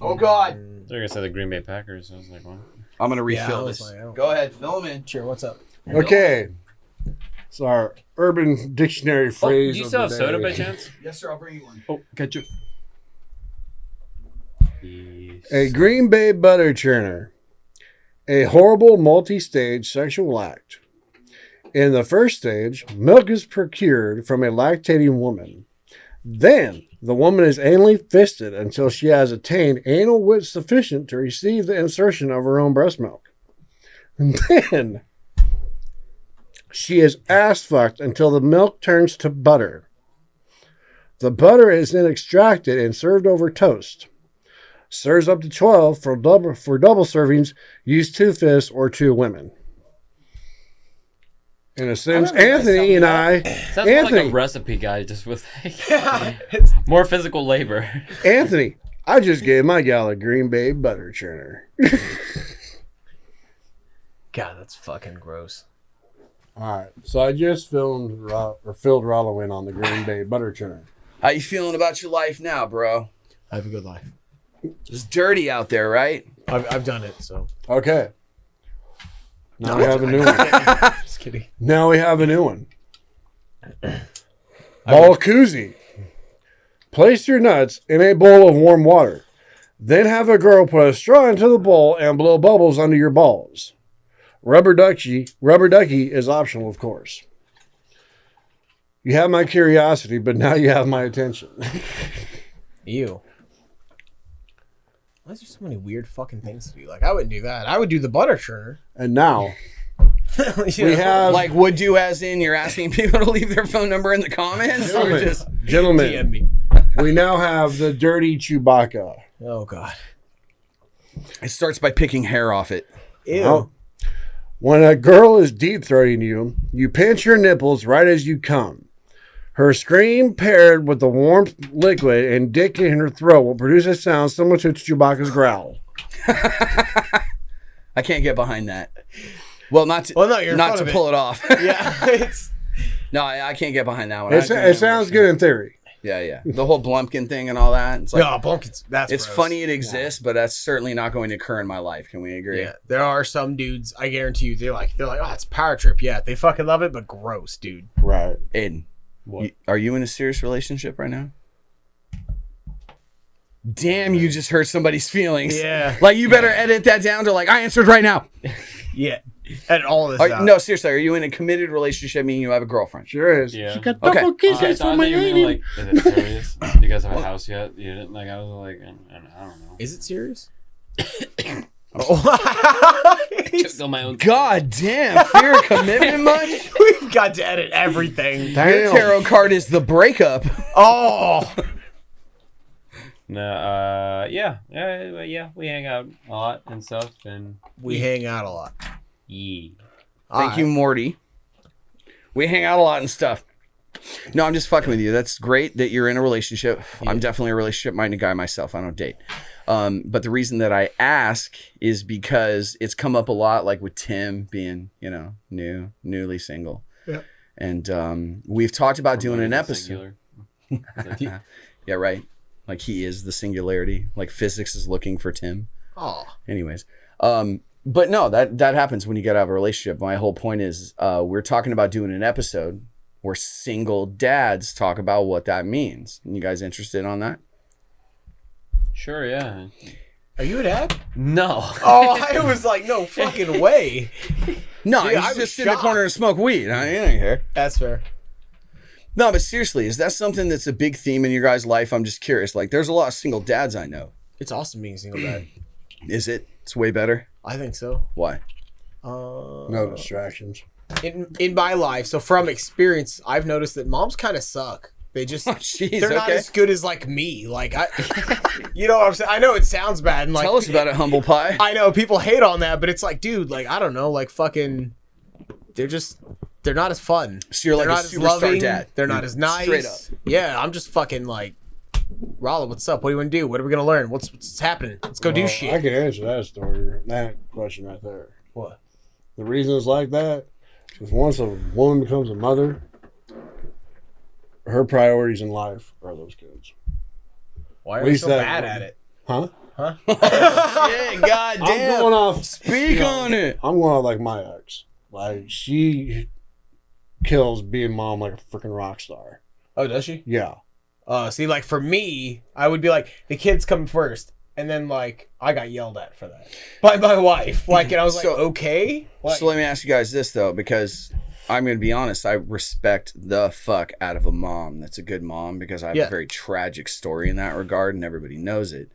Oh, God. They're gonna say the Green Bay Packers. I was like, what? I'm going to Yeah, I refill was this. like, I don't- Go ahead, fill them in. Sure, what's up? Okay. So our Urban Dictionary Oh, phrase. do you of still the have soda day. by chance? Yes, sir. I'll bring you one. Oh, ketchup. Yes. A Green Bay butter churner. A horrible multi-stage sexual act. In the first stage, milk is procured from a lactating woman. Then, the woman is anally fisted until she has attained anal width sufficient to receive the insertion of her own breast milk. And then, she is ass fucked until the milk turns to butter. The butter is then extracted and served over toast. Serves up to 12 for double servings. Use 2 fists or 2 women. In a sense, remember you guys telling Anthony me and that. I, Sounds more like Anthony. a recipe guy, just with It's- more physical labor. Anthony, I just gave my gal a Green Bay butter churner. God, that's fucking gross. All right, so I just filled Rollo in on the Green Bay butter churner. How you feeling about your life now, bro? I have a good life. It's dirty out there, right? I've done it, so. Okay. Now we have a new one. Just kidding. Now we have a new one. Ball koozie. Place your nuts in a bowl of warm water. Then have a girl put a straw into the bowl and blow bubbles under your balls. Rubber ducky is optional, of course. You have my curiosity, but now you have my attention. Ew. Why is there so many weird fucking things to do? Like, I wouldn't do that. I would do the butter churner. And now You we know? have, Like would do as in you're asking people to leave their phone number in the comments? Or Gentlemen. just DM gentlemen, me. we now have the dirty Chewbacca. Oh, God. it starts by picking hair off it. Ew. Oh. When a girl is deep throating you, you pinch her nipples right as you come. Her scream paired with the warm liquid and dick in her throat will produce a sound similar to Chewbacca's growl. I can't get behind that. Well, not to, Well, no, you're in not front to of pull it off. Yeah, it's... No, I can't get behind that one. It sounds good in theory. Yeah, yeah. The whole Blumpkin thing and all that. It's like No, Blumpkins, that's it's gross. funny it exists, but that's certainly not going to occur in my life. Can we agree? Yeah, there are some dudes, I guarantee you, they're like, oh, it's power trip. Yeah, they fucking love it, but gross, dude. Right. Aiden, What? are you in a serious relationship right now? Damn, you just hurt somebody's feelings. Yeah. Like, you better edit that down to, like, I answered right now. Yeah. And all this out. No, seriously, are you in a committed relationship, meaning you have a girlfriend? Sure is. Yeah. She got Okay. double kisses I for my thought you lady. were like, is it serious? Do you guys have a house yet? You didn't, like, I was like, I don't know. Is it serious? Choked on my own. God damn, fear of commitment much? We've got to edit everything. Your Damn. tarot card is the breakup. Oh. No, yeah, we hang out a lot and stuff, and We hang out a lot. yeah. Thank you, Morty. We hang out a lot and stuff. No, I'm just fucking with you. That's great that you're in a relationship. I'm definitely a relationship-minded guy myself. I don't date. But the reason that I ask is because it's come up a lot, like with Tim being, newly single. Yeah. And we've talked about doing an episode. Singular. Yeah, right. Like he is the singularity. Like physics is looking for Tim. Oh, Anyways, but no, that happens when you get out of a relationship. My whole point is, we're talking about doing an episode where single dads talk about what that means. You guys interested on that? Sure, yeah. are you a dad? No. Oh, I was like, no fucking way. No, Dude, I he's was just sit in the shocked. corner and smoke weed. I ain't here. That's fair. No, but seriously, is that something that's a big theme in your guys' life? I'm just curious. Like, there's a lot of single dads I know. It's awesome being a single dad. Is it? It's way better. I think so. Why? No distractions. In my life, so from experience, I've noticed that moms kind of suck. They just Jeez, they're not okay. as good as like me. Like I, you know what I'm saying? I know it sounds bad, and like Tell us about it, humble pie. I know people hate on that, but it's like, dude, like I don't know, like fucking, they're not as fun. So you're like they're a not as superstar loving. dad. They're not You're as nice. straight up. Yeah, I'm just fucking like, Rolla, what's up? What do you want to do? What are we gonna learn? What's happening? Let's go do Well, shit. I can answer that story, that question right there. What? The reason it's like that is once a woman becomes a mother, her priorities in life are those kids. Why are At you least so that- bad at it? Huh? Yeah, I'm goddamn. going off. Speak on it. I'm going off like my ex. Like she kills being mom like a freaking rock star. Oh, does she? Yeah. See, like for me, I would be like, the kids come first, and then like I got yelled at for that by my wife. Like, and I was like, So- okay. Like, So let me ask you guys this though, because I'm going to be honest, I respect the fuck out of a mom that's a good mom, because I have Yeah. a very tragic story in that regard and everybody knows it.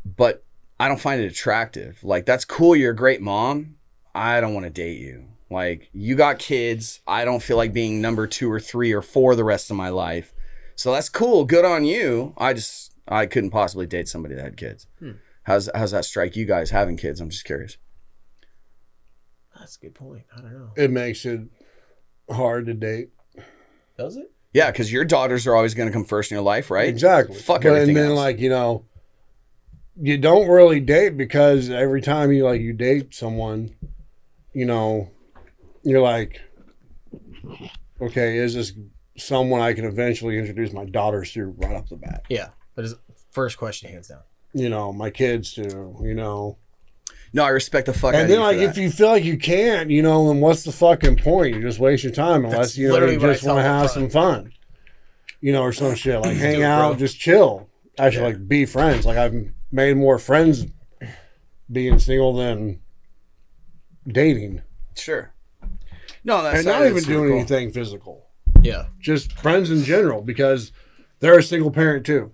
But I don't find it attractive. Like, that's cool, you're a great mom. I don't want to date you. Like, you got kids. I don't feel like being number 2 or 3 or 4 the rest of my life. So that's cool. Good on you. I couldn't possibly date somebody that had kids. How's that strike you guys having kids? I'm just curious. that's a good point. I don't know. It makes it hard to date. Does it? Yeah, because your daughters are always going to come first in your life, right? Exactly. Fuck But, everything and then else. like, you don't really date because every time you date someone, you're like, okay, is this someone I can eventually introduce my daughters to right off the bat? Yeah. That is first question, hands down. My kids to, No, I respect the fuck out And of then you like for if that. you feel like you can't, then what's the fucking point? You just waste your time unless That's you literally what I just tell want to them have up some front. fun. Or some shit. Like hang do it, out, bro. just chill. Actually like be friends. Like I've made more friends being single than dating. Sure. No, that's And not that's even super doing cool. anything physical. Yeah. Just friends in general because they're a single parent too.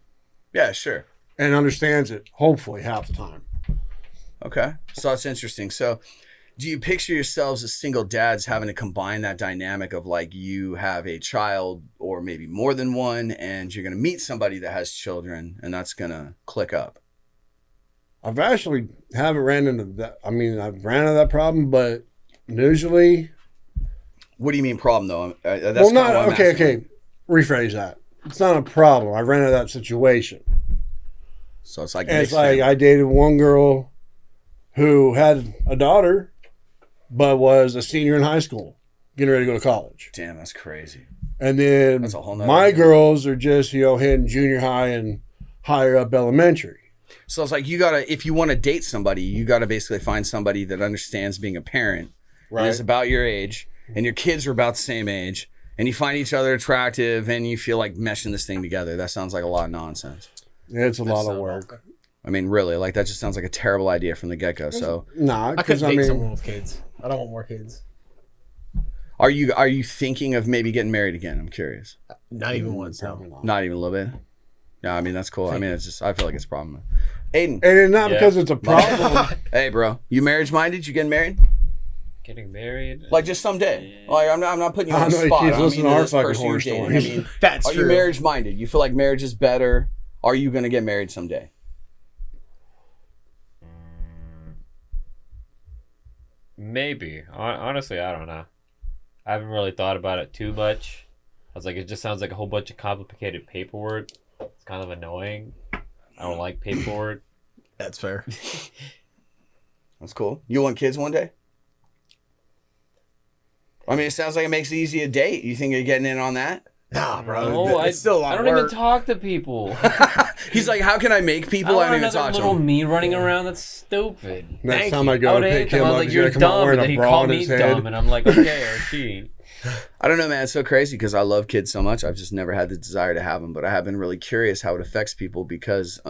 Yeah, sure. And understands it, hopefully, half the time. Okay. So that's interesting. So do you picture yourselves as single dads having to combine that dynamic of like you have a child or maybe more than one and you're going to meet somebody that has children and that's going to click up? I've actually haven't ran into that. I mean, I've ran into that problem, but usually, What do you mean problem though? That's well, kinda not what I'm okay. asking. Okay, rephrase that. It's not a problem. I've ran into that situation, So it's like, and it's mixed like family. I dated one girl who had a daughter, but was a senior in high school, getting ready to go to college. Damn, that's crazy. And then That's a whole nother my deal. girls are just hitting junior high and higher up elementary. So it's like if you want to date somebody, you got to basically find somebody that understands being a parent, and is about your age, and your kids are about the same age, and you find each other attractive, and you feel like meshing this thing together. That sounds like a lot of nonsense. It's a lot of work. I mean, really, like that just sounds like a terrible idea from the get-go. So Nah, I because couldn't I date mean, someone with kids. I don't want more kids. are you thinking of maybe getting married again? I'm curious. Not even once, probably no. not. Not even a little bit. Yeah, I mean that's cool. I mean it's just I feel like it's a problem. Aiden, And it's not Yeah. because it's a problem. hey bro, you marriage minded? You getting married? Getting married. Like just someday. Like I'm not putting you I on the know you spot. keep I don't listening mean to our this fucking person you're horror dating. stories. I mean, That's are true. you marriage minded? You feel like marriage is better? Are you gonna get married someday? Maybe. Honestly, I don't know. I haven't really thought about it too much. I was like, it just sounds like a whole bunch of complicated paperwork. It's kind of annoying. I don't like paperwork. That's fair. That's cool. You want kids one day? I mean, it sounds like it makes it easy to date. You think you're getting in on that? Nah, bro. No, it's still a lot I of don't work. even talk to people. He's like, how can I make people? I I don't don't even talk to little them. me running around. That's stupid. Next Thank time you. I I go would to hate pick them. him I was up, like, he's you're gonna come out dumb, and wearing then a he bra called on me his head. dumb, and I'm like, okay, or she. I don't know, man. It's so crazy because I love kids so much. I've just never had the desire to have them, but I have been really curious how it affects people because,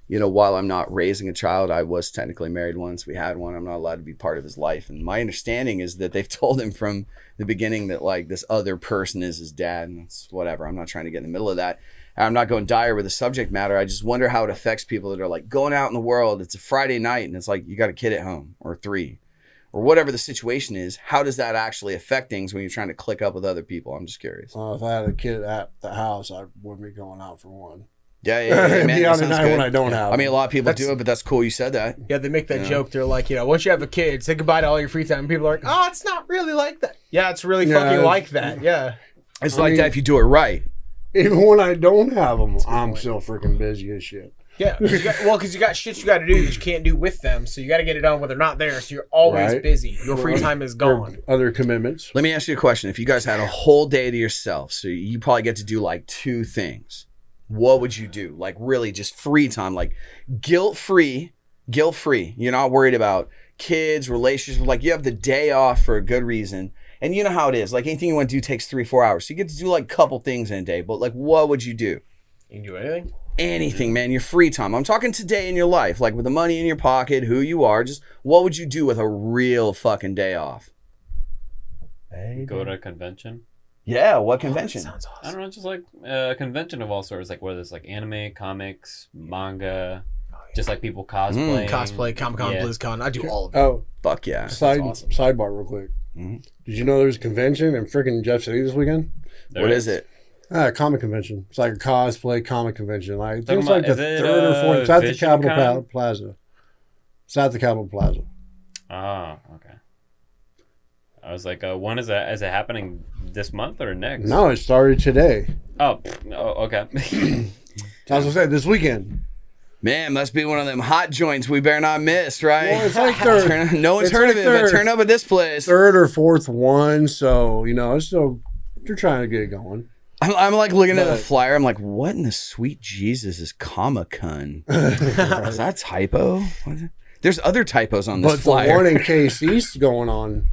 you know, while I'm not raising a child, I was technically married once. We had one. I'm not allowed to be part of his life. And my understanding is that they've told him from the beginning that like this other person is his dad, and that's whatever. I'm not trying to get in the middle of that. I'm not going dire with the subject matter. I just wonder how it affects people that are like going out in the world. It's a Friday night and it's like you got a kid at home or 3 or whatever the situation is. How does that actually affect things when you're trying to click up with other people? I'm just curious. If I had a kid at the house, I wouldn't be going out for one. Yeah, It'd man, be that on the sounds night good. when I don't have. I mean, a lot of people That's- do it, but that's cool you said that. Yeah, they make that Yeah. joke. They're like, you know, once you have a kid, say goodbye to all your free time. And people are like, oh, it's not really like that. Yeah, it's really Yeah, fucking it's- like that. Yeah. It's I like mean- that if you do it right. Even when I don't have them, I'm still freaking busy as shit. Yeah. Because you got shit you got to do that you can't do with them. So you got to get it done when they're not there. So you're always Right. busy. Your free time is gone. Or other commitments. Let me ask you a question. If you guys had a whole day to yourself, so you probably get to do like 2 things, what would you do? Like really just free time, like guilt-free. You're not worried about kids, relationships. Like you have the day off for a good reason. And you know how it is. Like anything you want to do takes 3-4 hours. So you get to do like a couple things in a day. But like what would you do? You can do anything. Anything, man. Your free time. I'm talking today in your life. Like with the money in your pocket, who you are. Just what would you do with a real fucking day off? Go to a convention. Yeah, what convention? Sounds I awesome. don't know, just like a convention of all sorts, like whether it's like anime, comics, manga, just like people cosplaying. Cosplay, Comic-Con, Yeah. BlizzCon. I do all of it. Oh, Fuck yeah. awesome. sidebar real quick. Mhm. Did you know there's a convention in freaking Jeff City this weekend? There What is it? Comic convention. It's like a cosplay comic convention. Like, I think Talking it's like about- the is it, third or fourth. It's at the Vision Capitol Con? Plaza. It's at the Capitol Plaza. Oh, okay. I was like, when is that? Is it happening this month or next? No, it started today. Oh, okay. As I said, this weekend. Man, must be one of them hot joints we better not miss, right? Well, it's like their No one's it's heard like of it, but their turn up at this place. third or fourth one. So, you know, it's still, they're trying to get it going. I'm like looking at the But- flyer. I'm like, what in the sweet Jesus is Comic-Con? Is that a typo? What is it? There's other typos on this But the flyer. one in KC's going on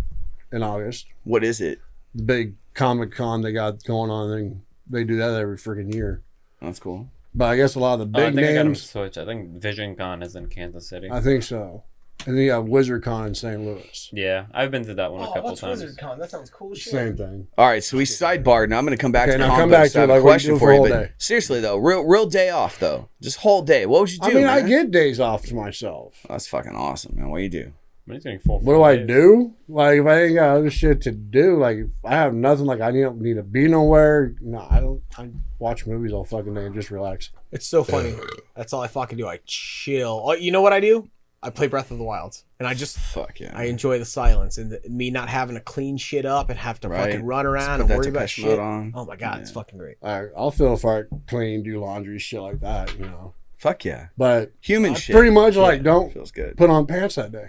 in August. What is it? The big Comic Con they got going on. They do that every freaking year. That's cool. But I guess a lot of the I big think I got them names. switched. I think Vision Con is in Kansas City. I think so. And then you have Wizard Con in St. Louis. Yeah, I've been to that one a Oh, couple what's times. WizardCon? That sounds cool as shit. Same thing. All right, so we sidebarred. Now I'm going to come back Okay, to now comic come back books. to I have it, a like, what do you question do for for a you. whole But day? seriously though, real day off though. Just whole day. What would you do? I mean, I man? get days off to myself. That's fucking awesome, man. What do you do? What are you doing? Full What do I days? do? Like, if I ain't got other shit to do, like, if I have nothing, like, I don't need to be nowhere. No, I don't. I watch movies all fucking day and just relax. It's so funny. That's all I fucking do. I chill. Oh, you know what I do? I play Breath of the Wild, and I just Fuck yeah. I enjoy the silence and me not having to clean shit up and have to Right. fucking run Just around put and that worry about Depeche Mode shit. on. Oh my god, it's Yeah. fucking great. I'll feel if I clean, do laundry, shit like that, you know. Fuck yeah. But Human I shit. pretty much, like, don't Feels good. put on pants that day.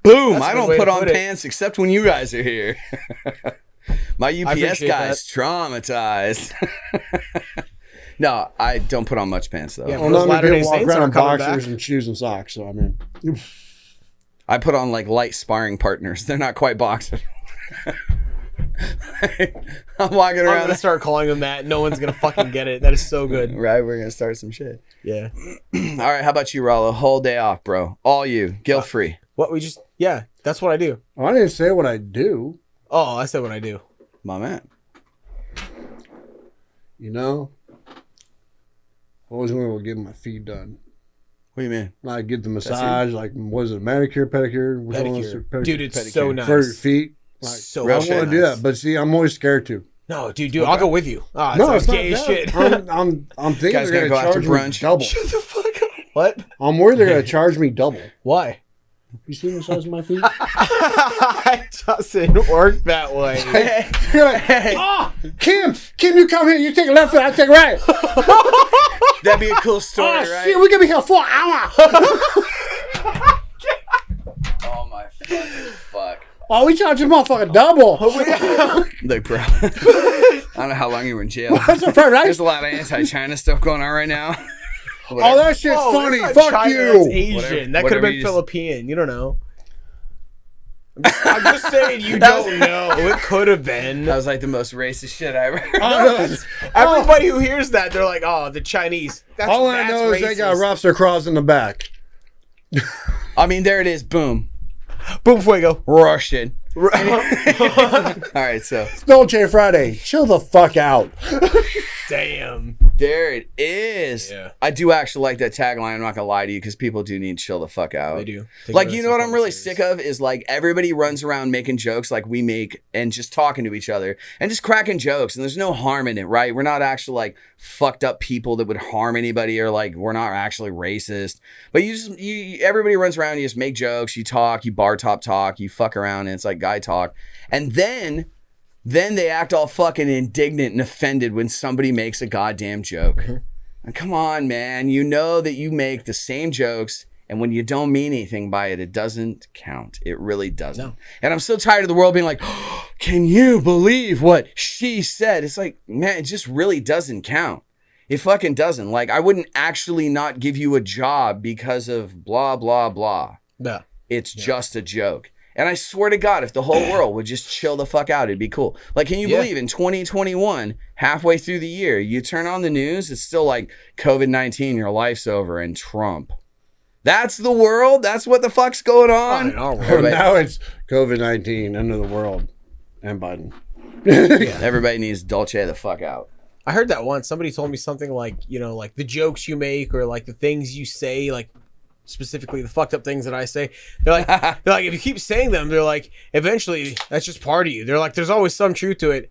Boom! That's a I good don't way put to on put it. pants except when you guys are here. My UPS appreciate guy's traumatized. No, I don't put on much pants though. Yeah. Well, Those not many Latter-day people walk Saints around are in coming boxers back. and shoes and socks. So, I mean, I put on like light sparring partners. They're not quite boxers. I'm walking I'm around. gonna start calling them that. No one's gonna fucking get it. That is so good. Right, we're gonna start some shit. Yeah. All right, how about you, Rollo? Whole day off, bro. All you, guilt free. What we just that's what I do. I didn't say what I do. Oh, I said what I do. My man. You know, always want to get my feet done. What do you mean? Like get the massage, like was it manicure, pedicure? Which one was Pedicure. it? Pedicure. Dude, it's Pedicure. so nice. For your feet. Like, So Real I shit. want to do that, but see, I'm always scared to. No, dude, I'll go with you. Oh, No, like it's not gay as that. shit. I'm thinking Guys they're gotta gonna go after charge me brunch. double. Shut the fuck up. What? I'm worried they're gonna charge me double. Why? You see the size of my feet? It doesn't work that way. You're like, oh, Kim, you come here. You take a left foot, I take a right. That'd be a cool story, Oh right? shit, we're gonna be here for an hour. Oh my fucking fuck. Oh, we charge this motherfucker double. Look, bro. I don't know how long you were in jail. That's a fair, right? There's a lot of anti-China stuff going on right now. Oh, that shit's funny. that's not Fuck China, you. That's Asian. Whatever- that could have whatever been you just- Philippine. You don't know. I'm just saying you don't know. It could have been. That was like the most racist shit I ever heard. Everybody who hears that, they're like, "Oh, the Chinese." That's, All I that's know is they got racist. lobster claws in the back. I mean, there it is. Boom. Boom fuego. Russian. All right, so Dolce Friday. Chill the fuck out. Damn. there it is. Yeah. I do actually like that tagline. I'm not gonna lie to you because people do need to chill the fuck out. They do. Like, you know what I'm really sick of is like everybody runs around making jokes like we make and just talking to each other and just cracking jokes, and there's no harm in it, right? We're not actually like fucked up people that would harm anybody, or like we're not actually racist. But everybody runs around, you just make jokes, you talk, you bar top talk, you fuck around, and it's like guy talk. And then they act all fucking indignant and offended when somebody makes a goddamn joke. And come on, man. You know that you make the same jokes, and when you don't mean anything by it, it doesn't count. It really doesn't. No. And I'm so tired of the world being like, oh, can you believe what she said? It's like, man, it just really doesn't count. It fucking doesn't. Like, I wouldn't actually not give you a job because of blah, blah, blah. Yeah. It's just a joke. And I swear to God, if the whole world would just chill the fuck out, it'd be cool. Like, can you believe in 2021, halfway through the year, you turn on the news, it's still like COVID-19, your life's over, and Trump. That's the world? That's what the fuck's going on? in our world. Everybody, Now it's COVID-19, end of the world, and Biden. everybody needs Dolce the fuck out. I heard that once. Somebody told me something like, you know, like the jokes you make or like the things you say, like specifically the fucked up things that I say. They're like, if you keep saying them, they're like, eventually that's just part of you. They're like, there's always some truth to it.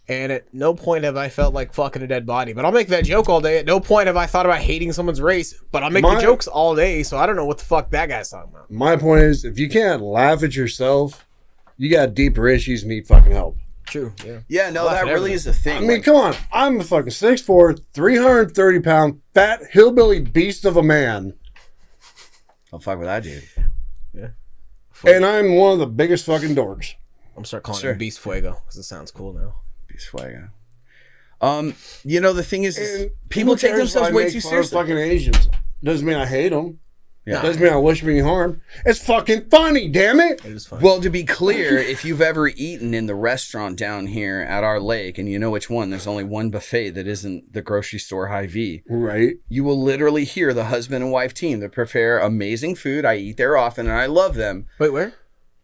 And at no point have I felt like fucking a dead body. But I'll make that joke all day. At no point have I thought about hating someone's race. But I'll make the jokes all day. So I don't know what the fuck that guy's talking about. My point is, if you can't laugh at yourself, you got deeper issues and need fucking help. True. Yeah. Yeah, no, Laugh that at really everything. is a thing. I mean, Like, come on. I'm a fucking 6'4", 330-pound, fat, hillbilly beast of a man. I'll fuck with that dude. And I'm one of the biggest fucking dorks. I'm start calling Sure. him Beast Fuego because it sounds cool now. Beast Fuego. You know, the thing is And people who take cares if themselves I way make too fun of seriously. fucking Asians. Doesn't mean I hate them. Yeah. Doesn't mean I wish me harm. It's fucking funny, damn it. It is fun. Well, to be clear, if you've ever eaten in the restaurant down here at our lake, and you know which one, there's only one buffet that isn't the grocery store Hy-Vee. Right. You will literally hear the husband and wife team that prepare amazing food. I eat there often, and I love them. Wait, where?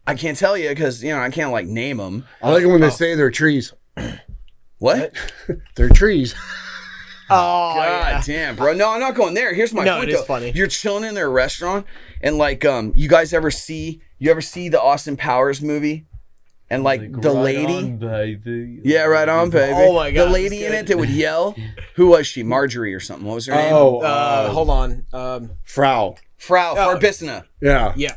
I can't tell you because, you know, I can't, like, name them. I like it when they say they're trees. What? They're trees. Oh, God damn, bro. No, I'm not going there. Here's my No, point, it is though. funny. You're chilling in their restaurant, and, like, you guys ever see the Austin Powers movie? And, like the right lady... on, baby. Yeah, right on, baby. Oh my God, the lady that's in good. it that would yell. Who was she? Marjorie or something. What was her name? Oh, Hold on. Frau. Frau Farbissina. Yeah. Yeah.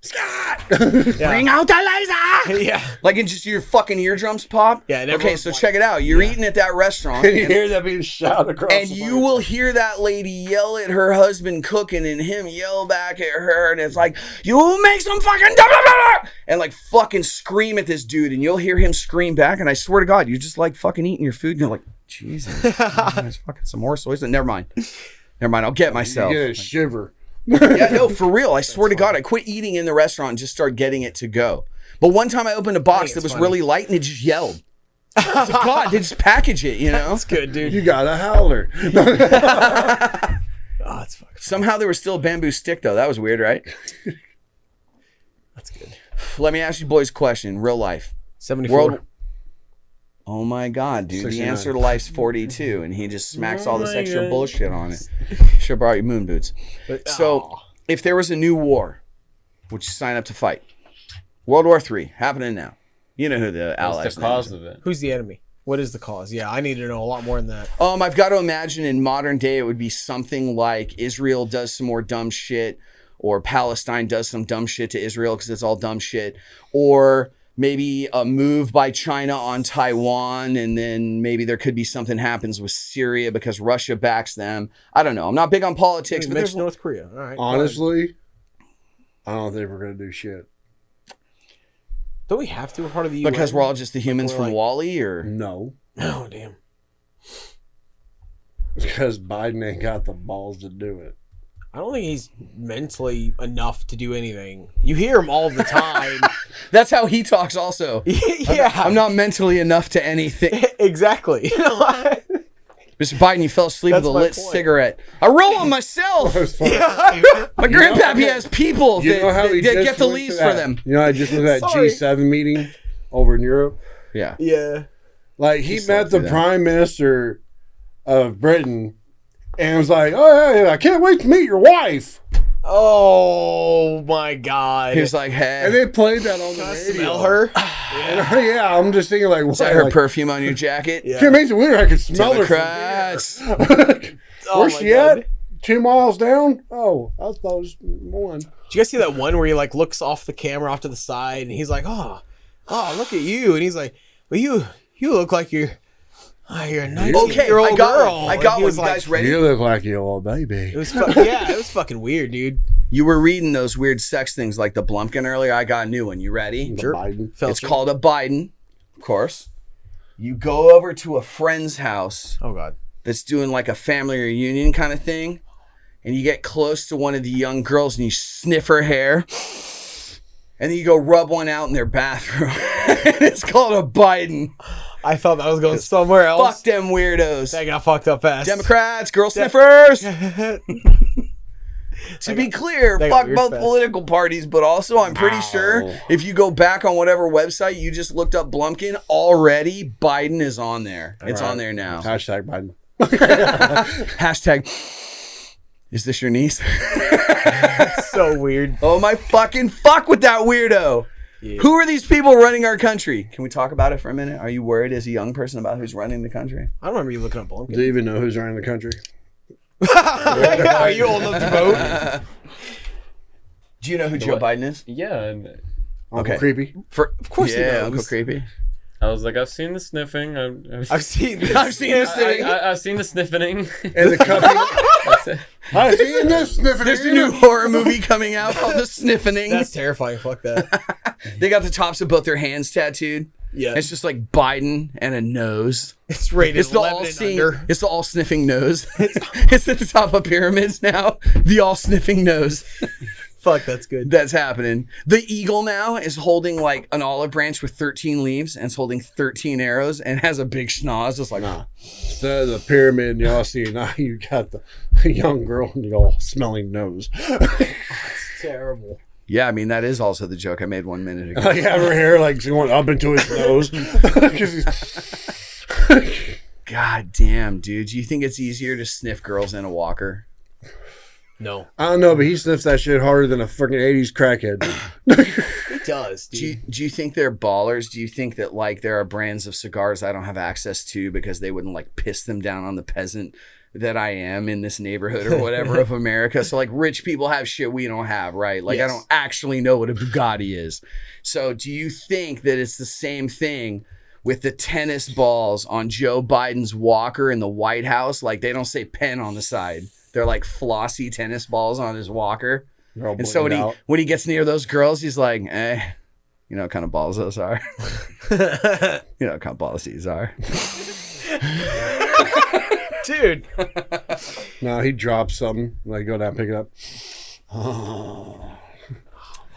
Scott. Bring out the laser. Yeah. Like, and just your fucking eardrums pop. Yeah, and Okay, everyone's so like- check it out. You're eating at that restaurant. Can you hear that being shouted across And the you will hear that lady yell at her husband cooking and him yell back at her. And it's like, you make some fucking blah, blah, blah, blah," and like fucking scream at this dude. And you'll hear him scream back. And I swear to God, you just like fucking eating your food. And you're like, Jesus, there's fucking some more soy. Never mind. I'll get myself. You get a shiver. Yeah, no, for real. I swear to God, I quit eating in the restaurant and just started getting it to go. But one time I opened a box that was funny. really light and it just yelled. I was like, God, they just package it, you know? That's good, dude. You got a howler. Oh, that's fucking. Somehow there was still a bamboo stick, though. That was weird, right? That's good. Let me ask you boys a question. Real life. 74. World. Oh my God, dude. 69. The answer to life's 42, and he just smacks all this extra bullshit on it. Should have brought you moon boots. So, if there was a new war, would you sign up to fight? World War III, happening now. You know who the allies What's the are. cause of it? Who's the enemy? What is the cause? Yeah, I need to know a lot more than that. I've got to imagine in modern day it would be something like Israel does some more dumb shit, or Palestine does some dumb shit to Israel because it's all dumb shit, or maybe a move by China on Taiwan, and then maybe there could be something happens with Syria because Russia backs them. I don't know. I'm not big on politics, but there's mention North Korea. All right. Honestly, I don't think we're going to do shit. Don't we have to? We're part of the UN. because we're all just the humans We're from like- Wall-E, or No. Oh damn. Because Biden ain't got the balls to do it. I don't think he's mentally enough to do anything. You hear him all the time. That's how he talks also. Yeah. I'm not mentally enough to anything. Exactly. Mr. Biden, you fell asleep That's with a my lit point. cigarette. I roll on myself. It's funny. My grandpappy has people You know how that he just get the went to leaves that- for them. You know, I just went to that Sorry. G7 meeting over in Europe. Yeah. Yeah. Like, he Just met like the that. prime minister of Britain and was like, oh, yeah, I can't wait to meet your wife. Oh my god. He was like, hey. And they played that on the Can I radio. smell her? And, yeah, I'm just thinking, like, Is that her like, perfume on your jacket? Yeah. Can't make the winter. I could smell Democrats. her from here. Oh Where's my she God. at? 2 miles down? Oh, I thought it was 1. Did you guys see that one where he like looks off the camera off to the side and he's like, oh, look at you, and he's like, well, you look like you're a 19-year-old I got girl. one. I And got he one. was You like, guys ready? You look like your old baby. It was it was fucking weird, dude. You were reading those weird sex things like the Blumpkin earlier. I got a new one. You ready? The Sure. Biden. It's called a Biden, of course. You go over to a friend's house Oh god. that's doing like a family reunion kind of thing, and you get close to one of the young girls and you sniff her hair, and then you go rub one out in their bathroom. And it's called a Biden. I thought that was going somewhere else. Fuck them weirdos. That got fucked up fast. Democrats, girl sniffers. To be clear, that got fuck weird both fast. political parties, but also I'm pretty sure if you go back on whatever website you just looked up Blumpkin, already Biden is on there. It's on there now. Hashtag Biden. Hashtag, is this your niece? So weird. Oh my fucking fuck with that weirdo. Yeah. Who are these people running our country? Can we talk about it for a minute? Are you worried as a young person about who's running the country? I don't remember you looking up Blumpkin. Do you even know who's running the country? Are you old enough to vote? Do you know who Joe Biden is? Yeah, Uncle Okay. Creepy. Of course he Yeah, knows. Uncle Creepy. I was like, I've seen the sniffing. I've seen this. I've seen this thing. I've seen the sniffing. And the cupping. I've seen this sniffing. There's a new horror movie coming out called The Sniffing. That's terrifying. Fuck that. They got the tops of both their hands tattooed. Yeah. It's just like Biden and a nose. It's rated It's the 11 all and seeing, under. it's the all sniffing nose. It's at the top of pyramids now. The all sniffing nose. Fuck, that's good. That's happening. The eagle now is holding like an olive branch with 13 leaves and it's holding 13 arrows and has a big schnoz. Just like, Nah. Instead of the pyramid, y'all see now you got the young girl and the all smelling nose. Terrible. yeah, I mean, that is also the joke I made 1 minute ago. Like have her hair like going up into his nose. 'Cause he's- God damn, dude. Do you think it's easier to sniff girls in a walker? No. I don't know, but he sniffs that shit harder than a fucking 80s crackhead. It does, dude. Do you think they're ballers? Do you think that like there are brands of cigars I don't have access to because they wouldn't like piss them down on the peasant that I am in this neighborhood or whatever of America? So like rich people have shit we don't have, right? Like Yes. I don't actually know what a Bugatti is. So do you think that it's the same thing with the tennis balls on Joe Biden's walker in the White House? Like they don't say pen on the side. They're like flossy tennis balls on his walker. They're all And so blinged out. when he gets near those girls, he's like, you know what kind of balls those are. You know what kind of balls these are. Dude. No, he drops something. Like go down and pick it up. Oh.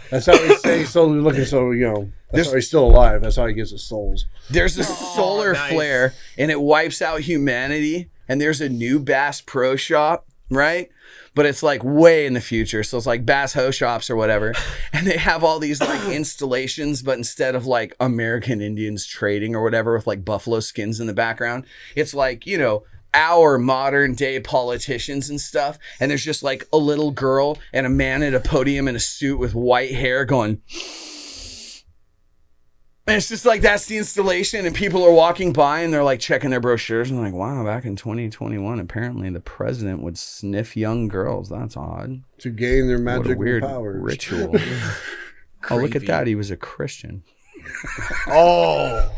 That's how he stays slowly looking so, you know. That's how he's still alive. That's how he gets his souls. There's a solar nice. flare and it wipes out humanity. And there's a new Bass Pro Shop, right? But it's like way in the future. So it's like Bass Ho Shops or whatever. And they have all these like installations, but instead of like American Indians trading or whatever with like buffalo skins in the background, it's like, you know, our modern day politicians and stuff. And there's just like a little girl and a man at a podium in a suit with white hair going. And it's just like that's the installation, and people are walking by and they're like checking their brochures and like, wow, back in 2021, apparently the president would sniff young girls. That's odd. To gain their What a magical weird powers. ritual. Oh, look at Creepy. that. He was a Christian. Oh.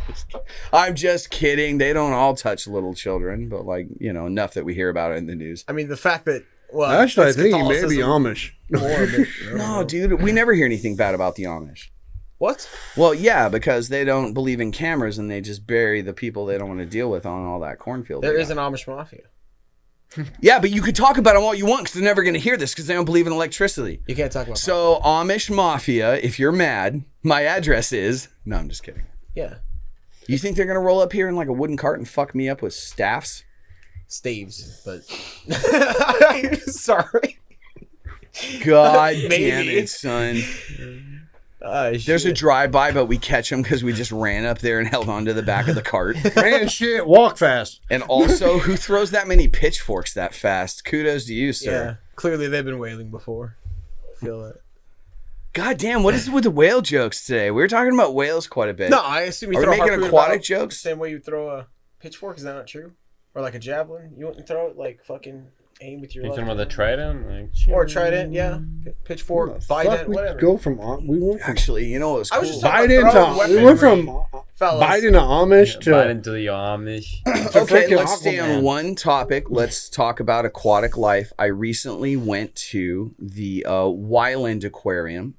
I'm just kidding. They don't all touch little children, but like, you know, enough that we hear about it in the news. I mean, the fact that, well, Actually, I it's think he may be Catholicism Amish. more, but- No, dude, we never hear anything bad about the Amish. What? Well, yeah, because they don't believe in cameras and they just bury the people they don't want to deal with on all that cornfield. There they is got. an Amish mafia. Yeah, but you could talk about them all you want because they're never going to hear this because they don't believe in electricity. You can't talk about. So Amish mafia, if you're mad, my address is. No, I'm just kidding. Yeah. You think they're going to roll up here in like a wooden cart and fuck me up with staffs? Staves, but sorry. God damn Maybe. it, son. There's a drive-by, but we catch them because we just ran up there and held onto the back of the cart. Man, shit, walk fast. And also, who throws that many pitchforks that fast? Kudos to you, Yeah. sir. Clearly, they've been whaling before. I feel it. God damn, what is it with the whale jokes today? We were talking about whales quite a bit. No, I assume you Are we throw a making harpoon aquatic about jokes? the same way you throw a pitchfork. Is that not true? Or like a javelin? You wouldn't throw it like fucking aim with your You left talking about the hand? trident? Like, Or a trident, yeah. Pitchfork, Fuck, bident, we whatever. go from we went from Actually, you know what was I cool? was just talking Biden about throwing to weaponry, we went from fellas. Biden to Amish to Biden to the Amish. to Okay, freaking let's stay on Aquaman. one topic. Let's talk about aquatic life. I recently went to the Wyland Aquarium.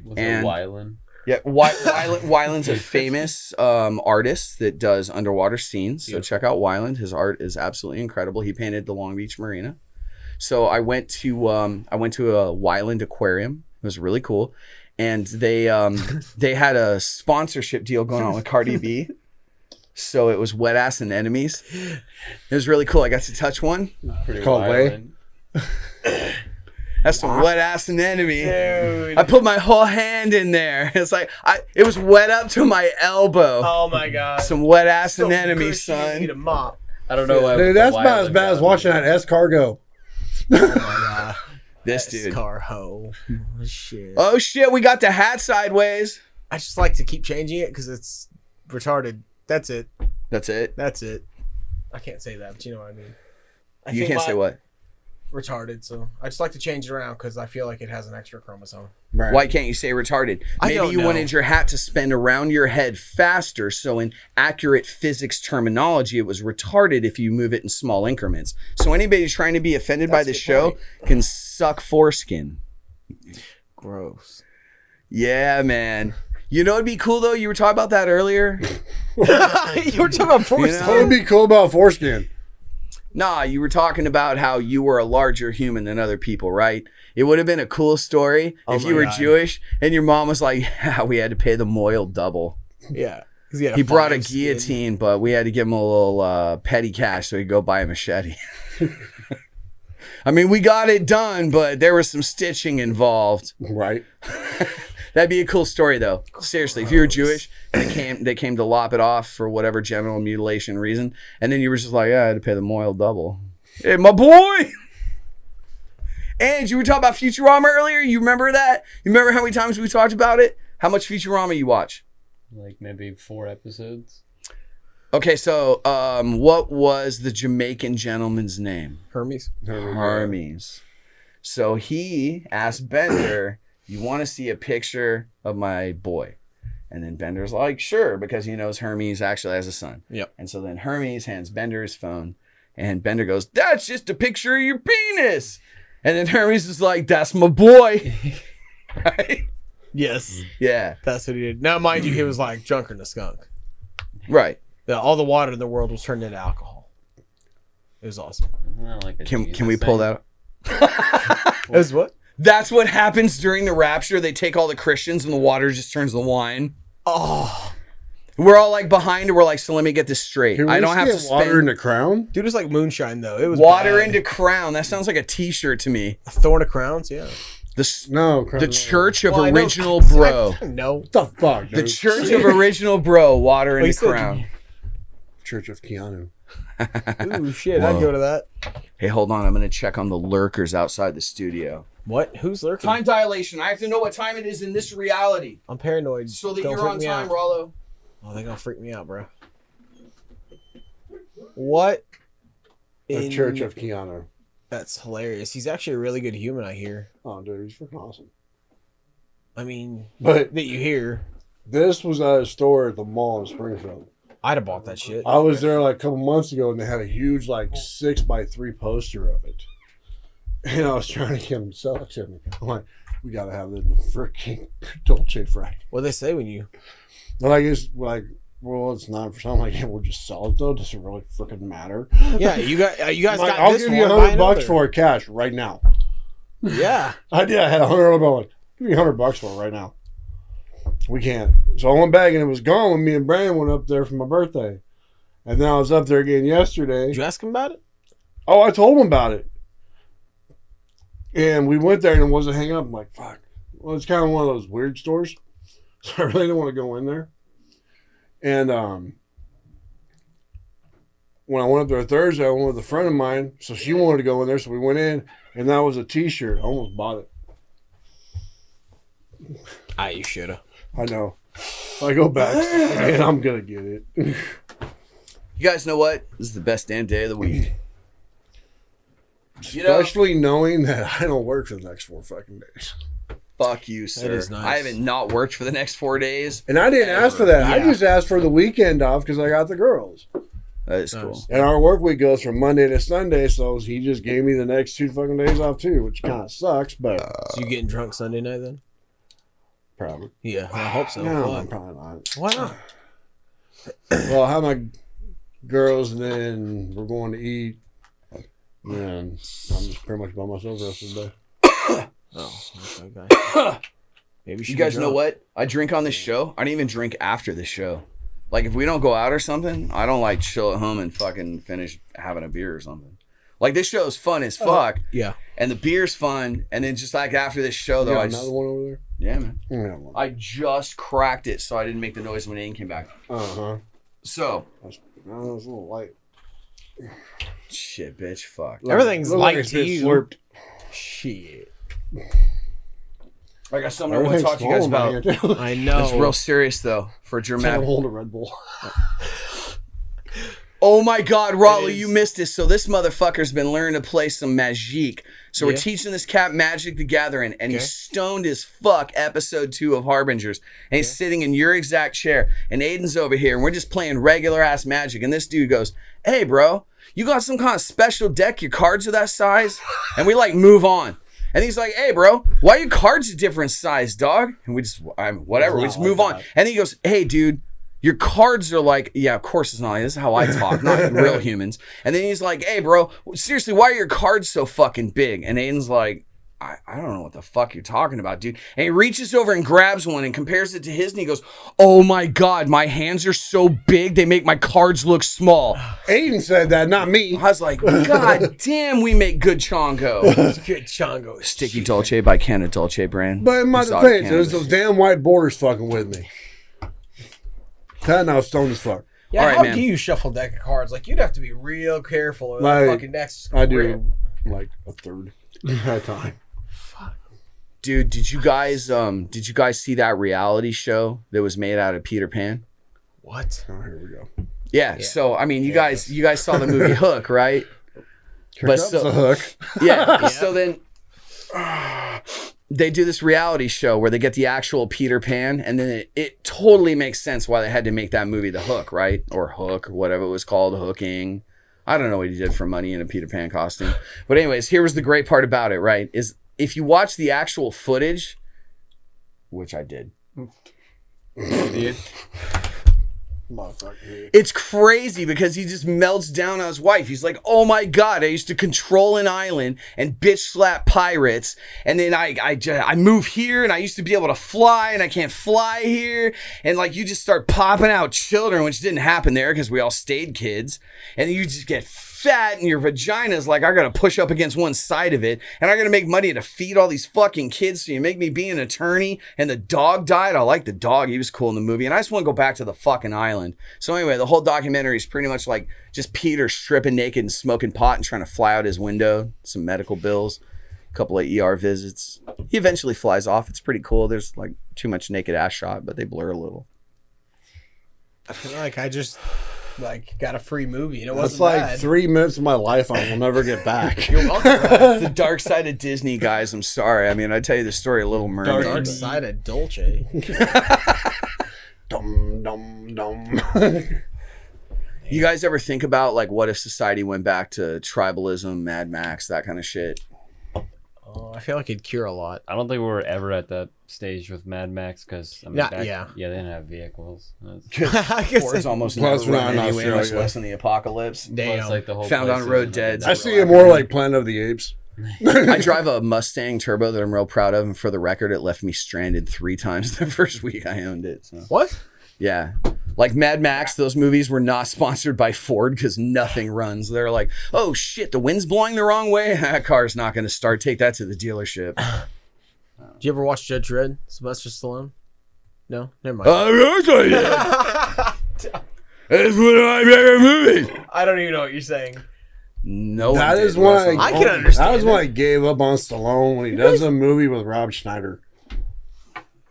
Was And- it Wyland? Yeah, Wyland's a famous artist that does underwater scenes. So check out Wyland. His art is absolutely incredible. He painted the Long Beach Marina. So I went to a Wyland Aquarium. It was really cool, and they had a sponsorship deal going on with Cardi B. So it was Wet Ass and Enemies. It was really cool. I got to touch one. Pretty Called violent. That's some Wet Ass and Enemy. Dude. I put my whole hand in there. It's like it was wet up to my elbow. Oh my god. Some Wet Ass So and Enemy, gushy, you need a son. mop. I don't know why. Dude, the that's about as Wyland bad as got watching me. that escargot. Oh my god. This dude. Car hoe. Oh, shit. Oh shit, we got the hat sideways. I just like to keep changing it because it's retarded. That's it. That's it. That's it. I can't say that, but you know what I mean. I You think can't say what? retarded, so I just like to change it around because I feel like it has an extra chromosome. Right. Why can't you say retarded? I Maybe don't you know. wanted your hat to spin around your head faster, so in accurate physics terminology, it was retarded if you move it in small increments. So anybody trying to be offended by That's a this good show point. can suck foreskin. Gross. Yeah, man. You know what'd be cool though? You were talking about that earlier. You were talking about force. You What would be cool about foreskin? Nah, you were talking about how you were a larger human than other people, right? It would have been a cool story Oh if my you were God. Jewish and your mom was like, yeah, we had to pay the moil double. Yeah. He brought a guillotine, but we had to give him a little petty cash so he could go buy a machete. I mean, we got it done, but there was some stitching involved. Right. That'd be a cool story, though. Seriously, if you were Jewish, they came to lop it off for whatever genital mutilation reason, and then you were just like, yeah, I had to pay the moil double. Hey, my boy! And you were talking about Futurama earlier. You remember that? You remember how many times we talked about it? How much Futurama you watch? Like maybe 4 episodes. Okay, so what was the Jamaican gentleman's name? Hermes. Hermes. So he asked Bender, you want to see a picture of my boy? And then Bender's like, sure, because he knows Hermes actually has a son. Yep. And so then Hermes hands Bender his phone, and Bender goes, that's just a picture of your penis. And then Hermes is like, that's my boy. Right? Yes. Yeah, That's what he did. Now, mind you, he was like drunker than a skunk. right. All the water in the world was turned into alcohol. It was awesome. Not like a Can Jesus we pull thing. that up? It was what? That's what happens during the rapture. They take all the Christians and the water just turns to wine. Oh. We're all like behind and we're like, so let me get this straight. Can we I don't have to get water spend in the crown? Dude, it was like moonshine, though. It was water bad. into crown. That sounds like a t-shirt to me. A thorn of crowns, yeah. No, The Church of Well, I know- Original Bro. No. What the fuck? The Dude? Church of Original Bro. Water Well, into you said- crown. Church of Keanu. Ooh, shit. Whoa. I'd go to that. Hey, hold on. I'm going to check on the lurkers outside the studio. What? Who's lurking? Time dilation. I have to know what time it is in this reality I'm paranoid. so that Don't you're freak on me time, out. Rollo. Oh, they're gonna freak me out, bro. What? The Church of Keanu. That's hilarious. He's actually a really good human, I hear. Oh, dude, he's freaking awesome. I mean, But that you hear. this was at a store at the mall in Springfield. I'd have bought that shit. I was there like a couple months ago, and they had a huge like 6x3 poster of it. And I was trying to get him to sell it to me. I'm like, we gotta have the freaking Dolce Fry. What they say when you? And I guess like, well, it's not for something. Like, yeah, we'll just sell it though. Does it really freaking matter? Yeah, you guys I'm like, got I'll this give you one, buy $100 another. for it cash right now. Yeah. I did. I had $100. Like, give me $100 for it right now. We can't. So I went back and it was gone when me and Brandon went up there for my birthday. And then I was up there again yesterday. Did you ask him about it? Oh, I told him about it. And we went there and it wasn't hanging up. I'm like, fuck. Well, it's kind of one of those weird stores. So I really didn't want to go in there. And when I went up there Thursday, I went with a friend of mine. So she wanted to go in there. So we went in and that was a t-shirt. I almost bought it. You shoulda. I know. I go back and I'm going to get it. You guys know what? This is the best damn day of the week. You know, Especially knowing that I don't work for the next 4 fucking days. fuck you, sir. is nice. I haven't not worked for the next 4 days. And I didn't ask for that. I Yeah. just asked for the weekend off because I got the girls. That is Nice. cool. And our work week goes from Monday to Sunday, so he just gave me the next 2 fucking days off too, which kind of sucks, but So you getting drunk Sunday night then? probably. Yeah, I hope so. No, Fuck. I'm probably not. Why not? Well, I have my girls, and then we're going to eat. And I'm just pretty much by myself the rest of the day. Oh, okay. Maybe You guys know what? I drink on this show. I don't even drink after the show. Like, if we don't go out or something, I don't like chill at home and fucking finish having a beer or something. Like, this show is fun as fuck, Yeah. and the beer's fun, and then just like after this show, though, Yeah, I another just, one over there. yeah, man. Yeah, well, I just cracked it so I didn't make the noise when Aiden came back. So, That's a little light. shit, bitch, fuck. Everything's Look light it's to been you. slurped. Shit. I got something I want to talk to you guys about. I know. It's real serious, though, for I'm dramatic. holding a Red Bull. Oh my God, Raleigh, you missed this. So this motherfucker's been learning to play some Magique. So we're Yeah. teaching this cat Magic the Gathering, and Okay. he's stoned as fuck. Episode 2 of Harbingers, and he's sitting in your exact chair, and Aiden's over here, and we're just playing regular ass Magic. And this dude goes, "Hey, bro, you got some kind of special deck? Your cards are that size?" And we like move on. And he's like, "Hey, bro, why are your cards a different size, dog?" And we just, whatever, we It's just not move like on. that. And he goes, "Hey, dude, your cards are like," yeah, of course it's not like this is how I talk, not real humans. And then he's like, "Hey, bro, seriously, why are your cards so fucking big?" And Aiden's like, I don't know what the fuck you're talking about, dude. And he reaches over and grabs one and compares it to his, and he goes, "Oh my God, my hands are so big, they make my cards look small." Aiden said that, not me. I was like, God damn, we make good chongo. Good chongo. Sticky Dolce by Canna Dolce brand. But in my Exotic defense, it was cannabis. those damn white borders fucking with me. That now stoned as fuck. Yeah, All right, how man. do you shuffle a deck of cards? Like, you'd have to be real careful or Like, that fucking deck's I rip. do like a third at a time. Dude, did you guys see that reality show that was made out of Peter Pan? What? Oh, here we go. Yeah. So I mean, you guys saw the movie Hook, right? Here But comes so- the hook. Yeah. So then they do this reality show where they get the actual Peter Pan, and then it totally makes sense why they had to make that movie The Hook, right? Or Hook, or whatever it was called, Hooking. I don't know what he did for money in a Peter Pan costume. But anyways, here was the great part about it, right? Is if you watch the actual footage, which I did, Motherfucker. it's crazy because he just melts down on his wife. He's like, "Oh my God, I used to control an island and bitch slap pirates. And then I move here and I used to be able to fly and I can't fly here." And like, you just start popping out children, which didn't happen there because we all stayed kids. And you just get fat and your vagina's like, "I got to push up against one side of it. And I got to make money to feed all these fucking kids. So you make me be an attorney." And the dog died. I like the dog. He was cool in the movie. And I just want to go back to the fucking island. So anyway, the whole documentary is pretty much like just Peter stripping naked and smoking pot and trying to fly out his window. Some medical bills, a couple of ER visits. He eventually flies off. It's pretty cool. There's like too much naked ass shot, but they blur a little. I feel like I just got a free movie and it That's wasn't like bad. 3 minutes of my life I will never get back. You're welcome. It's the dark side of Disney, guys. I'm sorry. I mean, I tell you the story of Little Mermaid. Dark side of Dolce. Dum dum dum. You guys ever think about like what if society went back to tribalism, Mad Max, that kind of shit? Oh, I feel like it'd cure a lot. I don't think we were ever at that stage with Mad Max because Yeah. they didn't have vehicles. I guess Ford's almost Plus, never we're run not in anyway, much Australia. less in the apocalypse. damn. Plus, like the whole Found place on is road in dead. I see it more like Planet of the Apes. I drive a Mustang Turbo that I'm real proud of, and for the record, it left me stranded 3 times the first week I owned it. So. What? Yeah. Like Mad Max, those movies were not sponsored by Ford because nothing runs. They're like, oh shit, the wind's blowing the wrong way. That car's not going to start. Take that to the dealership. Did you ever watch Judge Dredd? Sylvester Stallone? No? Never mind. It's one of my favorite movies. I don't even know what you're saying. No, That one is did, why Russell. I can understand That was it. why I gave up on Stallone when he does a movie with Rob Schneider.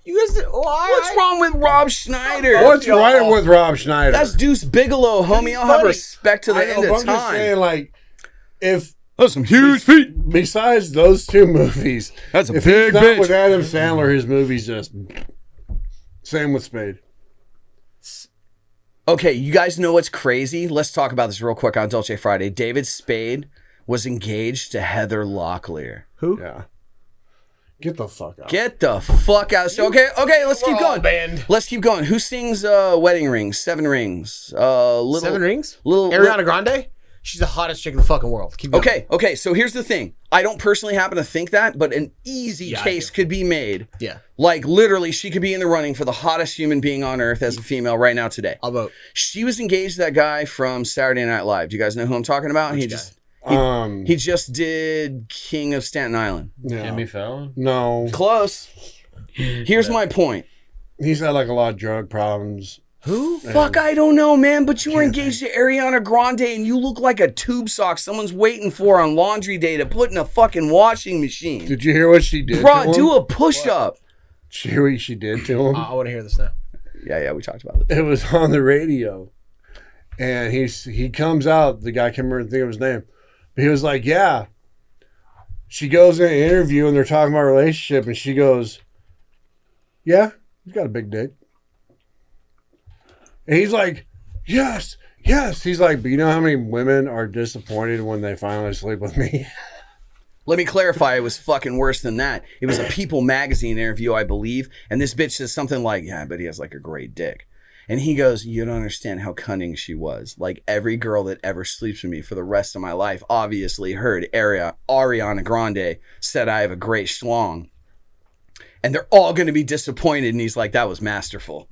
You guys did, What's wrong with Rob Schneider? What's right with Rob Schneider? That's Deuce Bigelow, homie. I'll have funny. respect to the I know, end but of I'm just saying, time. like, if That's some huge feet. besides those 2 movies, That's a if big he's not bitch. with Adam Sandler, his movies just same with Spade. Okay, you guys know what's crazy? Let's talk about this real quick on Dolce Friday. David Spade was engaged to Heather Locklear. Who? Yeah, get the fuck out. Get the fuck out. So, okay, let's keep We're all going. banned. Let's keep going. Who sings Wedding Rings? 7 Rings. Little, 7 Rings? Little Ariana Grande? She's the hottest chick in the fucking world. Keep going. Okay, so here's the thing. I don't personally happen to think that, but an easy Yeah, I case do. could be made. Yeah. Like, literally, she could be in the running for the hottest human being on earth as a female right now today. I'll vote. She was engaged to that guy from Saturday Night Live. Do you guys know who I'm talking about? He just did King of Staten Island. Yeah. Jimmy Fallon. No, Close. Here's my point. he's had like a lot of drug problems. Who? Fuck, I don't know, man, but you were engaged to Ariana Grande and you look like a tube sock someone's waiting for on laundry day to put in a fucking washing machine. Did you hear what she did? to Bro, him? do a push-up. Did you hear what she did to him? I want to hear this now. Yeah, we talked about it. It was on the radio, and he comes out. The guy can't remember think of his name, but he was like, "Yeah." She goes in an interview, and they're talking about a relationship, and she goes, "Yeah, he's got a big dick." And he's like, "Yes, yes." He's like, "But you know how many women are disappointed when they finally sleep with me?" Let me clarify, it was fucking worse than that. It was a People magazine interview, I believe, and this bitch says something like, yeah, but he has like a great dick. And he goes, you don't understand how cunning she was. Like, every girl that ever sleeps with me for the rest of my life obviously heard Ariana Grande said I have a great schlong. And they're all going to be disappointed. And he's like, that was masterful.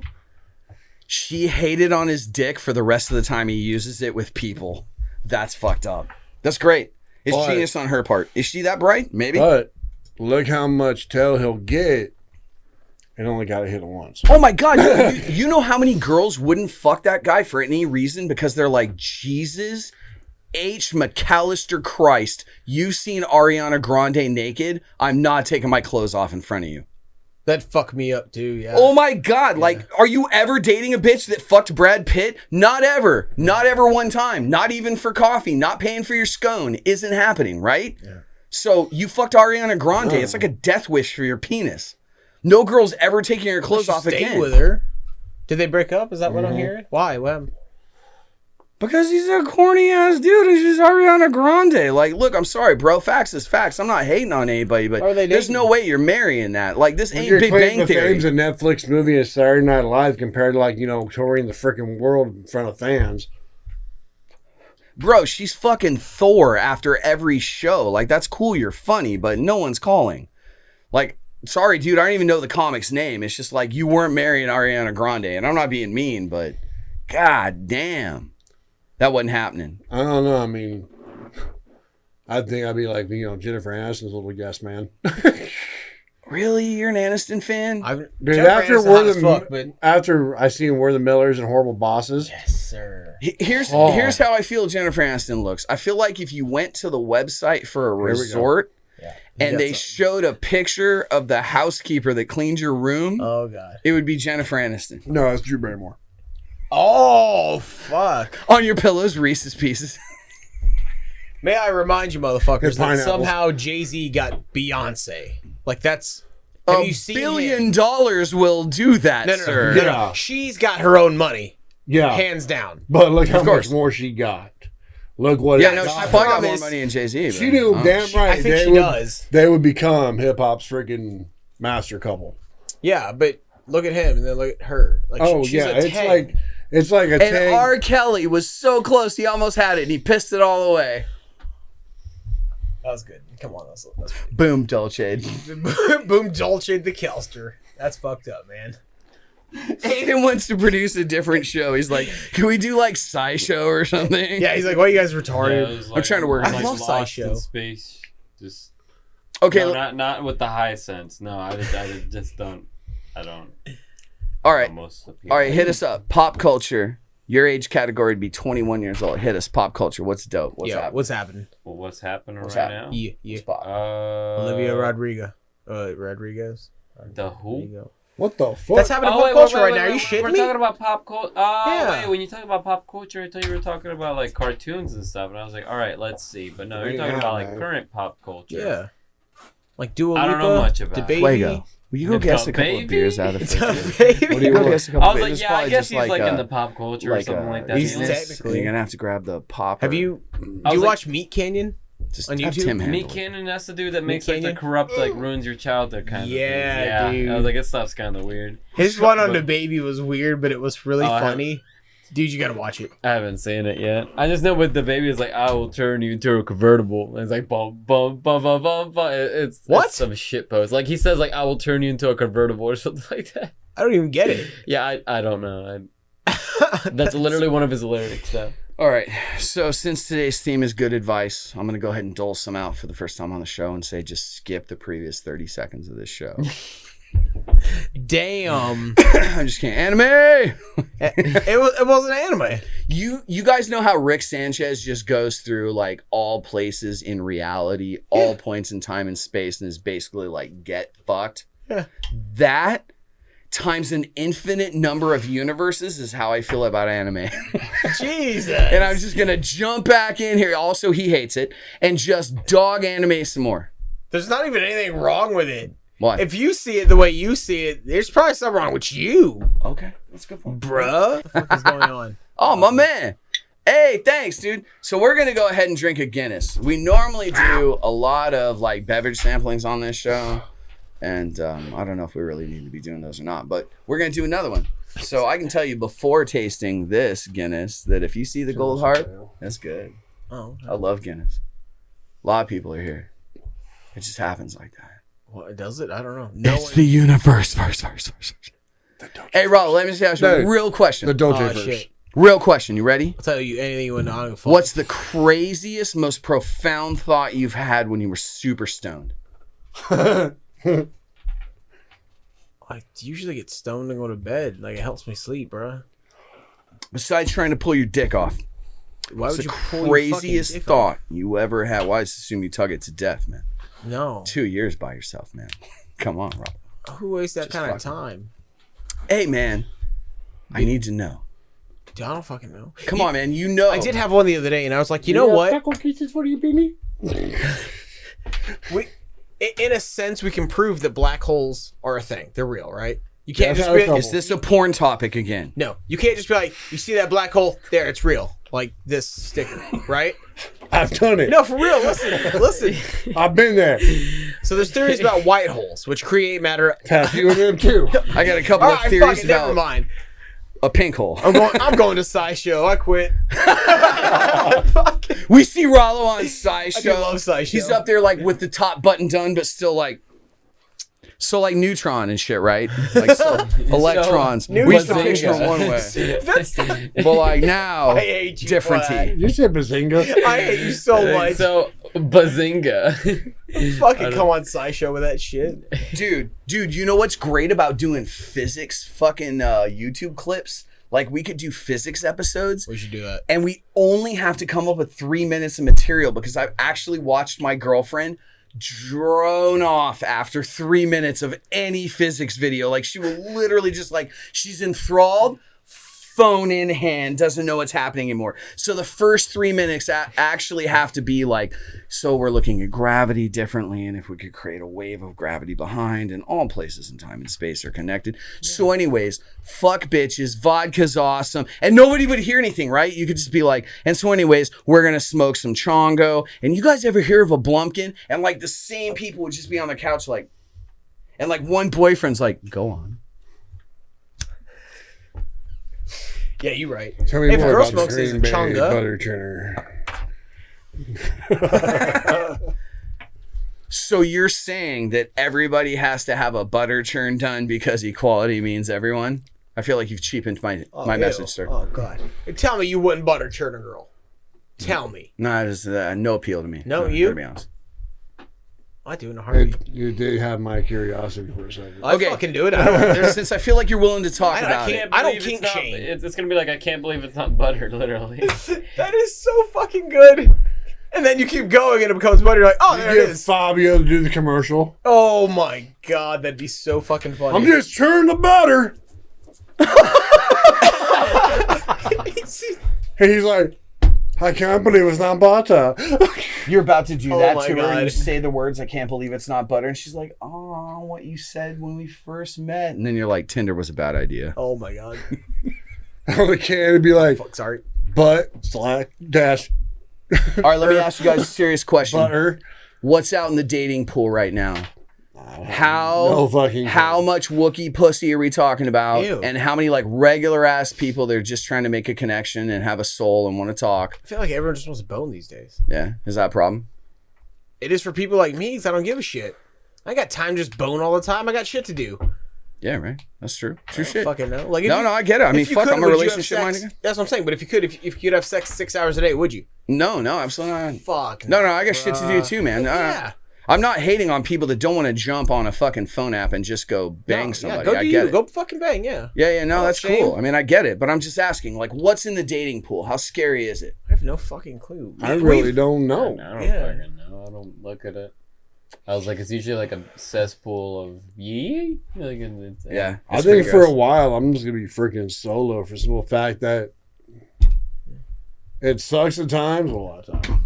She hated on his dick for the rest of the time he uses it with people. That's fucked up. That's great. It's But- genius on her part. Is she that bright? Maybe. But look how much tail he'll get, and only got to hit it once. Oh my God. You know how many girls wouldn't fuck that guy for any reason because they're like, Jesus H. McAllister Christ, you've seen Ariana Grande naked. I'm not taking my clothes off in front of you. That fucked me up too, yeah. Oh my God. Like, are you ever dating a bitch that fucked Brad Pitt? Not ever. Not ever one time. Not even for coffee. Not paying for your scone. Isn't happening, right? Yeah. So you fucked Ariana Grande. It's like a death wish for your penis. No girl's ever taking her clothes off Stayed again. with her. Did they break up? Is that what I'm hearing? Why? What? Because he's a corny ass dude and she's Ariana Grande. Like, look, I'm sorry, bro. Facts is facts. I'm not hating on anybody, but Are they there's dating? no way you're marrying that. Like, this ain't Your Big claim Bang to Theory. fame's a Netflix movie and Saturday Night Live compared to touring the freaking world in front of fans. Bro, she's fucking Thor after every show. Like, that's cool. You're funny, but no one's calling. Like, sorry, dude. I don't even know the comic's name. It's just like you weren't marrying Ariana Grande. And I'm not being mean, but God damn. That wasn't happening. I don't know. I mean, I think I'd be like, Jennifer Aniston's little yes man. Really? You're an Aniston fan? Dude, Jennifer Aniston's hot as fuck, but after I seen We're the Millers and Horrible Bosses, yes, sir. Here's how I feel Jennifer Aniston looks. I feel like if you went to the website for a we go. resort and got they something. showed a picture of the housekeeper that cleans your room, Oh god. it would be Jennifer Aniston. no, it's Drew Barrymore. Oh fuck. On your pillows, Reese's Pieces. May I remind you, motherfuckers, His that pineapples. somehow Jay-Z got Beyonce. Like that's. Have $1 you seen billion him? will do that, No. sir. Yeah. She's got her own money, Yeah, hands down. but look how Of course. much more she got. Look what Yeah, it no, got she her. probably got more promise. money than Jay-Z. She knew damn right. I think she does. They would become hip hop's freaking master couple. Yeah, but look at him and then look at her. Like, Oh she's yeah, a it's 10. like a And tank. R. Kelly was so close, he almost had it, and he pissed it all away. That was good. Come on, that's Boom, Dolce. boom, Dolce the Kelster. That's fucked up, man. Aiden wants to produce a different show. He's like, can we do like SciShow or something? Yeah, he's like, why you guys Yeah, retarded? it was I'm trying to work I on love lost in SciShow. space. Just Okay, no, not with the high sense. No, I just don't. I don't. all right. know most of the people. All right, hit us up. Pop culture. Your age category would be 21 years old. Hit us. Pop culture. What's dope? What's happening? What's happening? Well, what's happening What's right happening? Yeah. What's pop? now? Olivia Rodrigo. Rodriguez. The There who? you go. What the fuck? That's happening in pop culture right now. Are you shitting We're me? talking about pop culture. Yeah. Wait, when you talk about pop culture, I thought you were talking about like cartoons and stuff, and I was like, all right, let's see. But no, you're talking about like man. current pop culture. Yeah. Like Dua I Lipa. don't know much about the it. baby. Fuego. Will you go The guess a couple baby? of beers out of the The fridge? baby. What do you go guess a couple I was of like, beers? yeah, I guess he's like in the a, pop culture or like something a like that. He's You know? technically- You're gonna have to grab the pop. Have or you? I Do you was like- watch Meat Canyon? just on have YouTube? Tim Meat handle it. Canyon, that's the dude that Meat makes like the Canyon? corrupt, like ruins your childhood kind of thing. Yeah, Yeah, dude. I was like, this stuff's kind of weird. His one on But- the baby was weird, but it was really Oh, I funny. Dude, you gotta watch it. I haven't seen it yet. I just know with the baby, it's like, I will turn you into a convertible. And it's like, bum, bum, bum, bum, bum, bum. It's some shit post. Like, he says, like, I will turn you into a convertible or something like that. I don't even get it. Yeah, I don't know. That's literally one of his lyrics, so. All right. So since today's theme is good advice, I'm gonna go ahead and dole some out for the first time on the show and say just skip the previous 30 seconds of this show. Damn. I'm just kidding. Anime. It wasn't anime. You guys know how Rick Sanchez just goes through like all places in reality, all points in time and space, and is basically like get fucked. Yeah. That times an infinite number of universes is how I feel about anime. Jesus. And I'm just gonna jump back in here. Also, he hates it, and just dog anime some more. There's not even anything wrong with it. Why? If you see it the way you see it, there's probably something wrong with you, Okay, that's a good point. bruh. What the fuck is going on? Oh, my man. Hey, thanks, dude. So we're gonna go ahead and drink a Guinness. We normally do a lot of like beverage samplings on this show, and I don't know if we really need to be doing those or not, but we're gonna do another one. So I can tell you before tasting this Guinness that if you see the gold heart, that's good. Oh, I love Guinness. A lot of people are here. It just happens like that. what does it? I don't know. No It's one. the universe. Hey, Rob, let me just ask you a No. real question. The Dolce Oh, verse. shit. Real question. You ready? I'll tell you anything you want to know. What's the craziest, most profound thought you've had when you were super stoned? I usually get stoned and go to bed. Like, it helps me sleep, bro. Besides trying to pull your dick off. Why What's would the you pull your fucking craziest dick thought you ever had? Well, I just assume you tug it to death, man. off? No. 2 years by yourself, man. Come on, Rob. Who wastes that Just kind of fucking- time? Hey, man. I need to know. Dude, I don't fucking know. Come on, man. You know. I did have one the other day, and I was like, you know what? Taco kisses for you, baby. In a sense, we can prove that black holes are a thing. They're real, right? You can't Yeah, just be that's Is this a porn topic again? no. You can't just be like, you see that black hole there? It's real. Like this sticker, right? I've done it. No, for real. Listen. I've been there. So there's theories about white holes, which create matter. Have you and them too? I got a couple All of right, theories fucking never about mind. a pink hole. I'm going to SciShow. I quit. We see Rollo on I do SciShow. love SciShow. He's up there like with the top button done, but still like so like neutron and shit, right? Like so electrons. We used to Neutron. picture them one way, That's, but like now, I hate you. different for that. tea. You said bazinga. I hate you so much. So, bazinga. Fucking come on SciShow with that shit. Dude, you know what's great about doing physics fucking YouTube clips? Like we could do physics episodes. We should do that. And we only have to come up with 3 minutes of material because I've actually watched my girlfriend drone off after 3 minutes of any physics video. Like she will literally just like, she's enthralled, phone in hand, doesn't know what's happening anymore. So the first 3 minutes actually have to be like, so we're looking at gravity differently, and if we could create a wave of gravity behind, and all places in time and space are connected. So anyways, fuck bitches, vodka's awesome, and nobody would hear anything, right? You could just be like, and so anyways, we're gonna smoke some chongo, and you guys ever hear of a blumpkin? And like the same people would just be on the couch like, and like one boyfriend's like, go on. Yeah, you're right. Tell me If a more girl about smokes the is Green Bay chonga. butter churner. So you're saying that everybody has to have a butter churn done because equality means everyone? I feel like you've cheapened my Ew. message, sir. Oh god. Tell me you wouldn't butter churn a girl. Tell me. No, there's no appeal to me. No, you? To be honest. I do in a heartbeat. You did have my curiosity for a second. I Okay. fucking do it. I don't, Since I feel like you're willing to talk about it. I don't believe kink it's not- shame. It's gonna be like, I can't believe it's not butter, literally. that is so fucking good. And then you keep going and it becomes butter. You're like, oh, there You it get is. Fabio to do the commercial. Oh my god, that'd be so fucking funny. I'm just churning the butter. And he's like, I can't believe it's not butter. You're about to do Oh that my to her and you God. say the words, I can't believe it's not butter. And she's like, oh, what you said when we first met. And then you're like, Tinder was a bad idea. Oh my god. On the can, it'd be like, Fuck, sorry. butt, slash, dash, All right, let me ask you guys a serious question. butter. What's out in the dating pool right now? How No fucking how clue. much Wookiee pussy are we talking about? Ew. And how many like regular ass people they're just trying to make a connection and have a soul and want to talk? I feel like everyone just wants to bone these days. Yeah, is that a problem? It is for people like me because I don't give a shit. I got time to just bone all the time. I got shit to do. Yeah, right. That's true. True I don't shit. fucking know. Like, if No, you- no, I get it. I mean, if you fuck, could, I'm a would you have relationship sex- minded guy. That's what I'm saying. But if you could have sex 6 hours a day, would you? No, absolutely not. Fuck. No, I got shit to do too, man. Yeah. I'm not hating on people that don't want to jump on a fucking phone app and just go bang No, somebody. Yeah, go I do get you. it. Go fucking bang. Yeah. Yeah, no, Oh, that's shame. cool. I mean, I get it, but I'm just asking, like, what's in the dating pool? How scary is it? I have no fucking clue. I really don't I know. don't Yeah. fucking know. I don't look at it. I was like, it's usually like a cesspool of yee. Like, Yeah, I it's think pretty for gross. a while I'm just gonna be freaking solo for the simple fact that it sucks at times, a lot of times.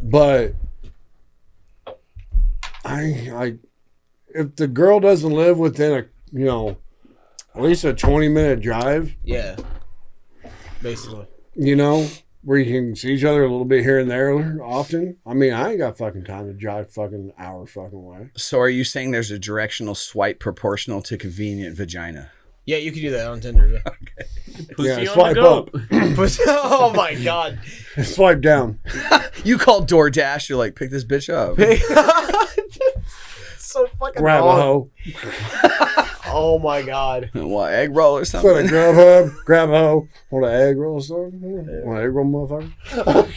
But I if the girl doesn't live within at least a 20-minute drive, Yeah. Basically. where you can see each other a little bit here and there often. I mean, I ain't got fucking time to drive fucking an hour fucking way. So are you saying there's a directional swipe proportional to convenient vagina? Yeah, you can do that on Tinder. Yeah. Pussy Yeah, on swipe the go. up. But, oh my god. Swipe down. You call DoorDash, you're like, pick this bitch up. So fucking Grab a wrong. hoe. Oh my god. What, egg roll or Instead of something? Grubhub, grab a hoe. Want an egg roll or something? Want an egg roll, motherfucker?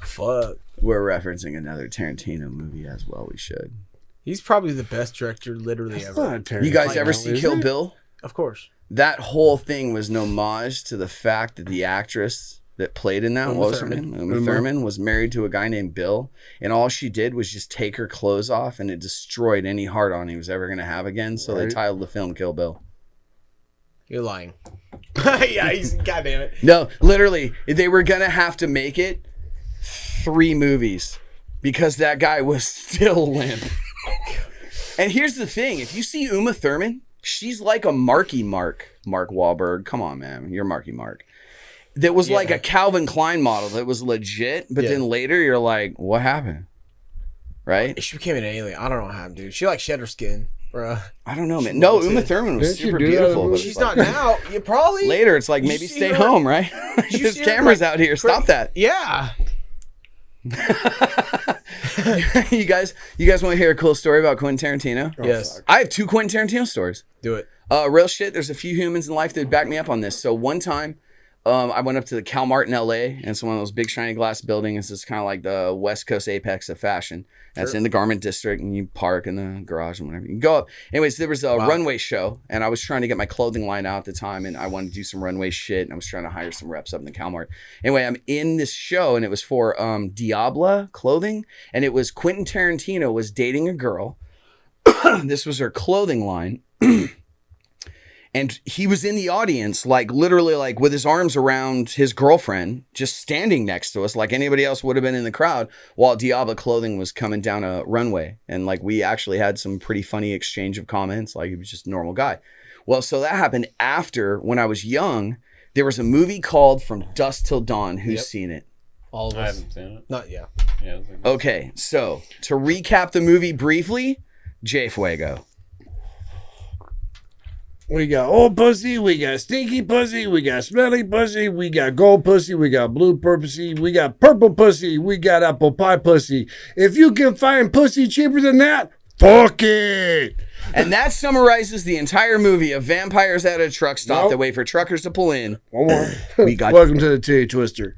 Fuck. We're referencing another Tarantino movie as well. We should. He's probably the best director literally It's ever. not Tarantino, You guys ever see is Kill it? Bill? Of course. That whole thing was an homage to the fact that the actress that played in that, Uma what was her Thurman. name? Uma Thurman was married to a guy named Bill, and all she did was just take her clothes off, and it destroyed any heart on he was ever going to have again. So they Right. titled the film Kill Bill. You're lying. Yeah, he's goddamn it. No, literally, they were going to have to make it 3 movies because that guy was still limp. And here's the thing. If you see Uma Thurman, she's like a Marky Mark Wahlberg. Come on, man. You're Marky Mark. That was like Yeah. a Calvin Klein model that was legit, but Yeah. then later you're like, what happened? Right? She became an alien. I don't know how, dude. She like shed her skin, bruh. I don't know, man. No, That's Uma it. Thurman was Didn't she super do that in beautiful. the But movie? it's She's like, not now. You probably later, it's like You maybe see stay her- home, right? you There's see her, cameras like, out here. Stop that. Yeah. you guys want to hear a cool story about Quentin Tarantino? Yes. I have 2 Quentin Tarantino stories. Do it. Real shit. There's a few humans in life that back me up on this. So one time, I went up to the Calmart in LA, and it's one of those big shiny glass buildings. It's kind of like the West Coast apex of fashion. That's in the garment district, and you park in the garage and whatever. You can go up. Anyways, there was a runway show, and I was trying to get my clothing line out at the time, and I wanted to do some runway shit, and I was trying to hire some reps up in the Calmart. Anyway, I'm in this show, and it was for Diabla clothing, and it was Quentin Tarantino was dating a girl. This was her clothing line. And he was in the audience, like literally like with his arms around his girlfriend, just standing next to us like anybody else would have been in the crowd while Diablo Clothing was coming down a runway. And like we actually had some pretty funny exchange of comments. Like he was just a normal guy. Well, so that happened after when I was young. There was a movie called From Dusk Till Dawn. Who's seen it? All of I us. haven't seen it. Not yeah. Yeah. It's like, Okay, so to recap the movie briefly, Jay Fuego. We got old pussy, we got stinky pussy, we got smelly pussy, we got gold pussy, we got blue pussy, we got purple pussy, we got apple pie pussy. If you can find pussy cheaper than that, fuck it. And that summarizes the entire movie of vampires at a truck stop Nope. that wait for truckers to pull in. One more. We got Welcome to the titty twister.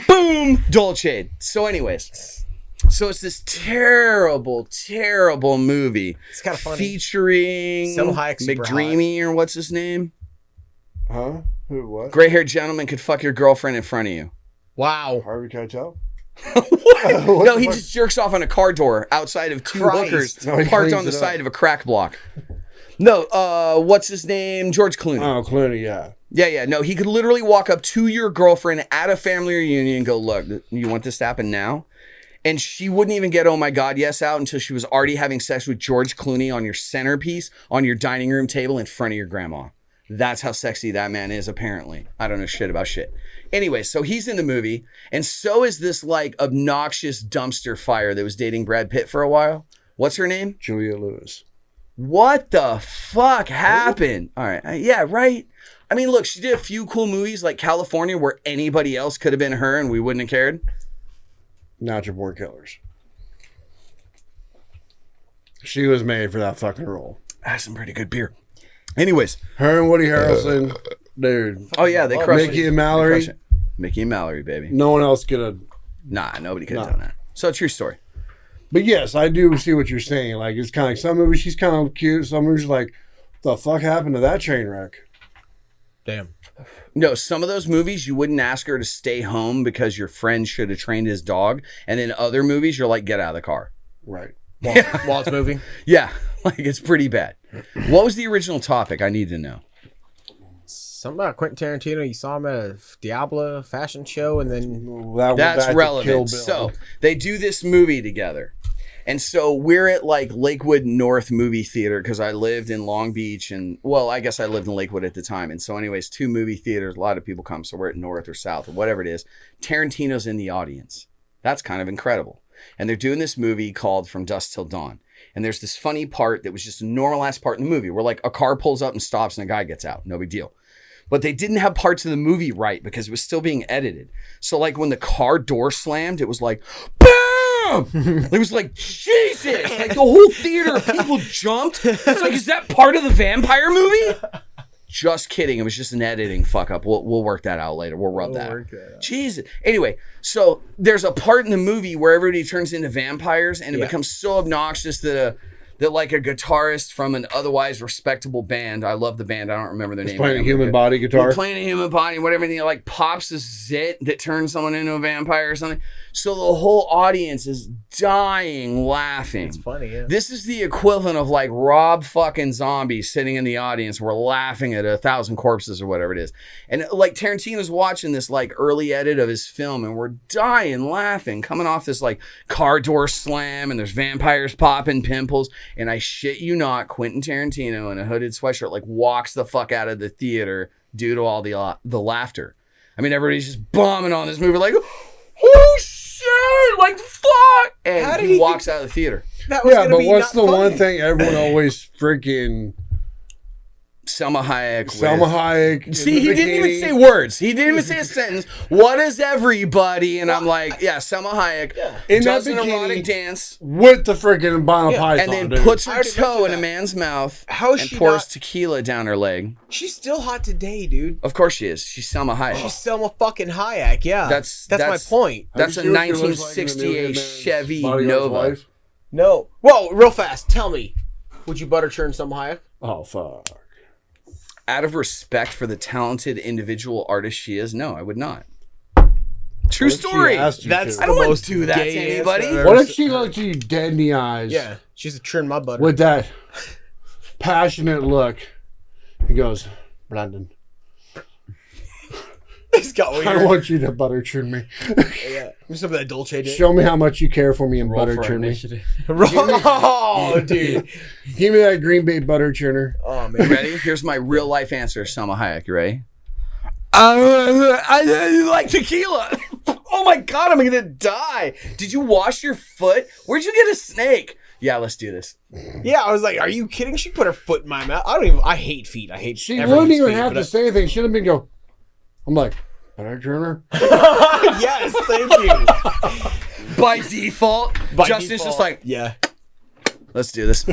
boom, Dolce. So anyways, so it's this terrible, terrible movie. It's kind of funny. Featuring Selma Hayek's super McDreamy or what's his name? Huh? Who? What? Gray-haired gentleman could fuck your girlfriend in front of you. Wow. Harvey Keitel? No, he just jerks off on a car door outside of two Christ. hookers No, he parked cleans on the it side up. of a crack block. No, what's his name? George Clooney. Oh, Clooney, yeah. Yeah. No, he could literally walk up to your girlfriend at a family reunion and go, look, you want this to happen now? And she wouldn't even get, oh my God, yes out until she was already having sex with George Clooney on your centerpiece on your dining room table in front of your grandma. That's how sexy that man is, apparently. I don't know shit about shit. Anyway, so he's in the movie, and so is this like obnoxious dumpster fire that was dating Brad Pitt for a while. What's her name? Julia Lewis. What the fuck happened? All right. Yeah, right. I mean, look, she did a few cool movies like California where anybody else could have been her and we wouldn't have cared. Natural Born Killers. She was made for that fucking role. That's some pretty good beer. Anyways. Her and Woody Harrelson, dude. Oh, yeah, they crushed Mickey it. and They Mallory. crushed it. Mickey and Mallory, baby. No one else could have. Nah, nobody could have No. done that. So, true story. But yes, I do see what you're saying. Like, it's kind of like some movies she's kind of cute. Some movies like, the fuck happened to that train wreck? Damn. No, some of those movies you wouldn't ask her to stay home because your friend should have trained his dog. And then other movies, you're like, get out of the car. Right. Walt's movie. Yeah, like it's pretty bad. What was the original topic? I need to know. Something about Quentin Tarantino. You saw him at a Diablo fashion show, and then That went back That's to Kill relevant. Bill. So they do this movie together. And so we're at like Lakewood North movie theater because I lived in Long Beach and, well, I guess I lived in Lakewood at the time. And so anyways, two movie theaters, a lot of people come. So we're at North or South or whatever it is. Tarantino's in the audience. That's kind of incredible. And they're doing this movie called From Dusk Till Dawn. And there's this funny part that was just a normal ass part in the movie where like a car pulls up and stops and a guy gets out. No big deal. But they didn't have parts of the movie right because it was still being edited. So like when the car door slammed, it was like, BAM! It was like, Jesus! Like the whole theater of people jumped. It's like, is that part of the vampire movie? Just kidding. It was just an editing fuck up. We'll work that out later. We'll rub that out. Jesus. Anyway, so there's a part in the movie where everybody turns into vampires and it becomes so obnoxious that like a guitarist from an otherwise respectable band, I love the band, I don't remember their name. Playing a human body guitar. Playing a human body, whatever, and he like pops a zit that turns someone into a vampire or something. So the whole audience is dying laughing. it's funny. Yeah. This is the equivalent of like Rob fucking Zombie sitting in the audience. We're laughing at 1,000 corpses or whatever it is. And like Tarantino's watching this like early edit of his film and we're dying laughing, coming off this like car door slam and there's vampires popping pimples. And I shit you not, Quentin Tarantino in a hooded sweatshirt like walks the fuck out of the theater due to all the laughter. I mean, everybody's just bombing on this movie like, oh shit, like fuck. How And did he he walks out of the theater. That was Yeah, gonna but be what's not the one funny. thing everyone always freaking Selma Hayek. Selma Hayek? in See, the he didn't even bikini? say words. He didn't even say a sentence. What is everybody? And I'm like, yeah, Selma Hayek In that does an bikini erotic dance with the freaking Bonnet Python, and then dude. puts I her already toe mentioned in a that. man's mouth How is and she pours not- tequila down her leg. She's still hot today, dude. Of course she is. She's Selma Hayek. She's Selma fucking Hayek. Yeah, That's- my that's- point. Have That's you a seen what she looks like in the new 1968 Hitman's Chevy Bodyguard's Nova. Wife? No. Whoa, real fast. Tell me, would you butter churn Selma Hayek? Oh fuck! Out of respect for the talented individual artist she is, no, I would not. True What if she story. asked you That's to? I don't the want most to do that to gay anybody. answer I've What ever if she looked you dead in the eyes? Yeah, she's a churn my butter. With that passionate look, He goes, Brandon, He's got I weird. want you to butter churn me. Yeah. Some of that Dolce did. Show me how much you care for me and Roll butter for churn me. initiative. Oh, dude. Give me that Green Bay butter churner. Oh, You man. ready? Here's my real life answer, Selma Hayek. You ready? I like tequila. Oh my God, I'm gonna die. Did you wash your foot? Where'd you get a snake? Yeah, let's do this. Yeah, I was like, are you kidding? She put her foot in my mouth. I hate feet. I hate She everyone's wouldn't even feet, have but to say anything. She would have been go, I'm like, butter churner? Yes, thank you. By default, By Justin's default, just like, yeah. let's do this.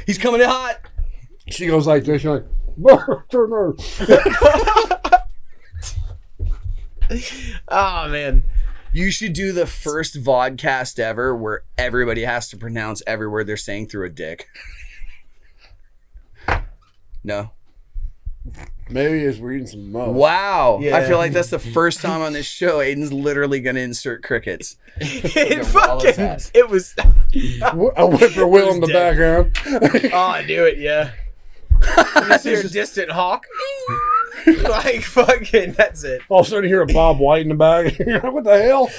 He's coming in hot. She goes like this. She's like, butter churner. Oh, man. You should do the first vodcast ever where everybody has to pronounce every word they're saying through a dick. No. Maybe he's reading some mo. Wow. Yeah. I feel like that's the first time on this show Aiden's literally going to insert crickets. It Roll his fucking, ass. it was, A whippoorwill in the dead. background. oh, I knew it, yeah. You just hear a distant hawk. Like, fucking, that's it. All of a sudden, you hear a Bob White in the back. What the hell?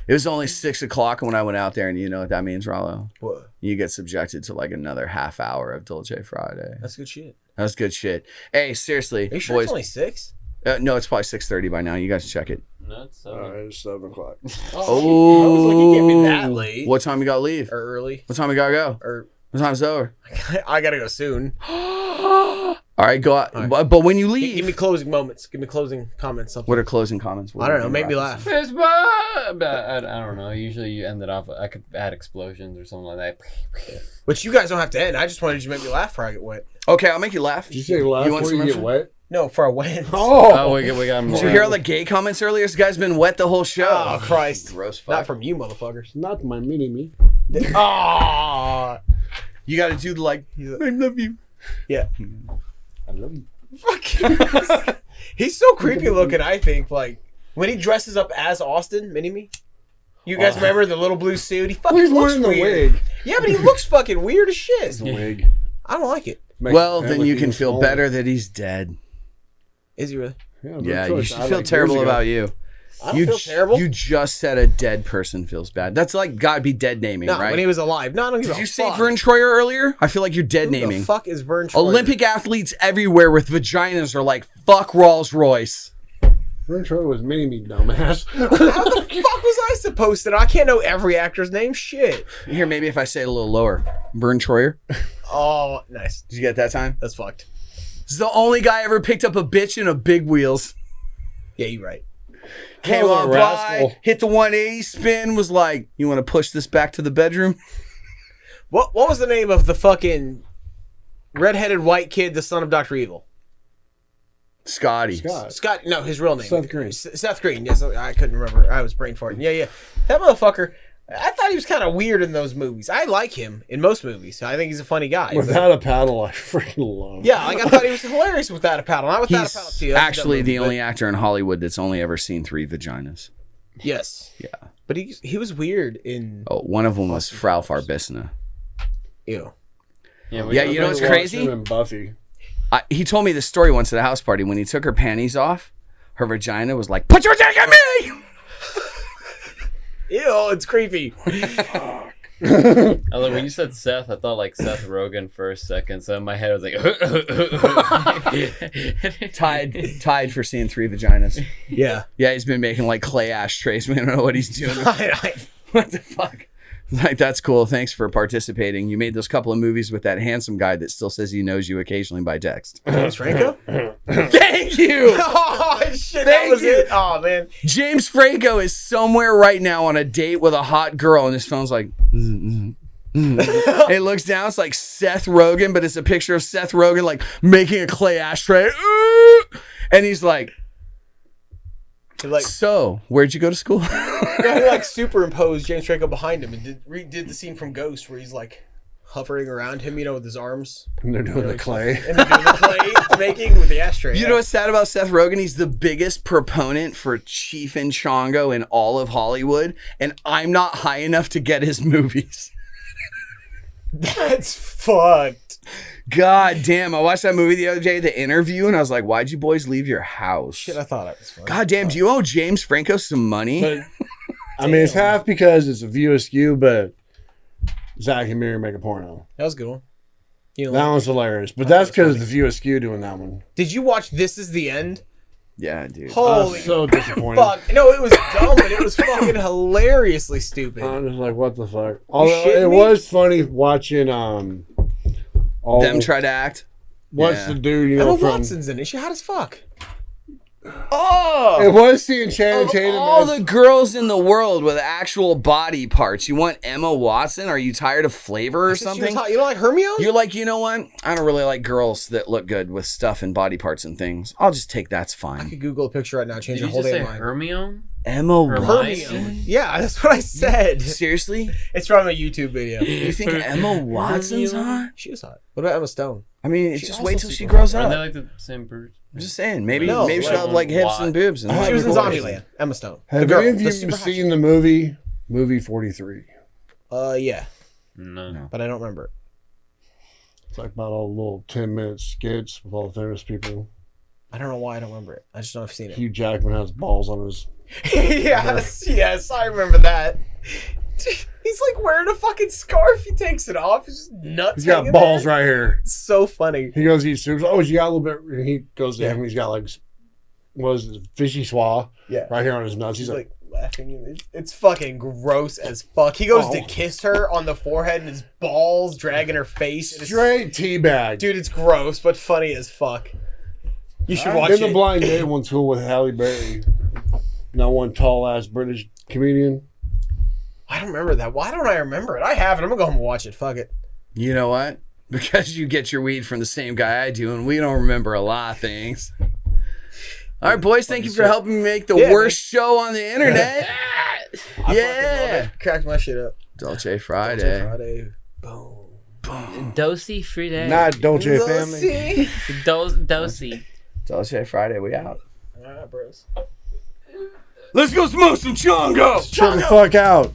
It was only 6 o'clock when I went out there, and you know what that means, Rollo? What? You get subjected to like another half hour of Dolce Friday. That's good shit. That was good shit. Hey, seriously, Are you sure boys. it's only 6? No, it's probably 6:30 by now. You guys check it. No, it's All right, it's 7 o'clock. Oh, I was like, you can't be that late. What time you gotta leave? Or early. What time you gotta go? Or, What time's it over? I gotta go soon. All right, go out. right. But when you Give leave, me closing moments. Give me closing comments. Something. what are closing comments? What I don't are know. you Make me gonna laugh. Fist bump! I don't know. Usually you end it off. I could add explosions or something like that. Which you guys don't have to end. I just wanted you to make me laugh before I get wet. Okay, I'll make you laugh. Did you say laugh You want before you some get merch? wet? No, for a win. Oh, we got more. Did you hear all the gay comments earlier? This guy's been wet the whole show. Oh, Christ. Gross fuck. Not from you, motherfuckers. Not my mini-me. Oh. You got to do like, I love you. Yeah. I love you. Fuck. He's so creepy looking, I think. Like, when he dresses up as Austin, Mini-Me. You guys remember the little blue suit? He fucking He's looks wearing the weird. wig. Yeah, but he looks fucking weird as shit. It's the wig. I don't like it. Makes Well, the head then look you even can feel smaller. better that he's dead. Is he really? Yeah, Yeah, good you choice. should I feel like terrible years ago. about you. I don't feel terrible. You just said a dead person feels bad. That's like gotta be dead naming, No, right? when he was alive. No, I don't give Did a you say fuck. Vern Troyer earlier? I feel like you're dead Who naming. the fuck is Vern Troyer? Olympic athletes everywhere with vaginas are like, fuck Rolls Royce. Vern Troyer was mini-me, dumbass. How the fuck was I supposed to know? I can't know every actor's name. Shit. Here, maybe if I say it a little lower. Vern Troyer. Oh, nice. Did you get that time? That's fucked. This is the only guy ever picked up a bitch in a big wheels. Yeah, you're right. Came What a on by, rascal. hit the 180 spin, was like, you want to push this back to the bedroom? What was the name of the fucking redheaded white kid, the son of Dr. Evil? Scotty. Scott, no, his real name. Seth Green. Seth Green, yes, I couldn't remember. I was brain farting. Yeah. That motherfucker, I thought he was kind of weird in those movies. I like him in most movies. I think he's a funny guy. but- Without a paddle, I freaking love. yeah, like I thought he was hilarious without a paddle. Not without a paddle, He's too. That's a dumb actually movie, the but- only actor in Hollywood that's only ever seen 3 vaginas. Yes. Yeah. But he was weird in... Oh, one of them was Frau Farbissina. Ew. Yeah, you know what's crazy? And Buffy. He told me this story once at a house party. When he took her panties off, her vagina was like, put your dick in me! Ew, it's creepy. Although when you said Seth, I thought like Seth Rogen for a second. So in my head I was like, Tied for seeing 3 vaginas. Yeah. Yeah, he's been making like clay ashtrays. We don't know what he's doing. What the fuck? Like, that's cool. Thanks for participating. You made those couple of movies with that handsome guy that still says he knows you occasionally by text. James Franco? Thank you! Oh, shit, that Thank was you. it. Oh, man. James Franco is somewhere right now on a date with a hot girl, and his phone's like, it looks down, it's like Seth Rogen, but it's a picture of Seth Rogen like making a clay ashtray. And he's like, Like, so, where'd you go to school? yeah, he like superimposed James Franco behind him and redid the scene from Ghost where he's like hovering around him, with his arms. And they're doing the clay. And they're doing the clay making with the ashtray. You know what's sad about Seth Rogen? He's the biggest proponent for Chief and Chongo in all of Hollywood, and I'm not high enough to get his movies. That's fucked. God damn! I watched that movie the other day, The Interview, and I was like, "Why'd you boys leave your house?" Shit, I thought it was funny. God damn! Do you owe James Franco some money? But I mean, it's half because it's a view askew, but Zach and Miri make a porno. That was a good one. You know, That one's hilarious, but that's because the view askew doing that one. did you watch This Is the End? Yeah, dude. Holy So disappointed. fuck! No, it was dumb, but it was fucking hilariously stupid. I'm just like, what the fuck? Although shitting it me? was funny watching all Them try to act. what's Yeah. the dude Emma from? Watson's in it. She hot as fuck. Oh, It was seeing Channing of Tatum. all as- the girls in the world with actual body parts, you want Emma Watson? Are you tired of Flavor or She was something? hot. You don't like Hermione? You're like, you know what? I don't really like girls that look good with stuff and body parts and things. I'll just take that's I fine. could Google a picture right now, change Did your you whole just day say mind. Hermione? Emma Hermione? Watson? Yeah, that's what I said. Seriously? It's from a YouTube video. You think Emma Watson's hot? She was hot. What about Emma Stone? I mean, She's just also wait till she super grows Are they up. like the same person? I'm just saying, maybe No, maybe she'll like, have like hips and boobs. And She was in cool. Zombieland. Emma Stone. The Have girl, any of the you super hot seen chick. the movie 43? Yeah, No. but I don't remember it. It's like about all the little 10-minute skits with all the famous people. I don't know why I don't remember it. I just know I've seen it. Hugh Jackman has balls on his. yes, I remember that. He's like wearing a fucking scarf. He takes it off. It's just nuts. He's got hanging balls there. right here. It's so funny. He goes, he soups. Oh, you got a little bit. And he goes to him. He's got like, what is it, fishy swah Yeah. right here on his nuts. He's He's like, like laughing. It's fucking gross as fuck. He goes to Oh. kiss her on the forehead and his balls dragging her face. And it's- straight teabag. Dude, it's gross, but funny as fuck. You should watch Then it. the Blind Date one's cool with Halle Berry. That one tall ass British comedian. I don't remember that. Why don't I remember it? I have it. I'm gonna go home and watch it. Fuck it. You know what? Because you get your weed from the same guy I do, and we don't remember a lot of things. All right, boys, thank you for helping me make the Yeah, worst show on the internet. I fucking love Yeah. it. Cracked my shit up. Dolce Friday. Friday. Boom. Dosey Friday. Not Dolce Family. See? Dosey. Dolce Friday, we out. All right, bros. Let's go smoke some chongo. Chill the fuck out.